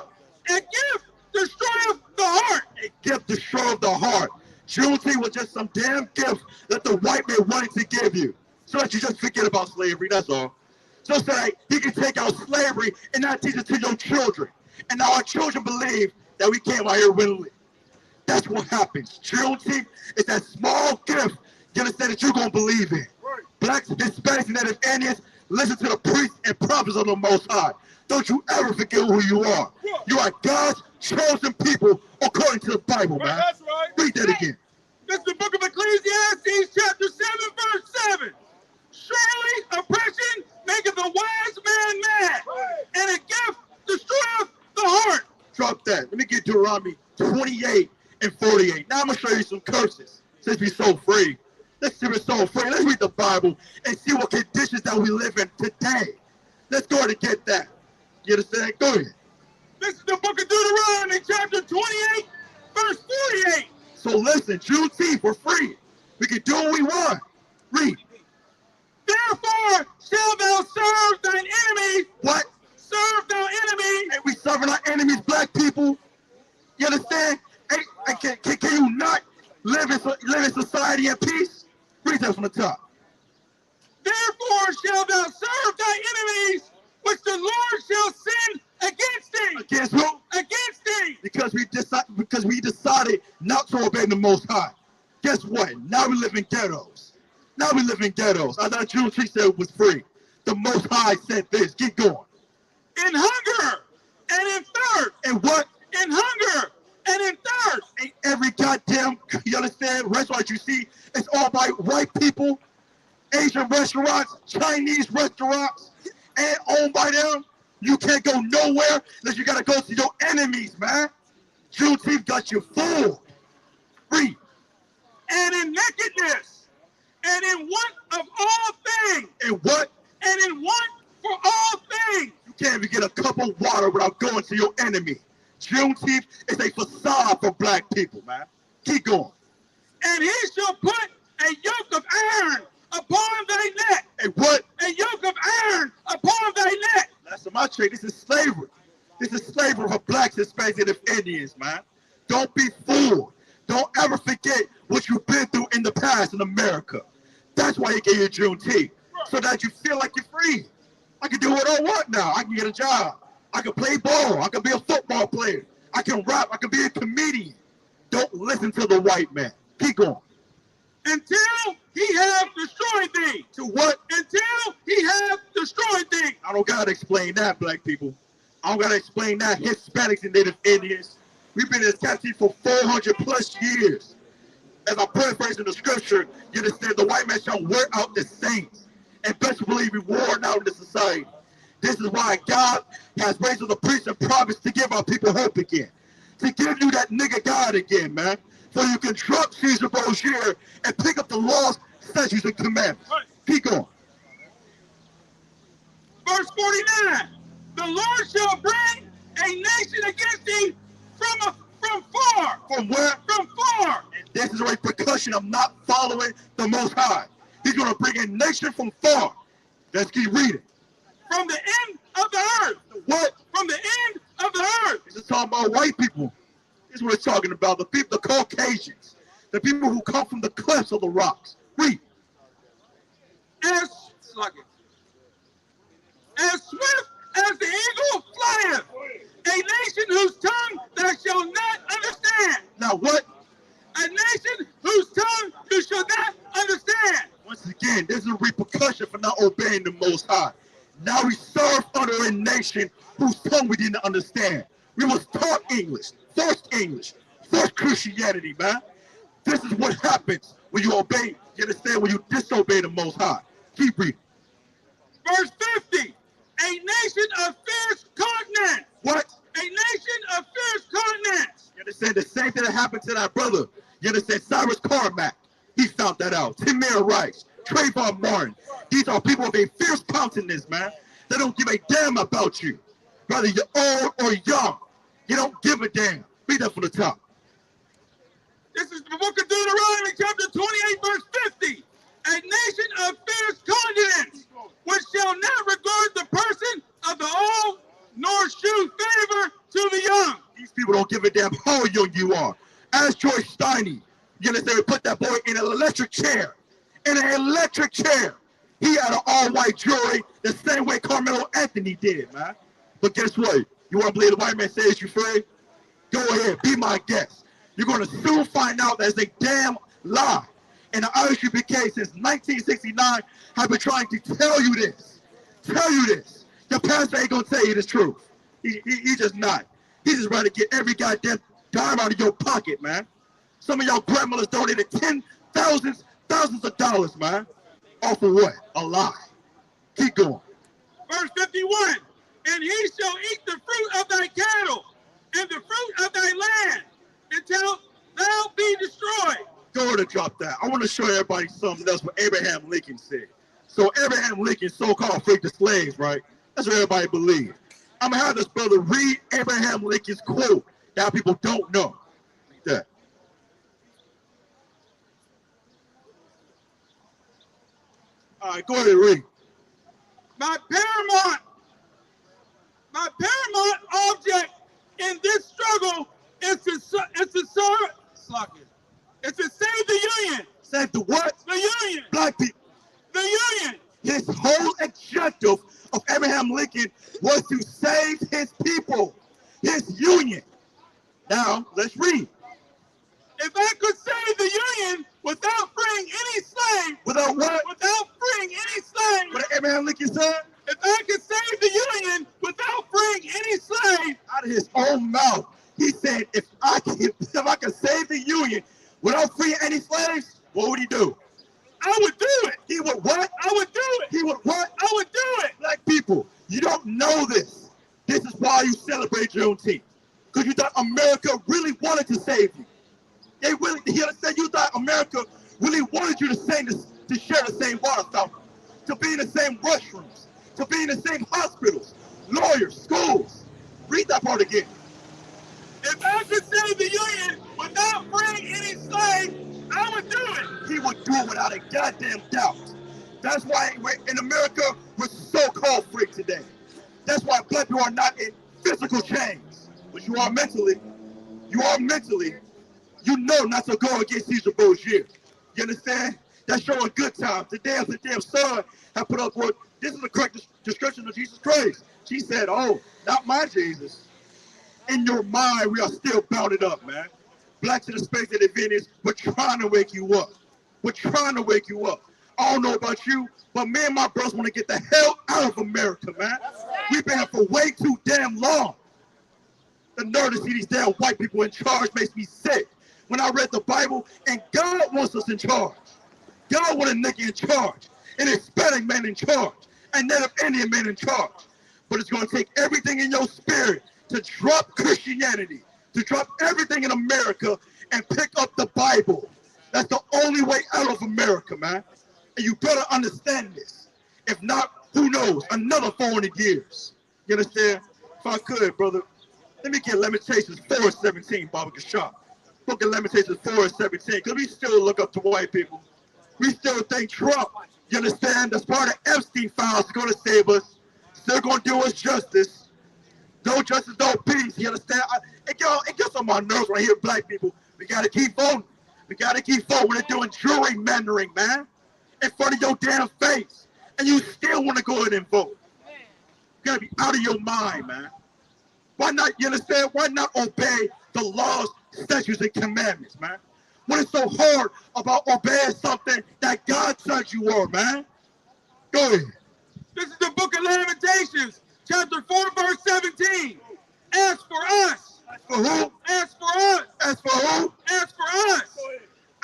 A gift destroyeth the heart. A gift destroyed the heart. Juneteenth was just some damn gift that the white man wanted to give you. So that you just forget about slavery, that's all. So that he can take out slavery and not teach it to your children. And now our children believe that we came out here willingly. That's what happens. Juneteenth is that small gift, you understand, that you're going to believe in. Blacks, Hispanics, and Native Indians, listen to the priests and prophets of the Most High. Don't you ever forget who you are. You are God's chosen people according to the Bible, man. That's right. Read that again. This is the book of Ecclesiastes, chapter 7, verse 7. Surely oppression maketh a wise man mad, and a gift destroyeth the heart. Drop that. Let me get Deuteronomy 28 and 48. Now I'm going to show you some curses since we're so free. Let's see we're so free. Let's read the Bible and see what conditions that we live in today. Let's go ahead and get that. You understand? Go ahead. This is the book of Deuteronomy, chapter 28, verse 48. So listen, Juneteenth, we're free. We can do what we want. Read. Therefore shalt thou serve thine enemies. What? Serve thou enemies. Hey, we serving our enemies, black people. You understand? Hey, can you not live in society in peace? Read that from the top. Therefore shalt thou serve thy enemies, which the Lord shall send against thee. Against who? Against thee. Because we decided not to obey the Most High. Guess what? Now we live in ghettos. I thought Juneteenth said it was free. The Most High said this. Keep going. in hunger and in thirst. And what? In hunger and in thirst. Ain't every goddamn, you understand, restaurant you see, it's all by white people, Asian restaurants, Chinese restaurants, and owned by them. You can't go nowhere unless you gotta go to your enemies, man. Juneteenth got you fooled. Read. And in nakedness, and in want of all things. And what? And in want for all things. You can't even get a cup of water without going to your enemy. Juneteenth is a facade for black people, man. Keep going. And he shall put a yoke of iron upon thy neck. And what? A yoke of iron upon thy neck. That's my trade. This is slavery. This is slavery for blacks, Hispanics, and Indians, man. Don't be fooled. Don't ever forget what you've been through in the past in America. That's why he gave you Juneteenth, so that you feel like you're free. I can do what I want now. I can get a job. I can play ball. I can be a football player. I can rap. I can be a comedian. Don't listen to the white man. Keep going. Until he have destroyed thee. To what? Until he have destroyed thee. I don't gotta explain that, black people. I don't gotta explain that, Hispanics and Native Indians. We've been in captivity for 400 plus years. As I paraphrase in the scripture, you understand the white man shall wear out the saints. And best believe we worn out in the society. This is why God has raised up the priests and prophets to give our people hope again. To give you that nigga God again, man. So you can drop Caesar Borgia and pick up the laws, statutes, and commandments. Right. Keep going. Verse 49. The Lord shall bring a nation against thee from far. From where? From far. And this is a repercussion of not following the Most High. He's going to bring a nation from far. Let's keep reading. From the end of the earth. What? From the end of the earth. This is talking about white people. This is what it's talking about. The people, the Caucasians. The people who come from the cliffs of the rocks. Read. As swift as the eagle flyeth. A nation whose tongue thou shalt not understand. Now what? A nation whose tongue you shall not understand. Once again, there's a repercussion for not obeying the Most High. Now we serve under a nation whose tongue we didn't understand. We was taught English, forced Christianity, man. This is what happens when you obey, you understand, when you disobey the Most High. Keep reading. Verse 50, a nation of fierce continents. What? A nation of fierce continents. You understand the same thing that happened to that brother. You understand Cyrus Carmack. He found that out. Tamir Rice, Trayvon Martin. These are people with a fierce countenance, man. They don't give a damn about you. Whether you're old or young, you don't give a damn. Read that from the top. This is the book of Deuteronomy, chapter 28, verse 50. A nation of fierce continents, which shall not regard the person of the old, nor shew favor to the young. These people don't give a damn how young you are. Ask George Steiny. You understand? We put that boy in an electric chair. In an electric chair. He had an all-white jury the same way Carmelo Anthony did, man. But guess what? You want to believe the white man says you're free? Go ahead, be my guest. You're going to soon find out that's a damn lie. And the ISUPK since 1969 have been trying to tell you this. Tell you this. Your pastor ain't going to tell you the truth. He's just not. He's just ready to get every goddamn dime out of your pocket, man. Some of y'all grandmothers donated thousands of dollars, man. Off of what? A lie. Keep going. Verse 51. And he shall eat the fruit of thy cattle and the fruit of thy land until thou be destroyed. Go ahead and drop that. I want to show everybody something else what Abraham Lincoln said. So Abraham Lincoln so-called freed the slaves, right? That's what everybody believes. I'm going to have this brother read Abraham Lincoln's quote that people don't know. Like that. All right, go ahead and read. My paramount object in this struggle is to save the Union. Save the what? The Union. Black people. The Union. His whole objective of Abraham Lincoln was to save his people, his Union. Now, let's read. If I could save the Union without freeing any slave. Without what? Without freeing any slave. What did Abraham Lincoln say? If I can save the Union without freeing any slave, out of his own mouth, he said, if I can save the Union without freeing any slaves, what would he do? I would do it. He would what? I would do it. He would what? I would do it. Black people, you don't know this. This is why you celebrate Juneteenth. Because you thought America really wanted to save you. They really, you thought America really wanted you to share the same water fountain, to be in the same restrooms, to be in the same hospitals, lawyers, schools. Read that part again. If I could save the Union without freeing any slaves, I would do it. He would do it without a goddamn doubt. That's why in America, we're so-called free today. That's why black people are not in physical chains, but you are mentally. You know not to go against Caesar Borgia. You understand? That's showing good times. The damn son have put up what this is the correct description of Jesus Christ. She said, "Oh, not my Jesus." In your mind, we are still bounded up, man. Blacks in the space that event is, we're trying to wake you up. We're trying to wake you up. I don't know about you, but me and my brothers want to get the hell out of America, man. We've been here for way too damn long. The nerve to see these damn white people in charge makes me sick. When I read the Bible, and God wants us in charge. God wants a nigga in charge, an Hispanic man in charge, a Native Indian man in charge. But it's going to take everything in your spirit to drop Christianity, to drop everything in America and pick up the Bible. That's the only way out of America, man. And you better understand this. If not, who knows? Another 400 years. You understand? If I could, brother, let me get Lamentations 4:17, Baba Kashab. Book of Lamentations 4:17, because we still look up to white people. We still think Trump, you understand? That's part of Epstein files is going to save us. Still going to do us justice. No justice, no peace. You understand? It gets on my nerves when I hear black people. We got to keep voting. We got to keep voting. They're doing gerrymandering, man, in front of your damn face. And you still want to go ahead and vote. You got to be out of your mind, man. Why not, you understand? Why not obey the laws, statutes, and commandments, man? What is so hard about obeying something that God said you were, man? Go ahead. This is the book of Lamentations, chapter 4, verse 17. As for us. As for who? As for us. As for who? As for us.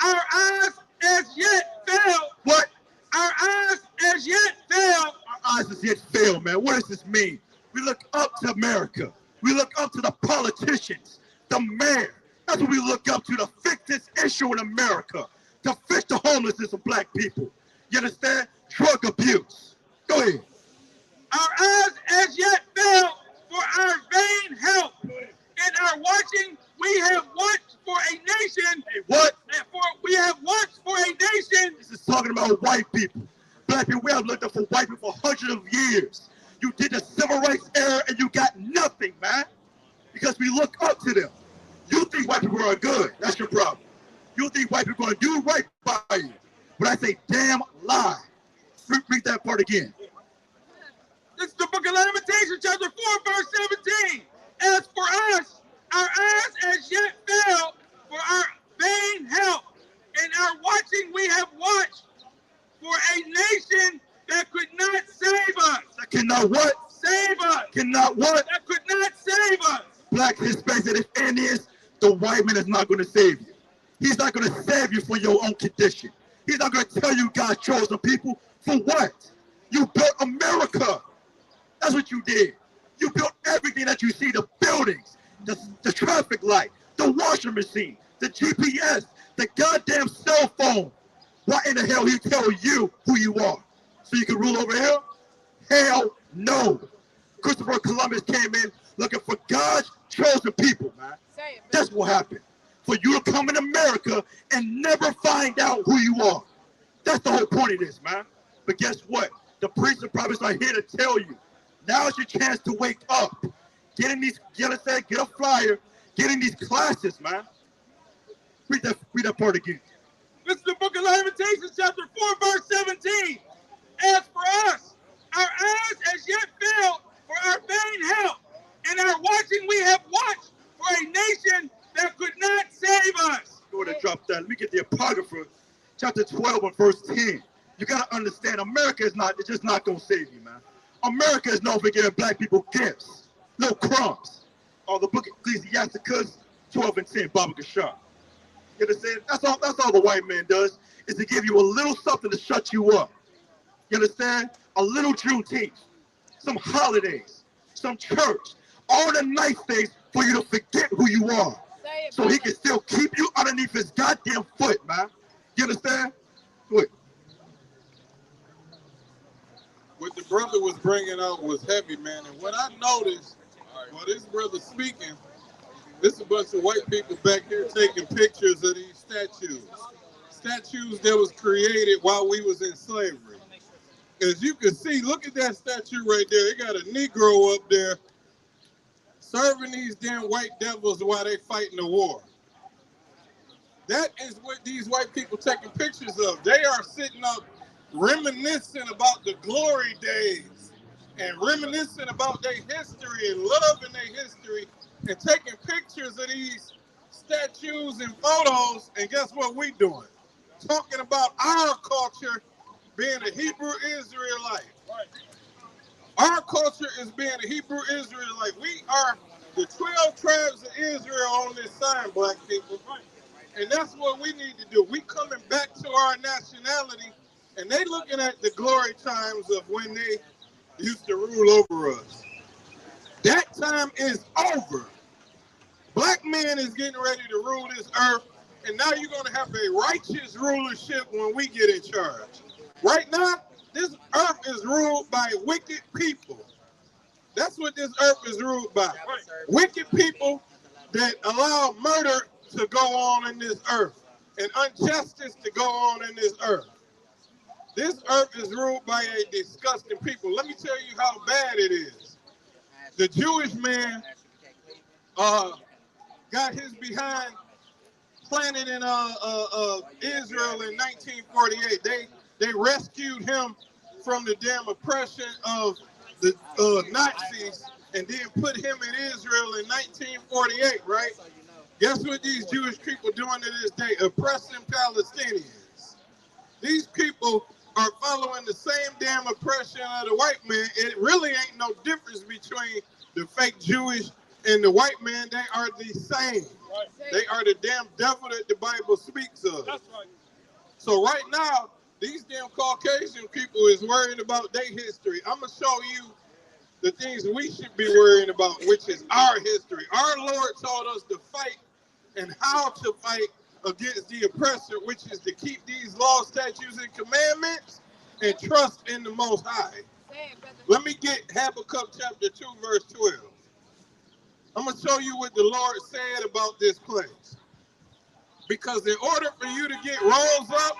Our eyes as yet fail. What? Our eyes as yet fail. Our eyes as yet fail, man. What does this mean? We look up to America. We look up to the politicians, the mayor. That's what we look up to fix this issue in America, to fix the homelessness of black people. You understand? Drug abuse. Go ahead. Our eyes as yet fail for our vain help. In our watching, we have watched for a nation. Hey, what? We have watched for a nation. This is talking about white people. Black people, we have looked up for white people for hundreds of years. You did the civil rights era and you got nothing, man. Because we look up to them. You think white people are good. That's your problem. You think white people are going to do right by you. But I say, damn lie. Read that part again. This is the book of Lamentations, chapter 4, verse 17. As for us, our eyes as yet fail for our vain help. In our watching, we have watched for a nation that could not save us. That cannot what? Save us. Cannot what? That could not save us. Black, Hispanic, and Indians, the white man is not going to save you. He's not going to save you for your own condition. He's not going to tell you God chose the people for what? You built America. That's what you did. You built everything that you see, the buildings, the traffic light, the washing machine, the GPS, the goddamn cell phone. Why in the hell he tell you who you are? So you can rule over here? Hell no. Christopher Columbus came in looking for God's chosen people, man. That's what happened. For you to come in America and never find out who you are. That's the whole point of this, man. But guess what? The priests and prophets are here to tell you. Now's your chance to wake up. Get in these, you understand? Get a flyer. Get in these classes, man. Read that part again. This is the book of Lamentations, chapter 4, verse 17. As for us, our eyes as yet fail for our vain help. In our watching, we have watched for a nation that could not save us. Go ahead and drop that. Let me get the Apocrypha, chapter 12 and verse 10. You got to understand, America is just not going to save you, man. America is known for giving black people gifts, little crumbs. Or the book of Ecclesiasticus 12 and 10, Baba Kashar. You understand? That's all the white man does, is to give you a little something to shut you up. You understand? A little Juneteenth, some holidays, some church, all the nice things for you to forget who you are. So he can still keep you underneath his goddamn foot, man. You understand? Good. What the brother was bringing out was heavy, man. And what I noticed while this brother speaking, this a bunch of white people back here taking pictures of these statues. Statues that was created while we was in slavery. As you can see, look at that statue right there. They got a Negro up there serving these damn white devils while they fighting the war. That is what these white people taking pictures of. They are sitting up reminiscing about the glory days and reminiscing about their history and loving their history and taking pictures of these statues and photos. And guess what we doing? Talking about our culture being a Hebrew Israelite. Our culture is being a Hebrew Israelite. We are the 12 tribes of Israel on this sign, black people. And that's what we need to do. We coming back to our nationality, and they looking at the glory times of when they used to rule over us. That time is over. Black man is getting ready to rule this earth, and now you're going to have a righteous rulership when we get in charge. Right now, this earth is ruled by wicked people. That's what this earth is ruled by. Wicked people that allow murder to go on in this earth and injustice to go on in this earth. This earth is ruled by a disgusting people. Let me tell you how bad it is. The Jewish man got his behind planted in Israel in 1948. They rescued him from the damn oppression of the Nazis and then put him in Israel in 1948, right? Guess what these Jewish people doing to this day? Oppressing Palestinians. These people are following the same damn oppression of the white man. It really ain't no difference between the fake Jewish and the white man. They are the same. They are the damn devil that the Bible speaks of. That's right. So right now, these damn Caucasian people is worrying about their history. I'm going to show you the things we should be worrying about, which is our history. Our Lord told us to fight and how to fight against the oppressor, which is to keep these laws, statutes, and commandments and trust in the Most High. Let me get Habakkuk chapter 2, verse 12. I'm going to show you what the Lord said about this place. Because in order for you to get rose up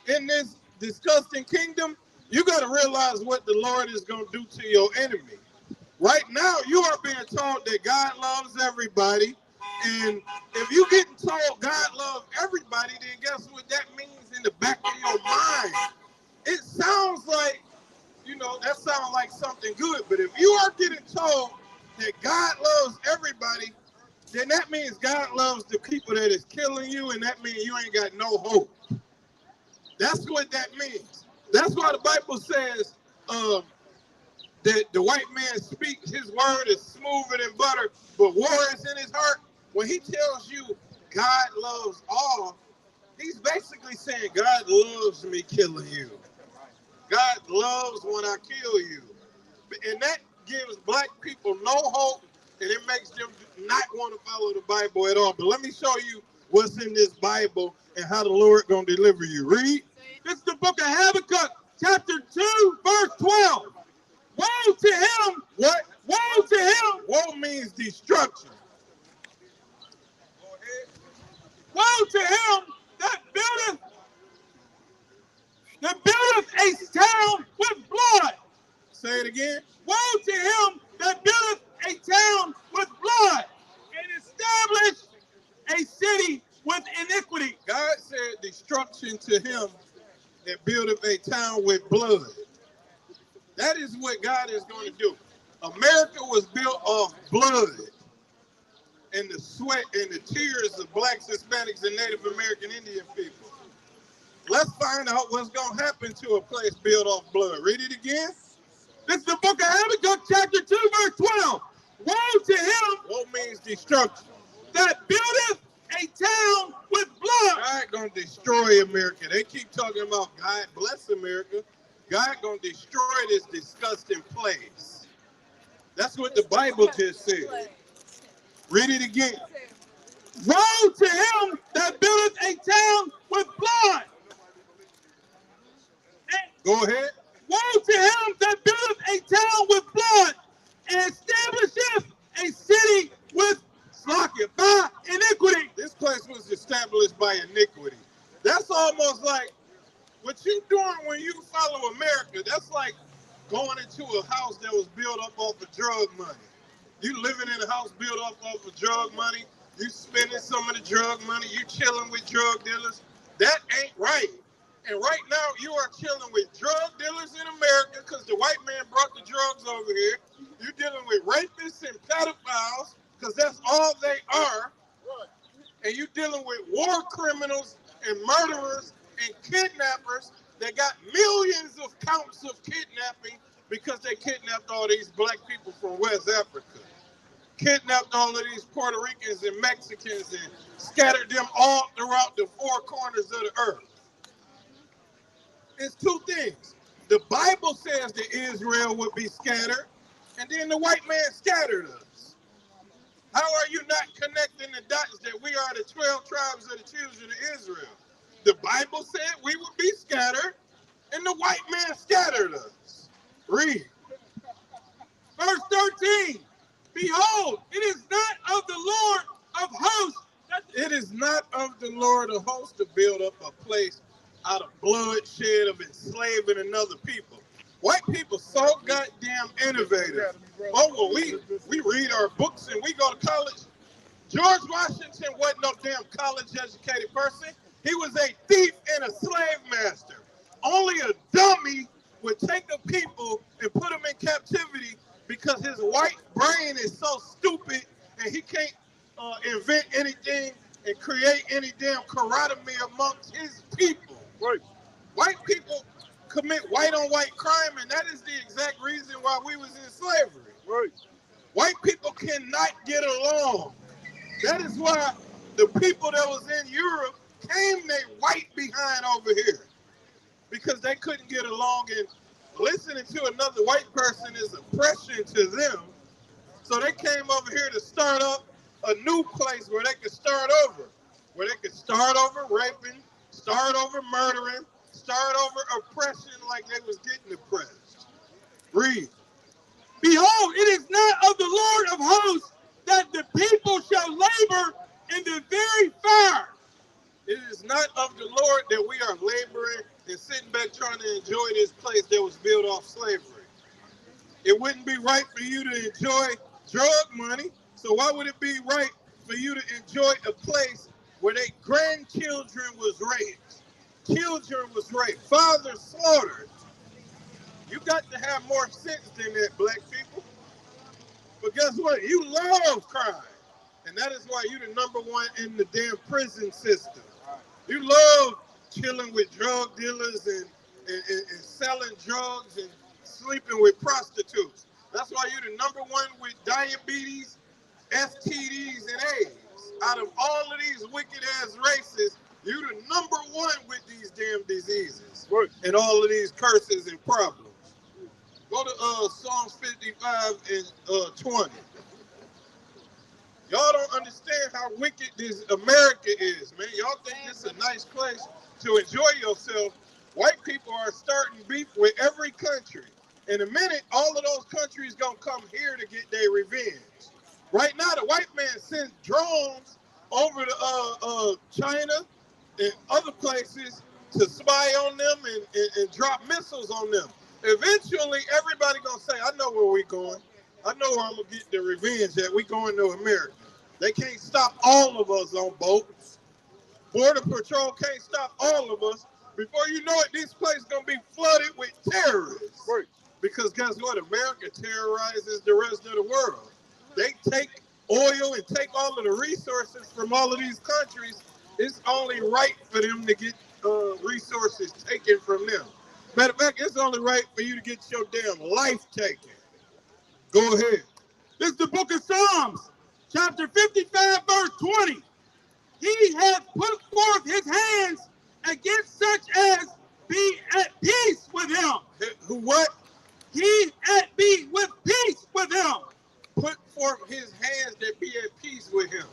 in this disgusting kingdom, you got to realize what the Lord is going to do to your enemy. Right now, you are being told that God loves everybody. And if you getting told God loves everybody, then guess what that means in the back of your mind? It sounds like, that sounds like something good. But if you are getting told that God loves everybody, then that means God loves the people that is killing you, and that means you ain't got no hope. That's what that means. That's why the Bible says that the white man speaks, his word is smoother than butter, but war is in his heart. When he tells you God loves all, he's basically saying God loves me killing you. God loves when I kill you. And that gives black people no hope, and it makes them not want to follow the Bible at all. But let me show you what's in this Bible and how the Lord going to deliver you. Read. This is the book of Habakkuk, chapter 2, verse 12. Woe to him. What? Woe to him. Woe means destruction. Go ahead. Woe to him that buildeth a town with blood. Say it again. Woe to him that buildeth a town with blood and establish a city with iniquity. God said destruction to him that buildeth a town with blood. That is what God is going to do. America was built off blood and the sweat and the tears of blacks, Hispanics, and Native American Indian people. Let's find out what's going to happen to a place built off blood. Read it again. This is the book of Habakkuk, chapter 2, verse 12. Woe to him Woe means destruction. that buildeth a town with blood. God gonna destroy America. They keep talking about God bless America. God gonna destroy this disgusting place. That's what the Bible just said. Read it again. Woe to him that buildeth a town with blood. Go ahead. Woe to him that buildeth a town with blood and establisheth a city with slakia by iniquity. This place was established by iniquity. That's almost like what you doing when you follow America. That's like going into a house that was built up off of drug money. You living in a house built up off of drug money. You spending some of the drug money. You chilling with drug dealers. That ain't right. And right now, you are chilling with drug dealers in America because the white man brought the drugs over here. You're dealing with rapists and pedophiles because that's all they are. And you're dealing with war criminals and murderers and kidnappers that got millions of counts of kidnapping because they kidnapped all these black people from West Africa. Kidnapped all of these Puerto Ricans and Mexicans and scattered them all throughout the four corners of the earth. It's two things. The Bible says that Israel would be scattered, and then the white man scattered us. How are you not connecting the dots that we are the 12 tribes of the children of Israel? The Bible said we would be scattered, and the white man scattered us. Read. Verse 13. Behold, it is not of the Lord of hosts. It is not of the Lord of hosts to build up a place out of bloodshed of enslaving another people. White people so goddamn innovative. Oh, well, we read our books and we go to college. George Washington wasn't no damn college-educated person. He was a thief and a slave master. Only a dummy would take a people and put them in captivity because his white brain is so stupid and he can't invent anything and create any damn carotamy amongst his people. Right. White people commit white on white crime, and that is the exact reason why we was in slavery. Right. White people cannot get along. That is why the people that was in Europe came they white behind over here because they couldn't get along, and listening to another white person is oppression to them. So they came over here to start up a new place where they could start over, raping, start over murdering, start over oppression like they was getting oppressed. Read. Behold, it is not of the Lord of hosts that the people shall labor in the very fire. It is not of the Lord that we are laboring and sitting back trying to enjoy this place that was built off slavery. It wouldn't be right for you to enjoy drug money, so why would it be right for you to enjoy a place where their grandchildren was raised, children was raped, fathers slaughtered? You got to have more sense than that, black people. But guess what? You love crime. And that is why you're the number one in the damn prison system. You love chilling with drug dealers and selling drugs and sleeping with prostitutes. That's why you're the number one with diabetes, STDs, and AIDS. Out of all of these wicked ass races, you're the number one with these damn diseases and all of these curses and problems. Go to Psalms 55 and 20. Y'all don't understand how wicked this America is, man. Y'all think it's a nice place to enjoy yourself. White people are starting beef with every country. In a minute, all of those countries gonna come here to get their revenge. Right now, the white man sends drones over to China and other places to spy on them and drop missiles on them. Eventually, everybody gonna say, I know where we going. I know where I'm gonna get the revenge at. We going to America. They can't stop all of us on boats. Border Patrol can't stop all of us. Before you know it, this place gonna be flooded with terrorists. Right. Because guess what? America terrorizes the rest of the world. They take oil and take all of the resources from all of these countries. It's only right for them to get resources taken from them. Matter of fact, it's only right for you to get your damn life taken. Go ahead. This is the book of Psalms, chapter 55, verse 20. He hath put forth his hands against such as be at peace with him. Who what? He at be with peace with him. Put forth his hands that be at peace with him.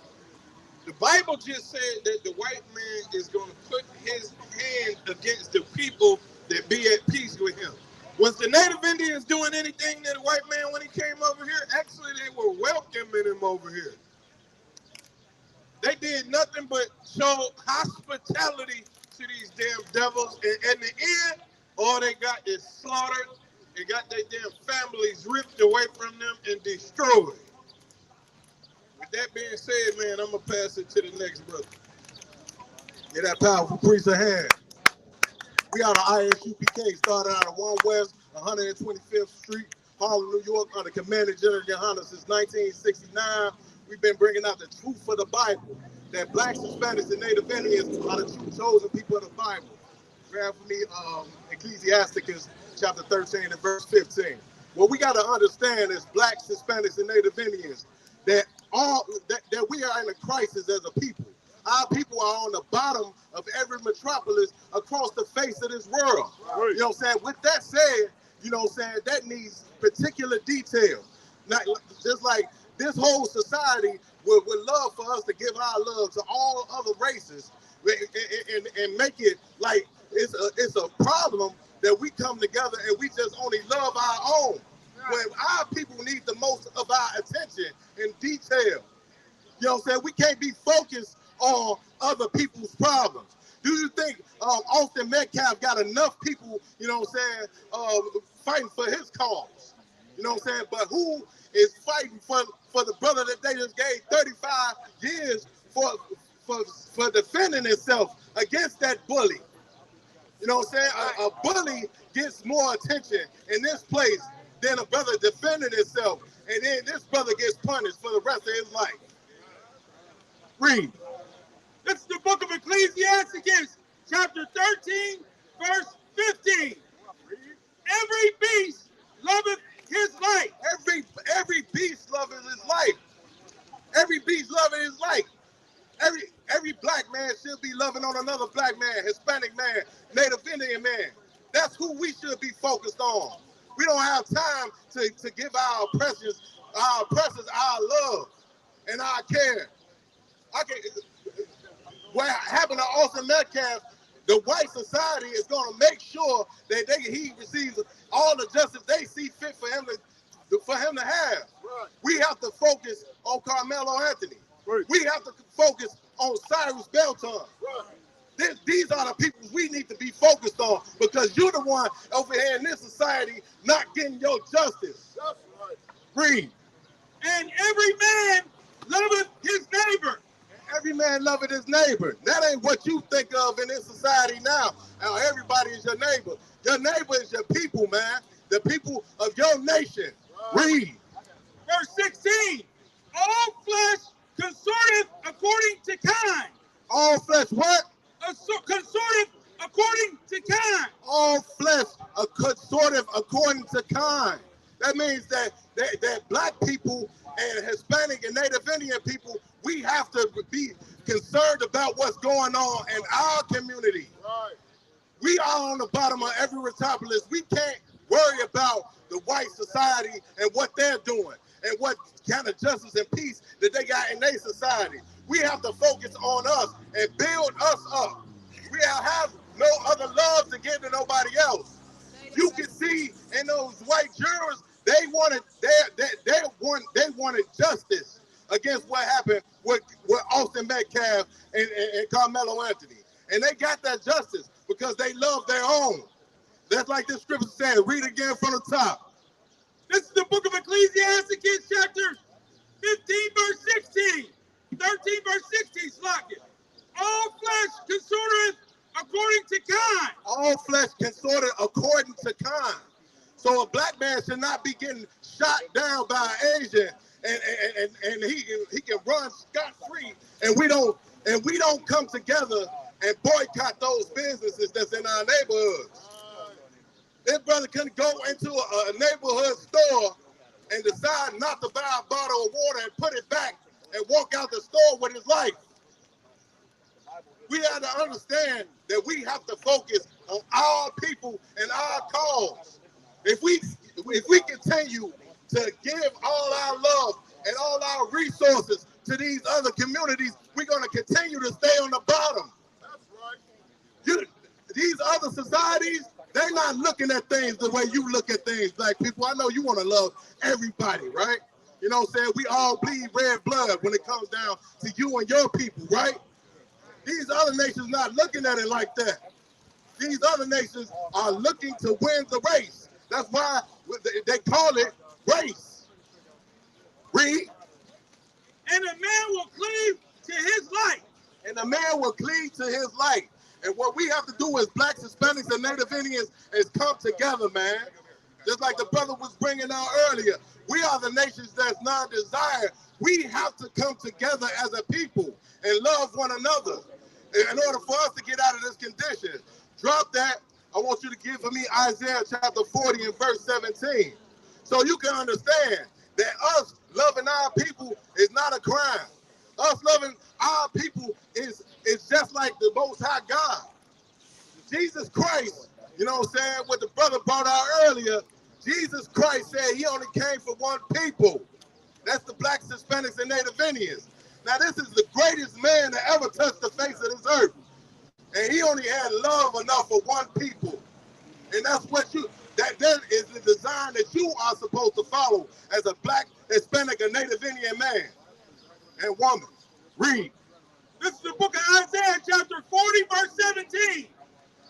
The Bible just said that the white man is going to put his hand against the people that be at peace with him. Was the Native Indians doing anything to the white man when he came over here? Actually, they were welcoming him over here. They did nothing but show hospitality to these damn devils. And in the end, all they got is slaughtered. They got their damn families ripped away from them and destroyed. With that being said, man, I'm going to pass it to the next brother. Get that powerful priest a hand. We out of ISUPK, started out of 1 West, 125th Street, Harlem, New York, under Commander General Yohana since 1969. We've been bringing out the truth of the Bible, that blacks, Hispanics, and Native Indians are the true chosen people of the Bible. Grab for me Ecclesiasticus chapter 13 and verse 15. What we got to understand is blacks, Hispanics, and Native Indians, that we are in a crisis as a people. Our people are on the bottom of every metropolis across the face of this world. Right. You know what I'm saying? With that said, you know what I'm saying, that needs particular detail. Not, just like this whole society would love for us to give our love to all other races and make it like it's a problem that we come together and we just only love our own. When our people need the most of our attention and detail. You know what I'm saying? We can't be focused on other people's problems. Do you think Austin Metcalf got enough people, you know what I'm saying, fighting for his cause? You know what I'm saying? But who is fighting for the brother that they just gave 35 years for defending himself against that bully? You know what I'm saying? A bully gets more attention in this place than a brother defending himself. And then this brother gets punished for the rest of his life. Read. This is the book of Ecclesiasticus, chapter 13, verse 15. Every beast loveth his life. Every beast loveth his life. Every beast loving his life. Every black man should be loving on another black man, Hispanic man, Native Indian man. That's who we should be focused on. We don't have time to give our oppressors our love and our care. What happened to Austin Metcalf, the white society is going to make sure that he receives all the justice they see fit for him to have. Right. We have to focus on Carmelo Anthony. Right. We have to focus on Cyrus Belton. Right. These are the people we need to be focused on, because you're the one over here in this society not getting your justice. That's right. Read. And every man loveth his neighbor. Every man loveth his neighbor. That ain't what you think of in this society now. Now everybody is your neighbor. Your neighbor is your people, man. The people of your nation. Read. Verse 16. All flesh consorteth according to kind. All flesh what? Consorteth according to kind. All flesh consorteth according to kind. That means that black people and Hispanic and Native Indian people, we have to be concerned about what's going on in our community. Right. We are on the bottom of every metropolis. We can't worry about the white society and what they're doing and what kind of justice and peace that they got in their society. We have to focus on us and build us up. We have no other love to give to nobody else. You can see in those white jurors, they wanted justice against what happened with Austin Metcalf and Carmelo Anthony. And they got that justice because they love their own. That's like the scripture said. Read again from the top. This is the book of Ecclesiasticus, chapter 15, verse 16. 13, verse 16, Slocket. All flesh consorteth according to kind. All flesh consorted according to kind. So a black man should not be getting shot down by an Asian, and he can run scot-free, and we don't come together and boycott those businesses that's in our neighborhoods. This brother can go into a neighborhood store and decide not to buy a bottle of water and put it back and walk out the store with his life. We have to understand that we have to focus on our people and our cause. If we continue to give all our love and all our resources to these other communities, we're going to continue to stay on the bottom. That's right. These other societies, they're not looking at things the way you look at things, black people. I know you want to love everybody, right? You know what I'm saying? We all bleed red blood when it comes down to you and your people, right? These other nations not looking at it like that. These other nations are looking to win the race. That's why they call it race. Read. And a man will cleave to his light. And a man will cleave to his light. And what we have to do as blacks, Hispanics, and Native Indians is come together, man. Just like the brother was bringing out earlier. We are the nations that's non-desired. We have to come together as a people and love one another in order for us to get out of this condition. Drop that. I want you to give for me Isaiah chapter 40 and verse 17. So you can understand that us loving our people is not a crime. Us loving our people is just like the Most High God. Jesus Christ, you know what I'm saying, what the brother brought out earlier, Jesus Christ said he only came for one people. That's the blacks, Hispanics, and Native Indians. Now this is the greatest man to ever touch the face of this earth. And he only had love enough for one people. And that's what that is the design that you are supposed to follow as a black, Hispanic, or Native Indian man and woman. Read. This is the book of Isaiah, chapter 40, verse 17.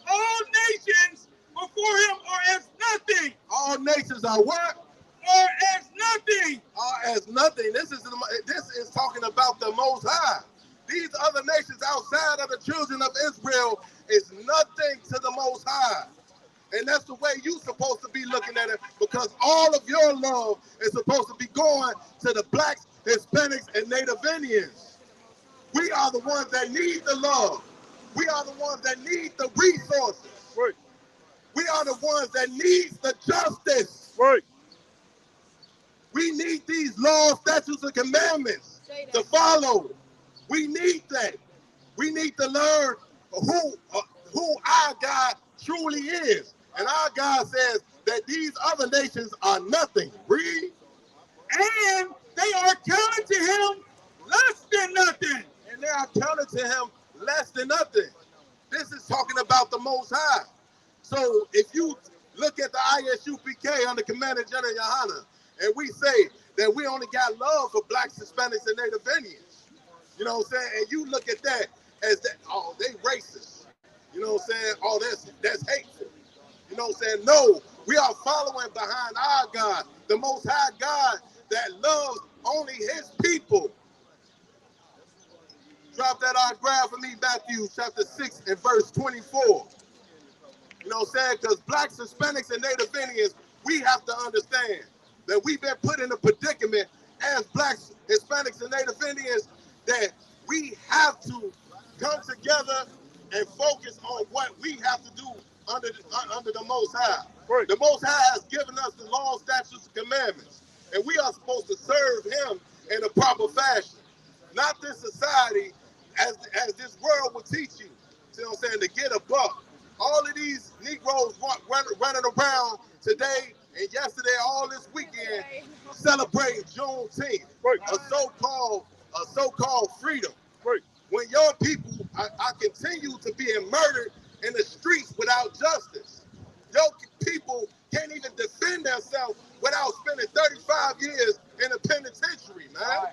All nations before him are as nothing. All nations are what? Are as nothing. Are as nothing. This is talking about the Most High. These other nations outside of the children of Israel is nothing to the Most High. And that's the way you're supposed to be looking at it, because all of your love is supposed to be going to the blacks, Hispanics, and Native Indians. We are the ones that need the love. We are the ones that need the resources. Right. We are the ones that need the justice. Right. We need these laws, statutes, and commandments to follow. We need that. We need to learn who our God truly is. And our God says that these other nations are nothing. Read. And they are counted to him less than nothing. And they are counted to him less than nothing. This is talking about the Most High. So if you look at the ISUPK under Commander General Yohana, and we say that we only got love for blacks, Hispanics, and Native Indians, you know what I'm saying? And you look at that as that, oh, they racist. You know what I'm saying? Oh, that's hateful. You know what I'm saying? No, we are following behind our God, the Most High God that loves only his people. Drop that autograph for me, Matthew chapter 6 and verse 24. You know what I'm saying? Because blacks, Hispanics, and Native Indians, we have to understand that we've been put in a predicament as blacks, Hispanics, and Native Indians that we have to come together and focus on what we have to do under the Most High. Right. The Most High has given us the law, statutes, and commandments, and we are supposed to serve him in a proper fashion. Not this society, as this world will teach you, you know what I'm saying, to get a buck. All of these Negroes running around today and yesterday, all this weekend, celebrating Juneteenth, right. a so-called freedom. Right. When your people are continue to be murdered in the streets without justice, your people can't even defend themselves without spending 35 years in a penitentiary, man.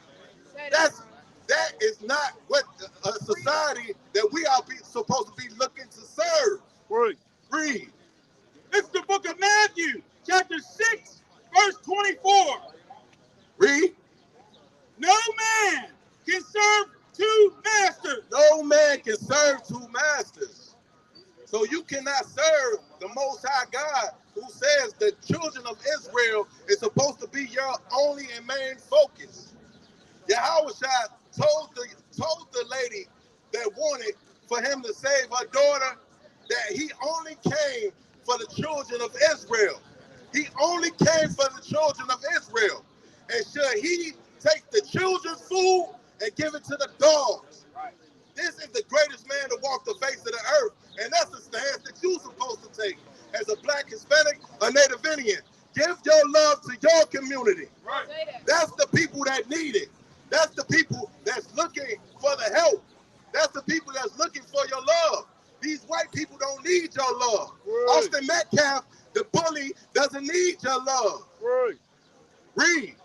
That is not what a society that we are supposed to be looking to serve. Right. Read. It's the book of Matthew, chapter 6, verse 24. Read. No man can serve two masters. No man can serve two masters. So you cannot serve the Most High God, who says the children of Israel is supposed to be your only and main focus. Yahushua told the lady that wanted for him to save her daughter that he only came for the children of Israel. He only came for the children of Israel. And should he take the children's food and give it to the dogs? This is the greatest man to walk the face of the earth. And that's the stance that you're supposed to take as a black, Hispanic, or Native Indian. Give your love to your community. Right. That's the people that need it. That's the people that's looking for the help. That's the people that's looking for your love. These white people don't need your love. Right. Austin Metcalf, the bully, doesn't need your love. Right. Read.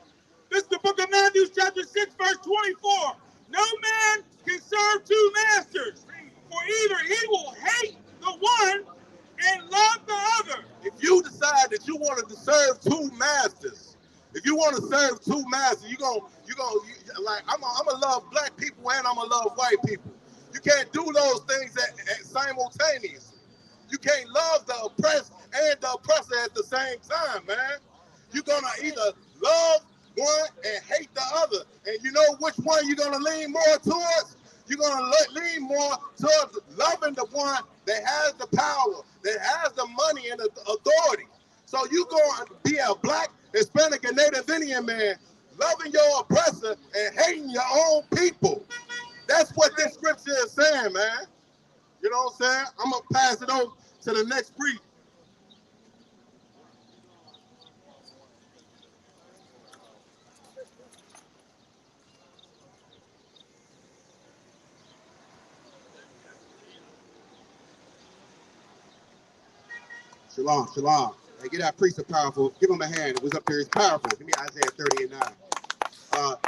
This is the book of Matthew, chapter 6, verse 24. No man can serve two masters, for either he will hate the one and love the other. If you decide that you want to serve two masters, if you want to serve two masters, I'm gonna love black people and I'm gonna love white people. You can't do those things at simultaneously. You can't love the oppressed and the oppressor at the same time, man. You're gonna either love one and hate the other. And you know which one you're gonna lean more towards? You're gonna lean more towards loving the one that has the power, that has the money and the authority. So you're going to be a black, Hispanic, and Native Indian man, loving your oppressor and hating your own people. That's what this scripture is saying, man. You know what I'm saying? I'm gonna pass it over to the next preacher. Shalom, shalom. Hey, get that priest a powerful. Give him a hand. It was up there. It's powerful. Give me Isaiah 30 and 9.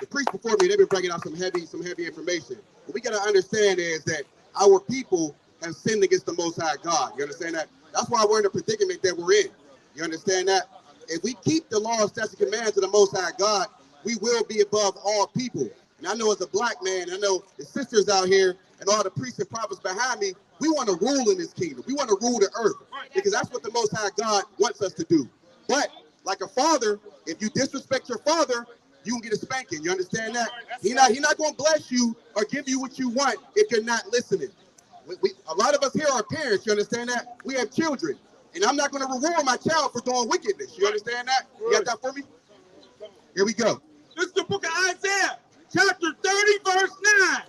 The priests before me, they've been bringing out some heavy information. What we got to understand is that our people have sinned against the Most High God. You understand that? That's why we're in the predicament that we're in. You understand that? If we keep the law, statutes, and commands of the Most High God, we will be above all people. And I know as a black man, I know the sisters out here and all the priests and prophets behind me, we want to rule in this kingdom. We want to rule the earth because that's what the Most High God wants us to do. But like a father, if you disrespect your father, you can get a spanking. You understand that? He's not going to bless you or give you what you want if you're not listening. A lot of us here are parents. You understand that? We have children. And I'm not going to reward my child for doing wickedness. You understand that? You got that for me? Here we go. This is the book of Isaiah, chapter 30, verse 9.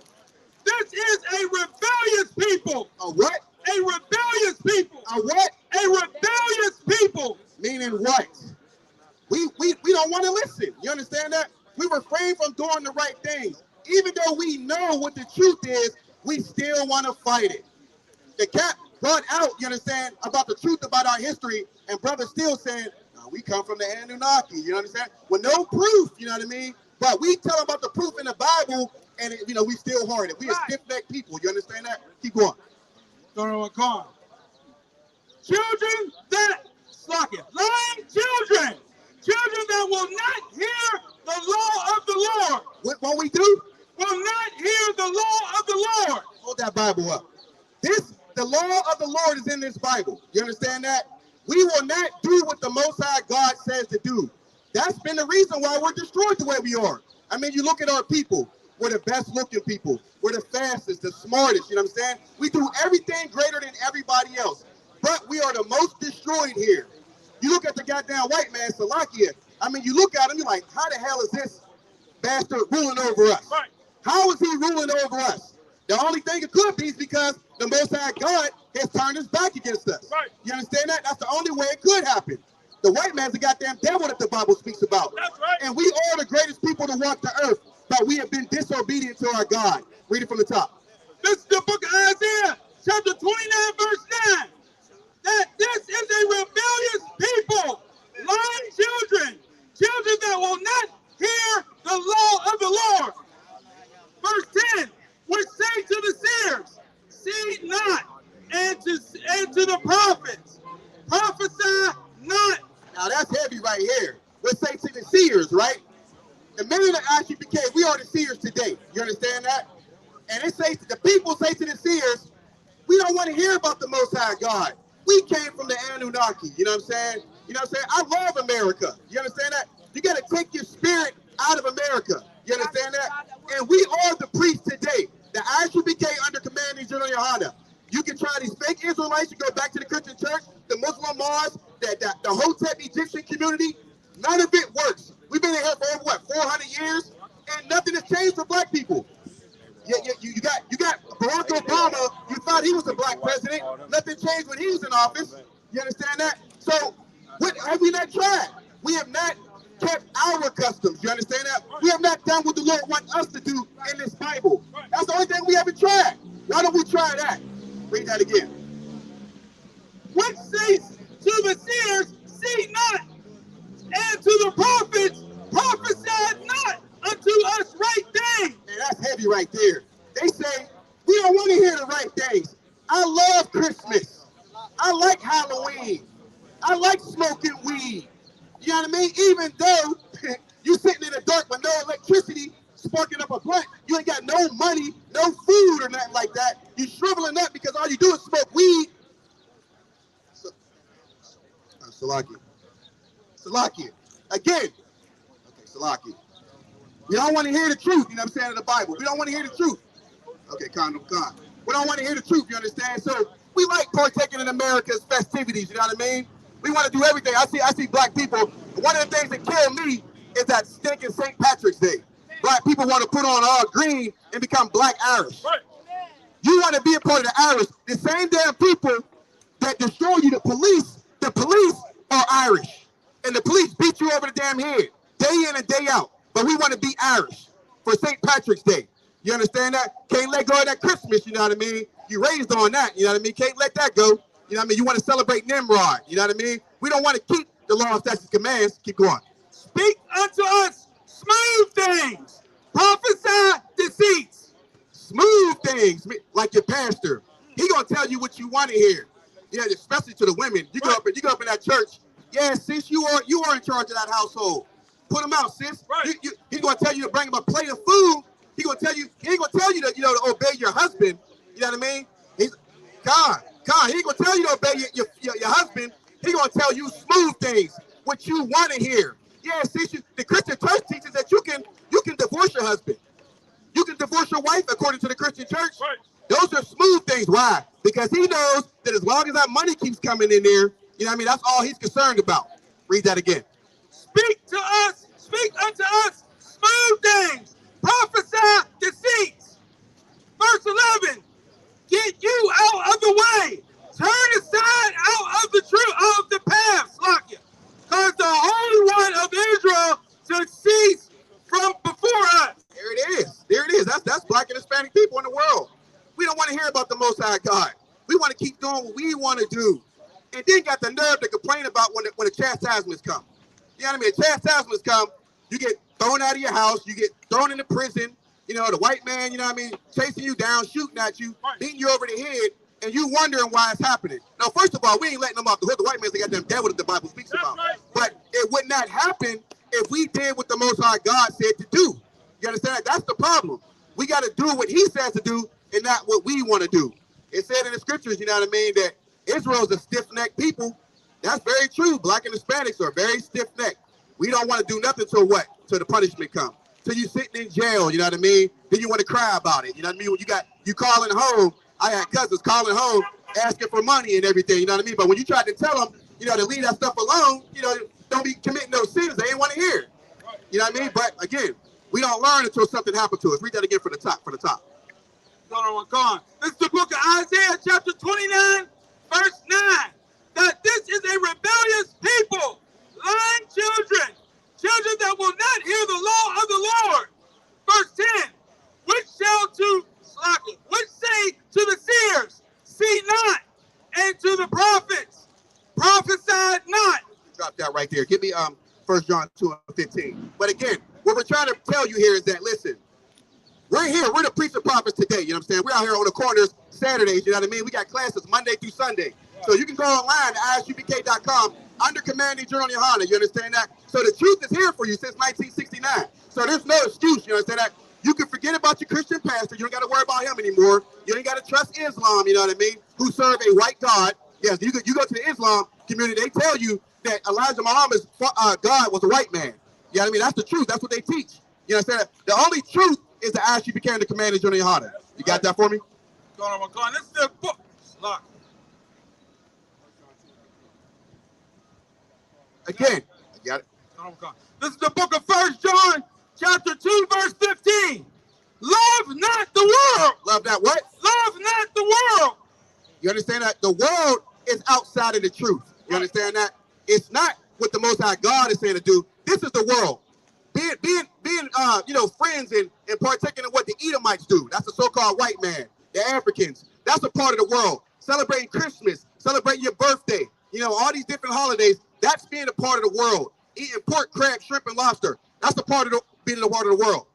This is a rebellious people. A what? A rebellious people. A what? A rebellious people. Meaning what? We don't want to listen. You understand that? We refrain from doing the right things. Even though we know what the truth is, we still want to fight it. The cat brought out, you understand, about the truth about our history, and brother still saying, no, we come from the Anunnaki, you understand? With no proof, you know what I mean? But we tell them about the proof in the Bible, and we still hard it. We are stiff-necked people, you understand that? Keep going. Thorough and calm. Children that, lying children that will not hear the law of the Lord. What we do? Will not hear the law of the Lord. Hold that Bible up. The law of the Lord is in this Bible. You understand that? We will not do what the Most High God says to do. That's been the reason why we're destroyed the way we are. I mean, you look at our people. We're the best looking people. We're the fastest, the smartest, you know what I'm saying? We do everything greater than everybody else. But we are the most destroyed here. You look at the goddamn white man, Salakia. I mean, you look at him, you're like, how the hell is this bastard ruling over us? Right. How is he ruling over us? The only thing it could be is because the Most High God has turned his back against us. Right. You understand that? That's the only way it could happen. The white man's the goddamn devil that the Bible speaks about. That's right. And we are the greatest people to walk the earth, but we have been disobedient to our God. Read it from the top. This is the book of Isaiah, chapter 29, verse 9. That this is a rebellious people, lying children that will not hear the law of the Lord. Verse 10, which say to the seers, see not, and to the prophets, prophesy not. Now that's heavy right here. Let's say to the seers, right? The men of ICPK, we are the seers today. You understand that? And it says, the people say to the seers, we don't want to hear about the Most High God. We came from the Anunnaki. You know what I'm saying? You know what I'm saying? I love America. You understand that? You got to take your spirit out of America. You understand that? And we are the priests today. The ICPK under Commanding General Yohana. You can try these fake Israelites. You go back to the Christian church, the Muslim mosques, the Hotep Egyptian community. None of it works. We've been in here for over, what, 400 years? And nothing has changed for black people. You got Barack Obama. You thought he was a black president. Nothing changed when he was in office. You understand that? So what have we not tried? We have not kept our customs. You understand that? We have not done what the Lord wants us to do in this Bible. That's the only thing we haven't tried. Why don't we try that? Read that again. Which says to the seers, see not, and to the prophets, prophesy not unto us right things. And that's heavy right there. They say, we don't want to hear the right things. I love Christmas. I like Halloween. I like smoking weed. You know what I mean? Even though you're sitting in the dark with no electricity, sparking up a blunt, you ain't got no money, no food or nothing like that. You're shriveling up because all you do is smoke weed. Salakia. Again. Okay, Salakia. We don't want to hear the truth, you know what I'm saying, in the Bible. We don't want to hear the truth. Okay, con. We don't want to hear the truth, you understand? So we like partaking in America's festivities, you know what I mean? We want to do everything. I see black people. One of the things that kill me is that stinking St. Patrick's Day. Black people want to put on all green and become black Irish. Right. You want to be a part of the Irish. The same damn people that destroy you, the police are Irish. And the police beat you over the damn head, day in and day out. But we want to be Irish for St. Patrick's Day. You understand that? Can't let go of that Christmas, you know what I mean? You raised on that, you know what I mean? Can't let that go. You know what I mean? You want to celebrate Nimrod, you know what I mean? We don't want to keep the law, statutes, commands. Keep going. Speak unto us smooth things. Prophesy deceits. Smooth things, like your pastor. He gonna tell you what you want to hear. Yeah, especially to the women. You go up in that church. Yeah, sis, you are in charge of that household. Put him out, sis. Right. He's gonna tell you to bring him a plate of food. He ain't gonna tell you that to obey your husband. You know what I mean? He ain't gonna tell you to obey your husband. He gonna tell you smooth things, what you want to hear. Yeah, sis, the Christian church teaches that you can divorce your husband. You can divorce your wife according to the Christian church. Right. Those are smooth things. Why? Because he knows that as long as that money keeps coming in there, you know what I mean? That's all he's concerned about. Read that again. Speak unto us smooth things. Prophesy deceits. Verse 11. Get you out of the way. Turn aside out of the truth of the path, Slakia. Because the Holy One of Israel should cease from before us. There it is. That's black and Hispanic people in the world. We don't want to hear about the Most High God. We want to keep doing what we want to do. And then got the nerve to complain about when the chastisements come. You know what I mean? Chastisements come, you get thrown out of your house, you get thrown into prison, you know, the white man, you know what I mean, chasing you down, shooting at you, beating you over the head, and you wondering why it's happening. Now, first of all, we ain't letting them off the hook. The white man's got them devil that the Bible speaks about. Right. But it would not happen if we did what the Most High God said to do. You understand? That's the problem. We got to do what he says to do and not what we want to do. It said in the scriptures, you know what I mean, that Israel's a stiff-necked people. That's very true. Black and Hispanics are very stiff-necked. We don't want to do nothing till what? Till the punishment comes. Till you sitting in jail, you know what I mean? Then you want to cry about it. You know what I mean? When you calling home, I had cousins calling home, asking for money and everything, you know what I mean? But when you tried to tell them, you know, to leave that stuff alone, you know, don't be committing those sins, they ain't want to hear it. You know what I mean? But again, we don't learn until something happens to us. Read that again from the top. This is the book of Isaiah, chapter 29, verse 9. That this is a rebellious people, lying children that will not hear the law of the Lord. Verse 10. Which say to the seers, see not, and to the prophets, prophesy not. Drop that right there. Give me 1 John 2:15. But again, what we're trying to tell you here is that, listen, we're here. We're the priests and prophets today. You know what I'm saying? We're out here on the corners Saturdays. You know what I mean? We got classes Monday through Sunday. So you can go online to isubk.com under Commanding Journal Yohana. You understand that? So the truth is here for you since 1969. So there's no excuse. You understand that? You can forget about your Christian pastor. You don't got to worry about him anymore. You ain't got to trust Islam. You know what I mean? Who serve a white God. Yes, you go to the Islam community. They tell you that Elijah Muhammad's God was a white man. You know what I mean? That's the truth. That's what they teach. You understand that? The only truth is the ISUPK and the Commanding Journal Yohana. You got that for me? This is the book. Again, you got it. This is the book of 1 John, chapter 2, verse 15. Love not the world. Love that what? Love not the world. You understand that? The world is outside of the truth. You understand that? It's not what the Most High God is saying to do. This is the world. Being friends and partaking in what the Edomites do. That's the so-called white man, the Africans. That's a part of the world. Celebrating Christmas, celebrating your birthday, all these different holidays. That's being a part of the world. Eating pork, crab, shrimp, and lobster. That's a part of being a part of the world.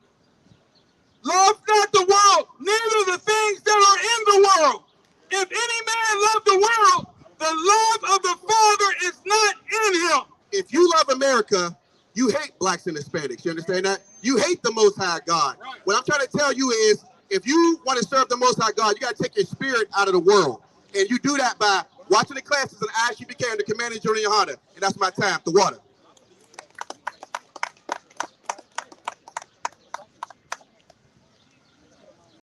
Love not the world, neither the things that are in the world. If any man love the world, the love of the Father is not in him. If you love America, you hate blacks and Hispanics. You understand that? You hate the Most High God. Right. What I'm trying to tell you is, if you want to serve the Most High God, you got to take your spirit out of the world. And you do that by watching the classes in ISUPK and the Commanding Junior Honda. And that's my time. The water.